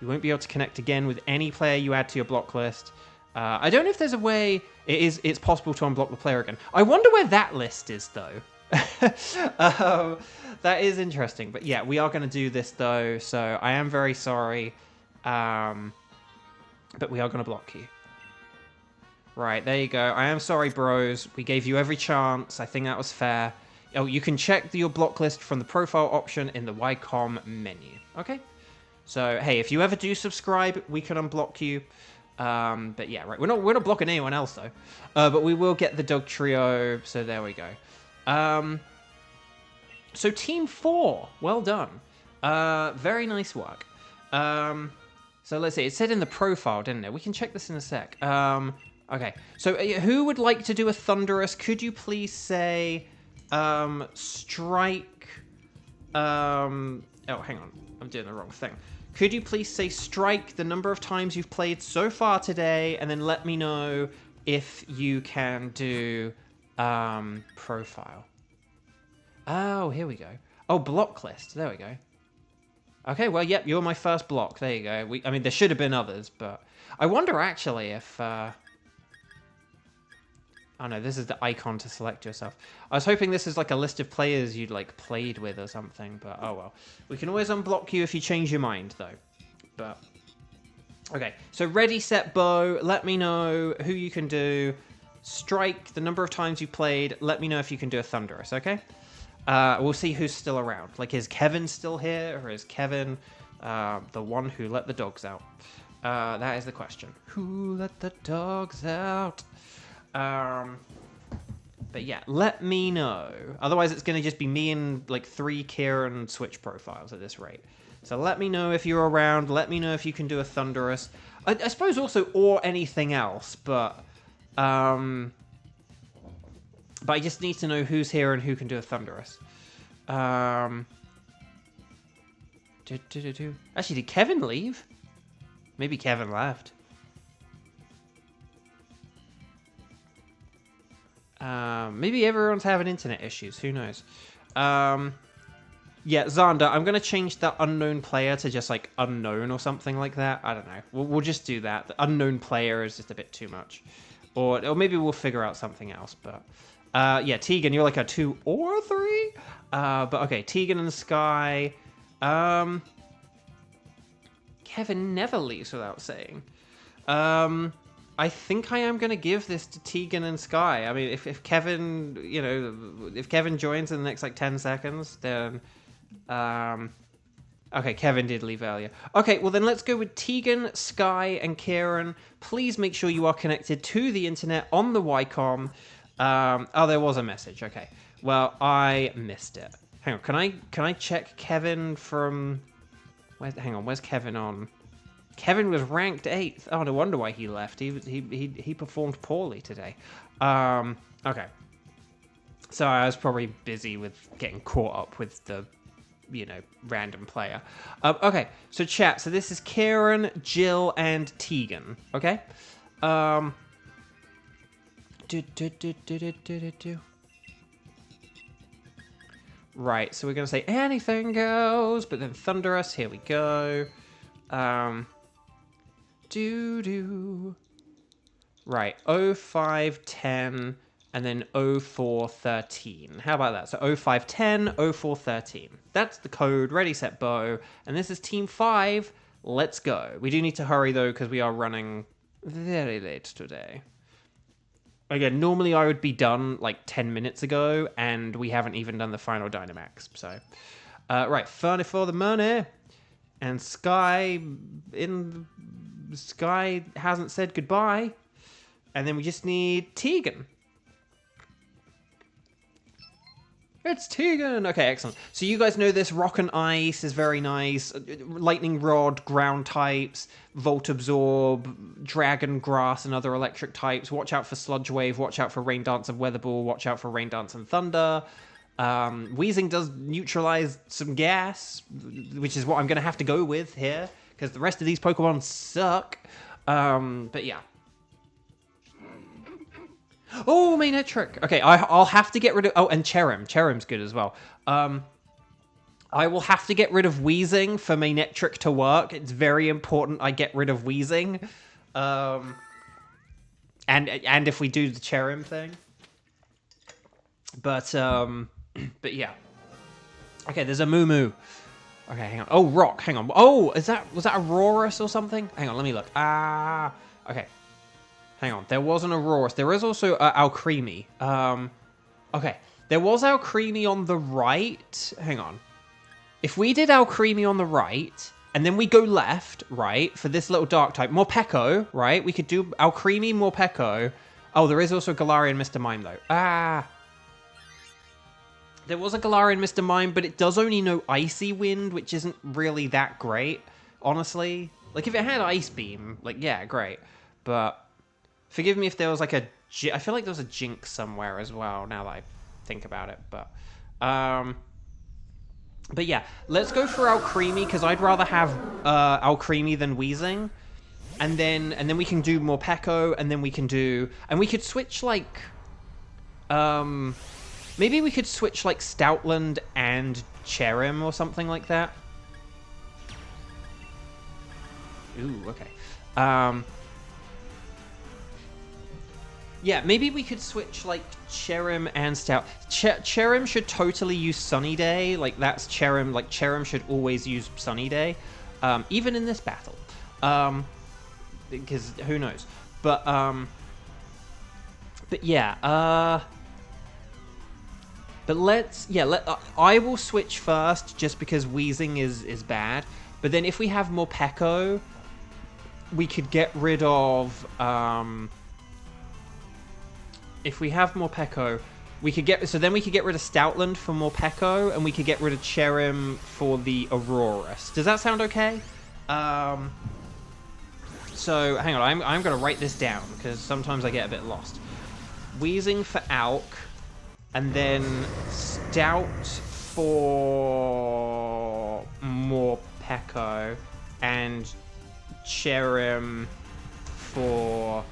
You won't be able to connect again with any player you add to your block list. I don't know if there's a way it's possible to unblock the player again. I wonder where that list is, though. That is interesting. But yeah, we are going to do this, though, so I am very sorry. But we are going to block you. Right, there you go. I am sorry, bros. We gave you every chance. I think that was fair. Oh, you can check your block list from the profile option in the YCOM menu. Okay? So, hey, if you ever do subscribe, we can unblock you. But yeah, right. We're not blocking anyone else, though. But we will get the dog trio. So there we go. So Team 4. Well done. Very nice work. So let's see. It said in the profile, didn't it? We can check this in a sec. Okay. So who would like to do a Thunderous? Could you please say strike... oh, hang on. I'm doing the wrong thing. Could you please say strike the number of times you've played so far today, and then let me know if you can do profile. Oh, here we go. Oh, block list. There we go. Okay, well, yep, you're my first block. There you go. I mean, there should have been others, but I wonder actually if... Oh no, this is the icon to select yourself. I was hoping this is like a list of players you'd like played with or something, but oh well. We can always unblock you if you change your mind though. But okay, so ready, set, bow. Let me know who you can do. Strike the number of times you played. Let me know if you can do a Thunderous, okay? We'll see who's still around. Like, is Kevin still here, or is Kevin the one who let the dogs out? That is the question. Who let the dogs out? But yeah, let me know. Otherwise, it's going to just be me and like 3 Kieran Switch profiles at this rate. So let me know if you're around. Let me know if you can do a Thunderous. I suppose also or anything else, but I just need to know who's here and who can do a Thunderous. Actually, did Kevin leave? Maybe Kevin left. Maybe everyone's having internet issues. Who knows? Yeah, Xander, I'm going to change the unknown player to just, like, unknown or something like that. I don't know. We'll just do that. The unknown player is just a bit too much. Or maybe we'll figure out something else. But, yeah, Tegan, you're like a 2 or 3? But, okay, Tegan and Sky. Kevin never leaves without saying. I think I am going to give this to Tegan and Sky. I mean, if Kevin, you know, if Kevin joins in the next, like, 10 seconds, then... okay, Kevin did leave earlier. Okay, well, then let's go with Tegan, Sky, and Kieran. Please make sure you are connected to the internet on the YCOM. Oh, there was a message. Okay. Well, I missed it. Hang on, can I check Kevin from... hang on, where's Kevin on? Kevin was ranked 8th. Oh, no wonder why he left. He performed poorly today. Okay. So I was probably busy with getting caught up with the, you know, random player. Okay, so chat. So this is Kieran, Jill, and Tegan. Okay? Right, so we're going to say anything goes, but then Thunderous. Here we go. Right, 0510 and then 0413. How about that? So 0510, 0413. That's the code. Ready, set, bow. And this is Team 5. Let's go. We do need to hurry, though, because we are running very late today. Again, normally I would be done like 10 minutes ago, and we haven't even done the final Dynamax. So, right, Fernie for the money. And Sky hasn't said goodbye. And then we just need Tegan. It's Tegan! Okay, excellent. So you guys know this. Rock and Ice is very nice. Lightning Rod, ground types. Volt Absorb, Dragon Grass, and other electric types. Watch out for Sludge Wave. Watch out for Rain Dance and Weather Ball. Watch out for Rain Dance and Thunder. Wheezing does neutralize some gas, which is what I'm going to have to go with here, because the rest of these Pokemon suck. But yeah. Oh, Manetric. Okay, I'll have to get rid of... Oh, and Cherrim. Cherrim's good as well. I will have to get rid of Wheezing for Manetric to work. It's very important I get rid of Wheezing. And if we do the Cherrim thing. But yeah. Okay, there's a Moo Moo. Okay, hang on. Oh, Rock. Hang on. Oh, was that Aurorus or something? Hang on, let me look. Okay. Hang on. There was an Aurorus. There is also Alcremie. Okay. There was Alcremie on the right. Hang on. If we did Alcremie on the right, and then we go left, right, for this little dark type, Morpeko, right? We could do Alcremie, Morpeko. Oh, there is also Galarian Mr. Mime, though. There was a Galarian Mr. Mime, but it does only know Icy Wind, which isn't really that great, honestly. Like, if it had Ice Beam, like, yeah, great. But forgive me if there was, like, I feel like there was a Jinx somewhere as well, now that I think about it. But yeah, let's go for Alcremie, because I'd rather have Alcremie than Wheezing. And then we can do Morpeko, and then we can do... And we could switch, like... maybe we could switch, like, Stoutland and Cherrim or something like that. Ooh, okay. Yeah, maybe we could switch, like, Cherrim and Stout. Cherrim should totally use Sunny Day. Like, that's Cherrim. Like, Cherrim should always use Sunny Day. Even in this battle. Because who knows. But yeah, but let's, yeah, I will switch first just because Wheezing is bad. But then if we have Morpeko, we could get rid of, if we have Morpeko, we could get, so then we could get rid of Stoutland for Morpeko, and we could get rid of Cherrim for the Aurorus. Does that sound okay? So, hang on, I'm going to write this down, because sometimes I get a bit lost. Wheezing for Alk, and then Stout for Morpeko, and Cherrim for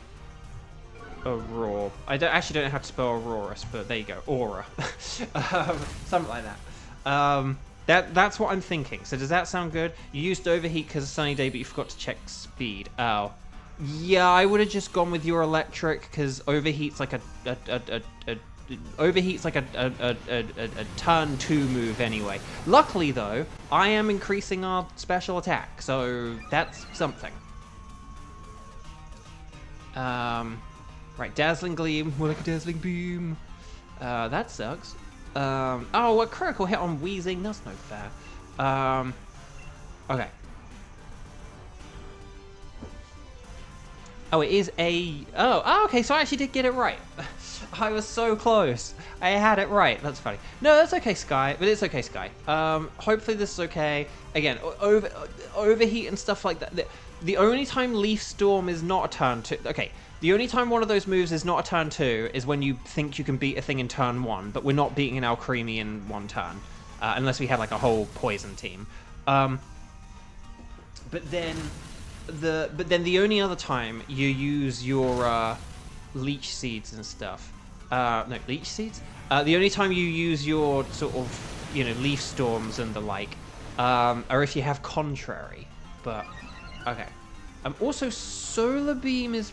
Aurora. I actually don't know how to spell Aurorus, but there you go, Aura. Something like that. That's what I'm thinking. So does that sound good? You used Overheat because of Sunny Day, but you forgot to check speed. Oh. Yeah, I would have just gone with your Electric, because Overheat's like a turn 2 move anyway. Luckily, though, I am increasing our special attack, so that's something. Right, Dazzling Gleam, more like a Dazzling Beam. That sucks. Oh, a critical hit on Wheezing, that's no fair. Okay. Oh, it is a... Oh, okay, so I actually did get it right. I was so close. I had it right. That's funny. No, that's okay, Sky. But it's okay, Sky. Hopefully this is okay. Again, overheat and stuff like that. The only time Leaf Storm is not a turn 2... Okay, the only time one of those moves is not a turn 2 is when you think you can beat a thing in turn 1, but we're not beating an Alcremie in one turn. Unless we have, like, a whole poison team. But then the only other time you use your leech seeds and stuff, no, leech seeds. The only time you use your sort of, you know, leaf storms and the like, are if you have contrary. But okay, also Solar Beam's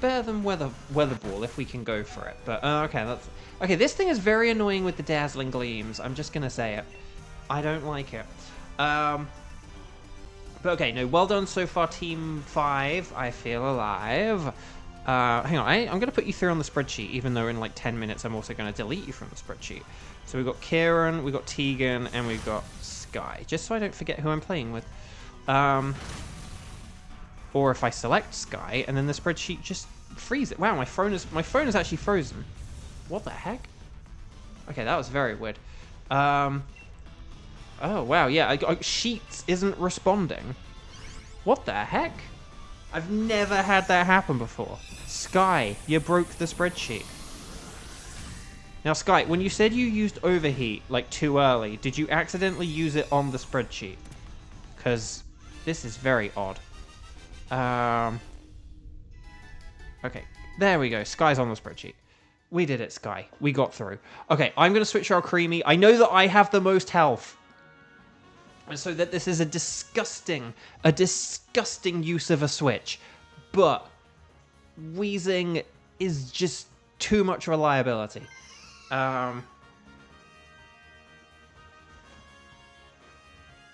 better than Weather Ball if we can go for it. But okay, that's okay. This thing is very annoying with the Dazzling Gleams. I'm just gonna say it. I don't like it. But okay, no, well done so far, Team 5. I feel alive. Hang on, I'm going to put you through on the spreadsheet, even though in like 10 minutes I'm also going to delete you from the spreadsheet. So we've got Kieran, we've got Tegan, and we've got Sky. Just so I don't forget who I'm playing with. Or if I select Sky, and then the spreadsheet just freezes. Wow, my phone is actually frozen. What the heck? Okay, that was very weird. Oh, wow, yeah, Sheets isn't responding. What the heck? I've never had that happen before. Sky, you broke the spreadsheet. Now, Sky, when you said you used Overheat, like, too early, did you accidentally use it on the spreadsheet? Because this is very odd. Okay, There we go. Sky's on the spreadsheet. We did it, Sky. We got through. Okay, I'm going to switch our Creamy. I know that I have the most health. And so that this is a disgusting use of a switch. But Wheezing is just too much reliability.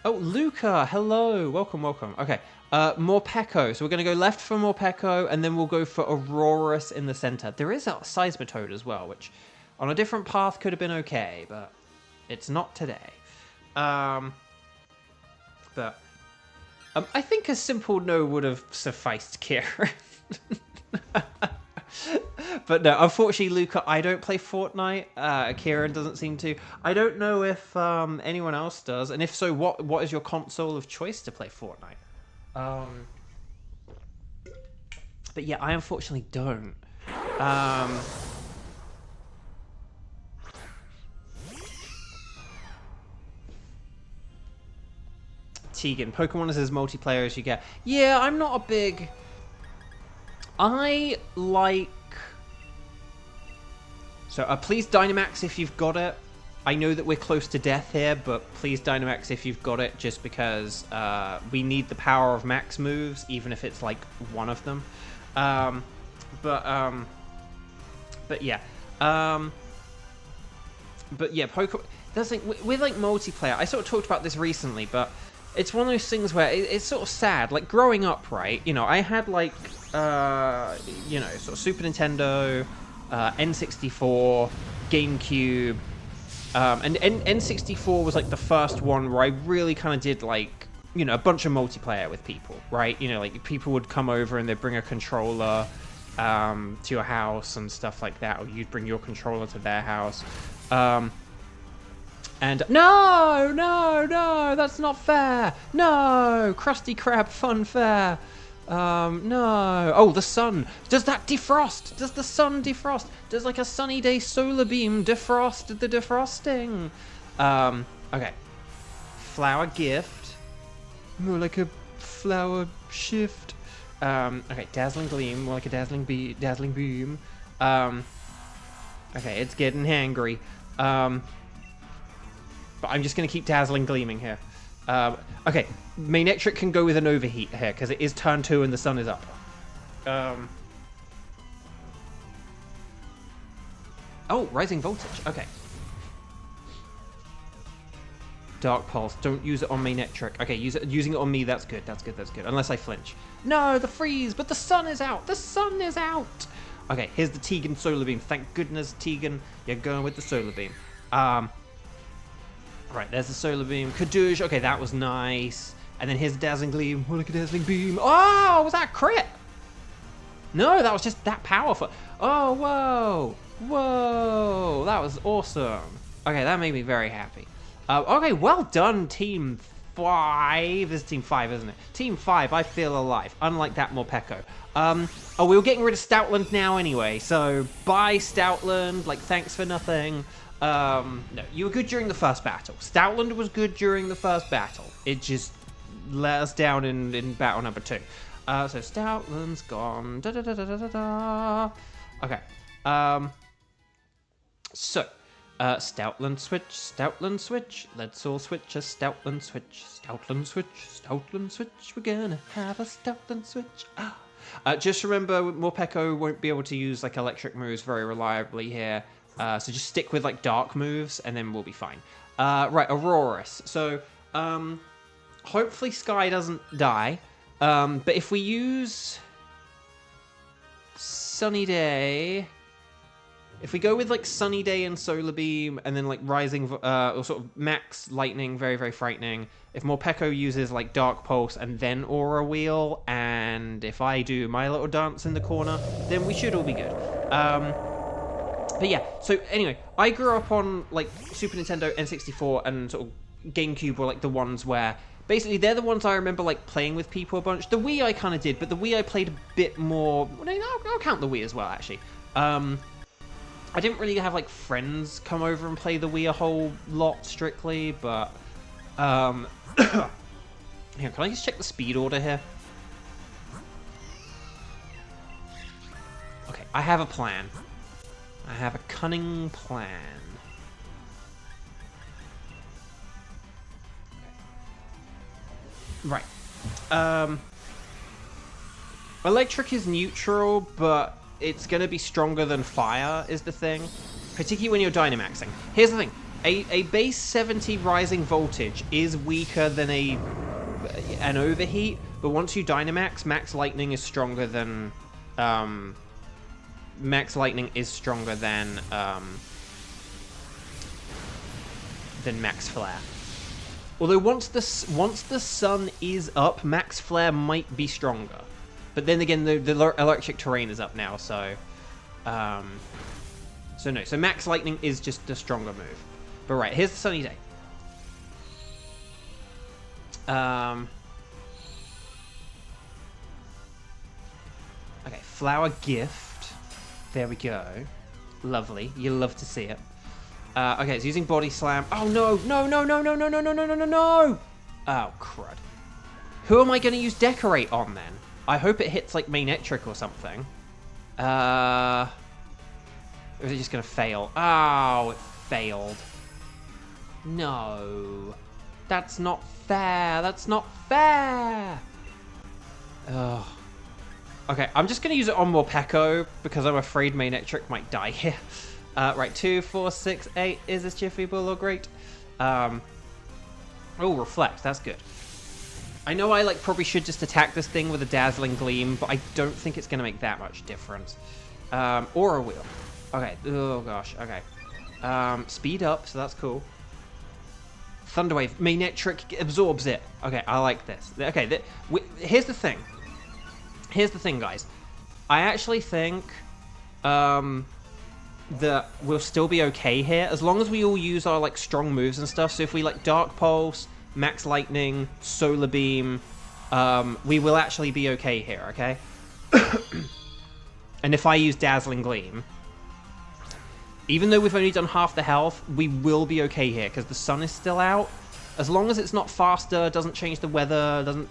Oh, Luca, hello. Welcome, welcome. Okay, Morpeko. So we're going to go left for Morpeko, and then we'll go for Aurorus in the center. There is a Seismitoad as well, which on a different path could have been okay, but it's not today. I think a simple no would have sufficed, Kieran. But no, unfortunately, Luca, I don't play Fortnite. Kieran doesn't seem to. I don't know if anyone else does, and if so, what is your console of choice to play Fortnite? But yeah, I unfortunately don't. Tegan, Pokemon is as multiplayer as you get. Yeah, I'm not a big... I like... So, please Dynamax if you've got it. I know that we're close to death here, but please Dynamax if you've got it, just because we need the power of max moves, even if it's, like, one of them. But yeah. But yeah, Pokemon... That's like, with, like, multiplayer, I sort of talked about this recently, but it's one of those things where it's sort of sad. Like, growing up, right, you know, I had, like, you know, sort of Super Nintendo... N64, GameCube, and N64 was like the first one where I really kind of did like, you know, a bunch of multiplayer with people, right? You know, like people would come over and they'd bring a controller to your house and stuff like that, or you'd bring your controller to their house. And no, that's not fair. No, Krusty Krab fun fair. No. Oh, the sun. Does that defrost? Does the sun defrost? Does like a sunny day solar beam defrost the defrosting? Okay. Flower gift. More like a flower shift. Okay, dazzling gleam, more like a dazzling beam. Okay, it's getting hangry. But I'm just gonna keep dazzling gleaming here. Okay, Manectric can go with an overheat here, because it is turn 2 and the sun is up. Oh, rising voltage, okay. Dark Pulse, don't use it on Manectric. Okay, using it on me, that's good, that's good. Unless I flinch. No, the freeze, but the sun is out! The sun is out! Okay, here's the Tegan Solar Beam. Thank goodness, Tegan, you're going with the Solar Beam. Right, there's the Solar Beam. Kadoosh, okay, that was nice. And then here's the Dazzling Gleam. Oh, look at Dazzling Beam. Oh, was that a crit? No, that was just that powerful. Oh, whoa. Whoa, that was awesome. Okay, that made me very happy. Okay, well done, Team 5. This is Team 5, isn't it? Team 5, I feel alive. Unlike that Morpeko. Oh, we were getting rid of Stoutland now anyway, so bye, Stoutland. Like, thanks for nothing. No, you were good during the first battle. Stoutland was good during the first battle. It just let us down in battle number 2. So Stoutland's gone. Da, da, da, da, da, da. Okay. So, Stoutland switch. Let's all switch a Stoutland switch. Stoutland switch. We're gonna have a Stoutland switch. Just remember, Morpeko won't be able to use like electric moves very reliably here. So just stick with like dark moves and then we'll be fine. Right, Aurorus. So hopefully Sky doesn't die. But if we use Sunny Day, if we go with like Sunny Day and Solar Beam and then like Rising or sort of Max Lightning, very, very frightening. If Morpeko uses like Dark Pulse and then Aura Wheel, and if I do my little dance in the corner, then we should all be good. But yeah, so anyway, I grew up on like Super Nintendo, N64, and sort of GameCube were like the ones where basically they're the ones I remember like playing with people a bunch. The Wii I kind of did, but the Wii I played a bit more. Well, I'll count the Wii as well, actually. I didn't really have like friends come over and play the Wii a whole lot strictly, but here, can I just check the speed order here? Okay, I have a plan. I have a cunning plan. Right. Electric is neutral, but it's going to be stronger than fire is the thing. Particularly when you're Dynamaxing. Here's the thing. A base 70 rising voltage is weaker than an overheat, but once you Dynamax, max lightning is stronger than max flare. Although once the sun is up, max flare might be stronger. But then again, the electric terrain is up now, so no. So max lightning is just a stronger move. But right, here's the sunny day. Okay, flower gift. There we go. Lovely. You love to see it. Okay, it's using body slam. Oh no! No! No! No! No! No! No! No! No! No! No! Oh crud! Who am I going to use decorate on then? I hope it hits like Manetric or something. Or is it just going to fail? Oh, it failed. No. That's not fair. That's not fair. Ugh. Okay, I'm just going to use it on Morpeko because I'm afraid Manetric might die here. Right, 2, 4, 6, 8. Is this Jiffy Bull or great? Oh, reflect. That's good. I know I probably should just attack this thing with a dazzling gleam, but I don't think it's going to make that much difference. Or a wheel. Okay. Oh gosh. Okay. Speed up, so that's cool. Thunderwave. Manetric absorbs it. Okay, I like this. Okay, here's the thing. Here's the thing, guys. I actually think that we'll still be okay here as long as we all use our strong moves and stuff. So if we Dark Pulse, Max Lightning, Solar Beam, we will actually be okay here, okay? And if I use Dazzling Gleam, even though we've only done half the health, we will be okay here because the sun is still out. As long as it's not faster, doesn't change the weather, doesn't,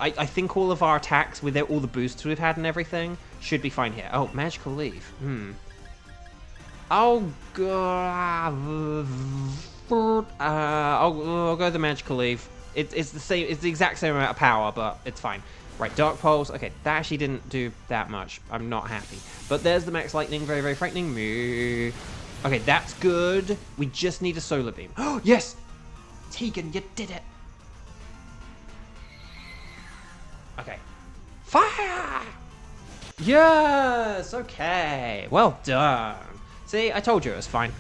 I think all of our attacks with all the boosts we've had and everything should be fine here. Oh, Magical Leaf. I'll go the Magical Leaf. It's the same. It's the exact same amount of power, but it's fine. Right, Dark Pulse. Okay, that actually didn't do that much. I'm not happy. But there's the Max Lightning. Very, very frightening. Okay, that's good. We just need a Solar Beam. Oh, yes! Tegan, you did it. Okay. Fire! Yes! Okay. Well done. See, I told you it was fine.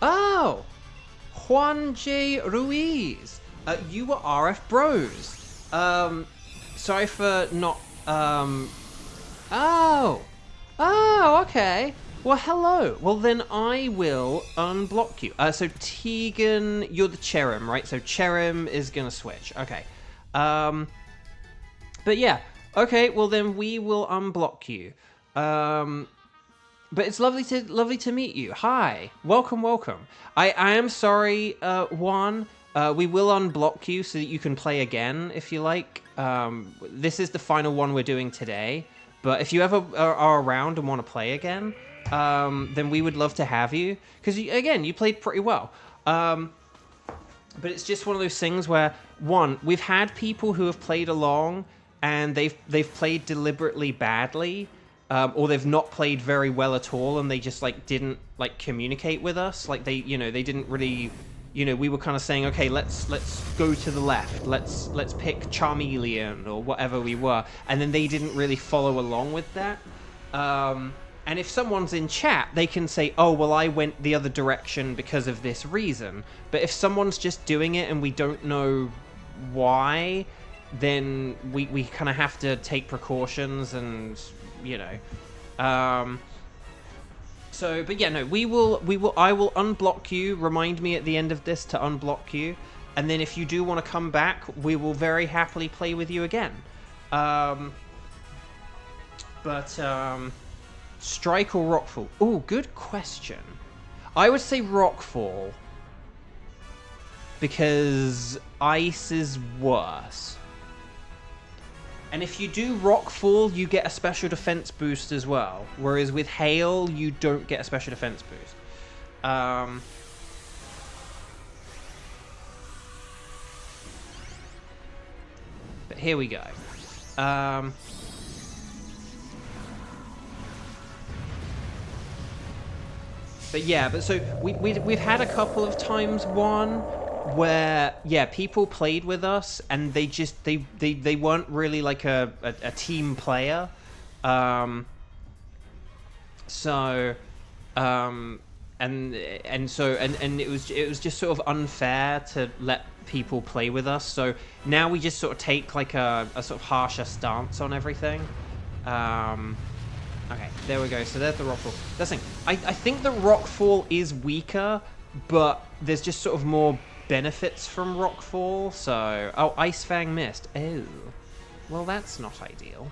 Oh! Juan J. Ruiz. You were RF Bros. Sorry for not... Oh! Oh, okay. Well, hello. Well, then I will unblock you. So Tegan, you're the Cherim, right? So Cherim is gonna switch. Okay. But yeah. Okay, well then we will unblock you. But it's lovely to meet you. Hi. Welcome, welcome. I am sorry, Juan. We will unblock you so that you can play again if you like. This is the final one we're doing today. But if you ever are around and want to play again, then we would love to have you. Because, again, you played pretty well. But it's just one of those things where, one, we've had people who have played along and they've played deliberately badly. Or they've not played very well at all and they just, didn't, communicate with us. They didn't really... we were kind of saying, okay, let's go to the left. Let's pick Charmeleon or whatever we were, and then they didn't really follow along with that. And if someone's in chat, they can say, oh, well, I went the other direction because of this reason. But if someone's just doing it and we don't know why, then we kind of have to take precautions and So, but yeah, no, I will unblock you. Remind me at the end of this to unblock you. And then if you do want to come back, we will very happily play with you again. Strike or Rockfall? Oh, good question. I would say Rockfall. because ice is worse. And if you do rockfall, you get a special defense boost as well. Whereas with hail, you don't get a special defense boost. But here we go. But yeah, so we've had a couple of times where people played with us and they weren't really like a team player. And it was just sort of unfair to let people play with us. So now we just sort of take like a sort of harsher stance on everything. Okay, there we go. So there's the rockfall. That's the thing. I think the rockfall is weaker, but there's just sort of more benefits from rockfall. So, oh, Ice Fang missed. Oh, well, that's not ideal.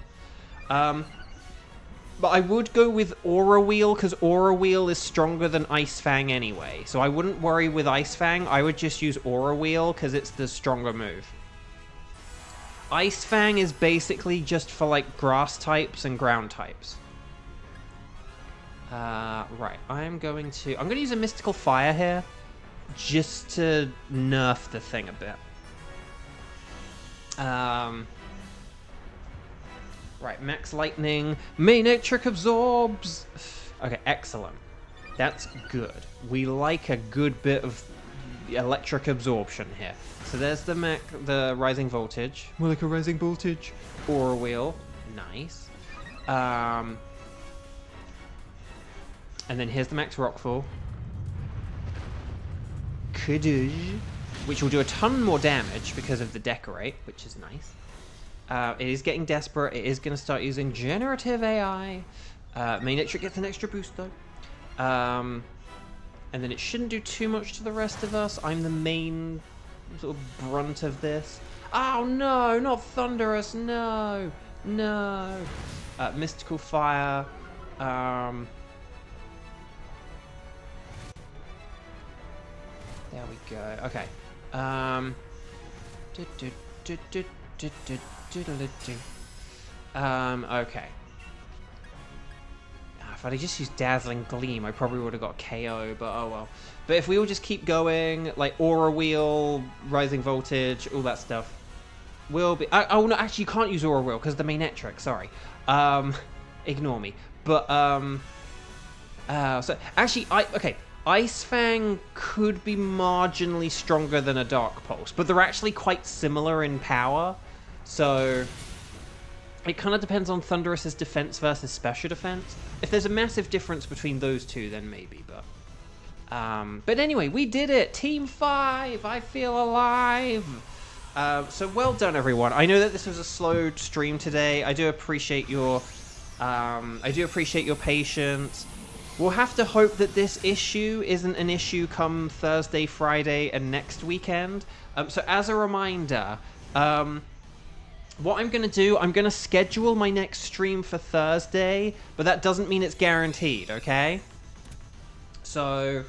But I would go with Aura Wheel, because Aura Wheel is stronger than Ice Fang anyway. So I wouldn't worry with Ice Fang. I would just use Aura Wheel, because it's the stronger move. Ice Fang is basically just for, like, grass types and ground types. Right, I'm going to use a Mystical Fire here, just to nerf the thing a bit. Right, Max Lightning. Manetric absorbs. Okay, excellent. That's good. We like a good bit of electric absorption here. So there's the Rising Voltage. More like a Rising Voltage. Aura Wheel. Nice. And then here's the Max Rockfall. Kadoosh. Which will do a ton more damage because of the Decorate, which is nice. It is getting desperate. It is going to start using Generative AI. Manetric gets an extra boost, though. And then it shouldn't do too much to the rest of us. I'm the main sort of brunt of this. Oh, no, not Thunderous. No, no. Mystical Fire. There we go. Okay. Okay. If I'd just used Dazzling Gleam, I probably would have got KO, but oh well. But if we all just keep going, like Aura Wheel, Rising Voltage, all that stuff, we'll be... Oh, no, actually, you can't use Aura Wheel, because of the Manetric, sorry. Ignore me. But, so, actually, okay. Ice Fang could be marginally stronger than a Dark Pulse, but they're actually quite similar in power. So it kind of depends on Thunderous's defense versus special defense. If there's a massive difference between those two, then maybe. But anyway, we did it. Team 5. I feel alive. So well done, everyone. I know that this was a slow stream today. I do appreciate your patience. We'll have to hope that this issue isn't an issue come Thursday, Friday, and next weekend. So as a reminder, what I'm going to do, I'm going to schedule my next stream for Thursday, but that doesn't mean it's guaranteed, okay? So,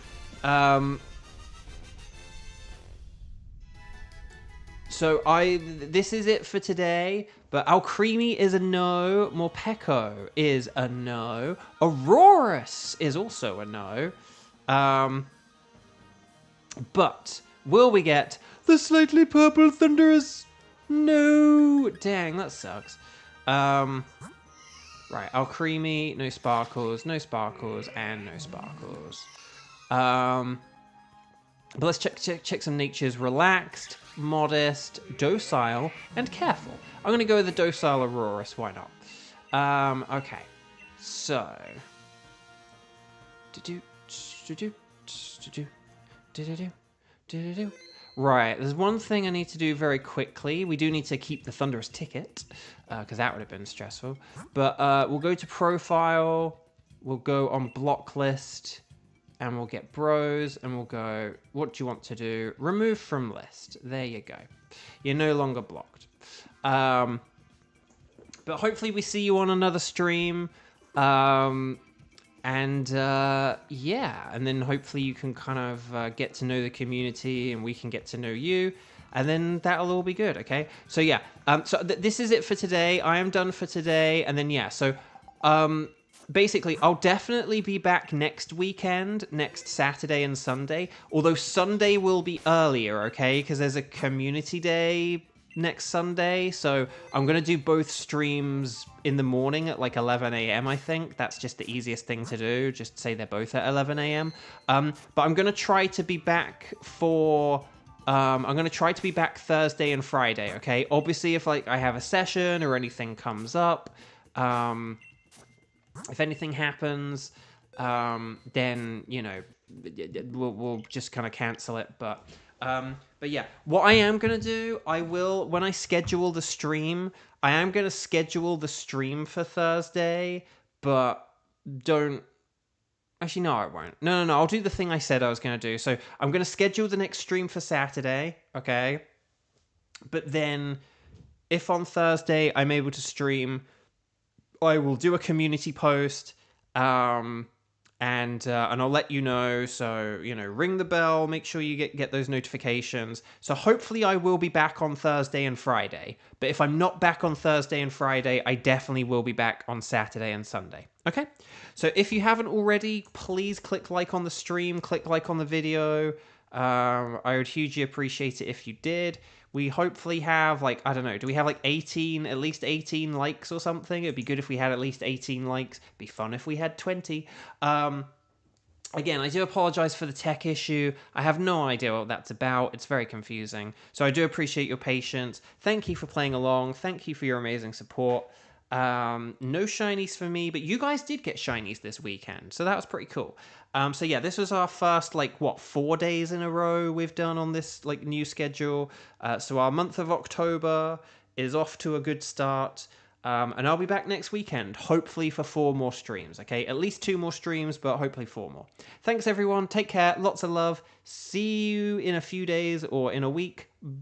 this is it for today. But Alcremie is a no. Morpeko is a no. Aurorus is also a no. But will we get the slightly purple Thunderous? No. Dang, that sucks. Right, Alcremie, no sparkles, and no sparkles. But let's check some natures. Relaxed, modest, docile, and careful. I'm going to go with the docile Aurorus. Why not? Okay. So. Right. There's one thing I need to do very quickly. We do need to keep the Thunderous ticket, because that would have been stressful. But we'll go to profile. We'll go on block list. And we'll get bros, and we'll go, what do you want to do? Remove from list. There you go. You're no longer blocked. But hopefully we see you on another stream. And And yeah, and then hopefully you can kind of get to know the community, and we can get to know you, and then that'll all be good. Okay, so yeah, so this is it for today. I am done for today, and then yeah, so basically I'll definitely be back next weekend, next Saturday and Sunday, although Sunday will be earlier, okay, because there's a community day next Sunday, so I'm gonna do both streams in the morning at like 11 a.m. I think that's just the easiest thing to do, just say they're both at 11 a.m. But I'm gonna try to be back for I'm gonna try to be back Thursday and Friday, okay? Obviously if like I have a session or anything comes up, if anything happens, then you know we'll just kind of cancel it. But yeah, what I am gonna do, I will when I schedule the stream, I am gonna schedule the stream for Thursday, but don't. Actually, no, I won't. No. I'll do the thing I said I was gonna do. So I'm gonna schedule the next stream for Saturday, okay? But then, if on Thursday I'm able to stream, I will do a community post, and I'll let you know. So you know, ring the bell, make sure you get those notifications. So hopefully I will be back on Thursday and Friday. But if I'm not back on Thursday and Friday, I definitely will be back on Saturday and Sunday. Okay? So if you haven't already, please click like on the stream, click like on the video. I would hugely appreciate it if you did. We hopefully have, like, I don't know, do we have like at least 18 likes or something? It'd be good if we had at least 18 likes. It'd be fun if we had 20. Again, I do apologize for the tech issue. I have no idea what that's about. It's very confusing. So I do appreciate your patience. Thank you for playing along. Thank you for your amazing support. No shinies for me, but you guys did get shinies this weekend, so that was pretty cool. So yeah, this was our first, like, 4 days in a row we've done on this, like, new schedule. So our month of October is off to a good start. And I'll be back next weekend, hopefully for 4 more streams, okay? At least 2 more streams, but hopefully 4 more. Thanks, everyone. Take care. Lots of love. See you in a few days or in a week.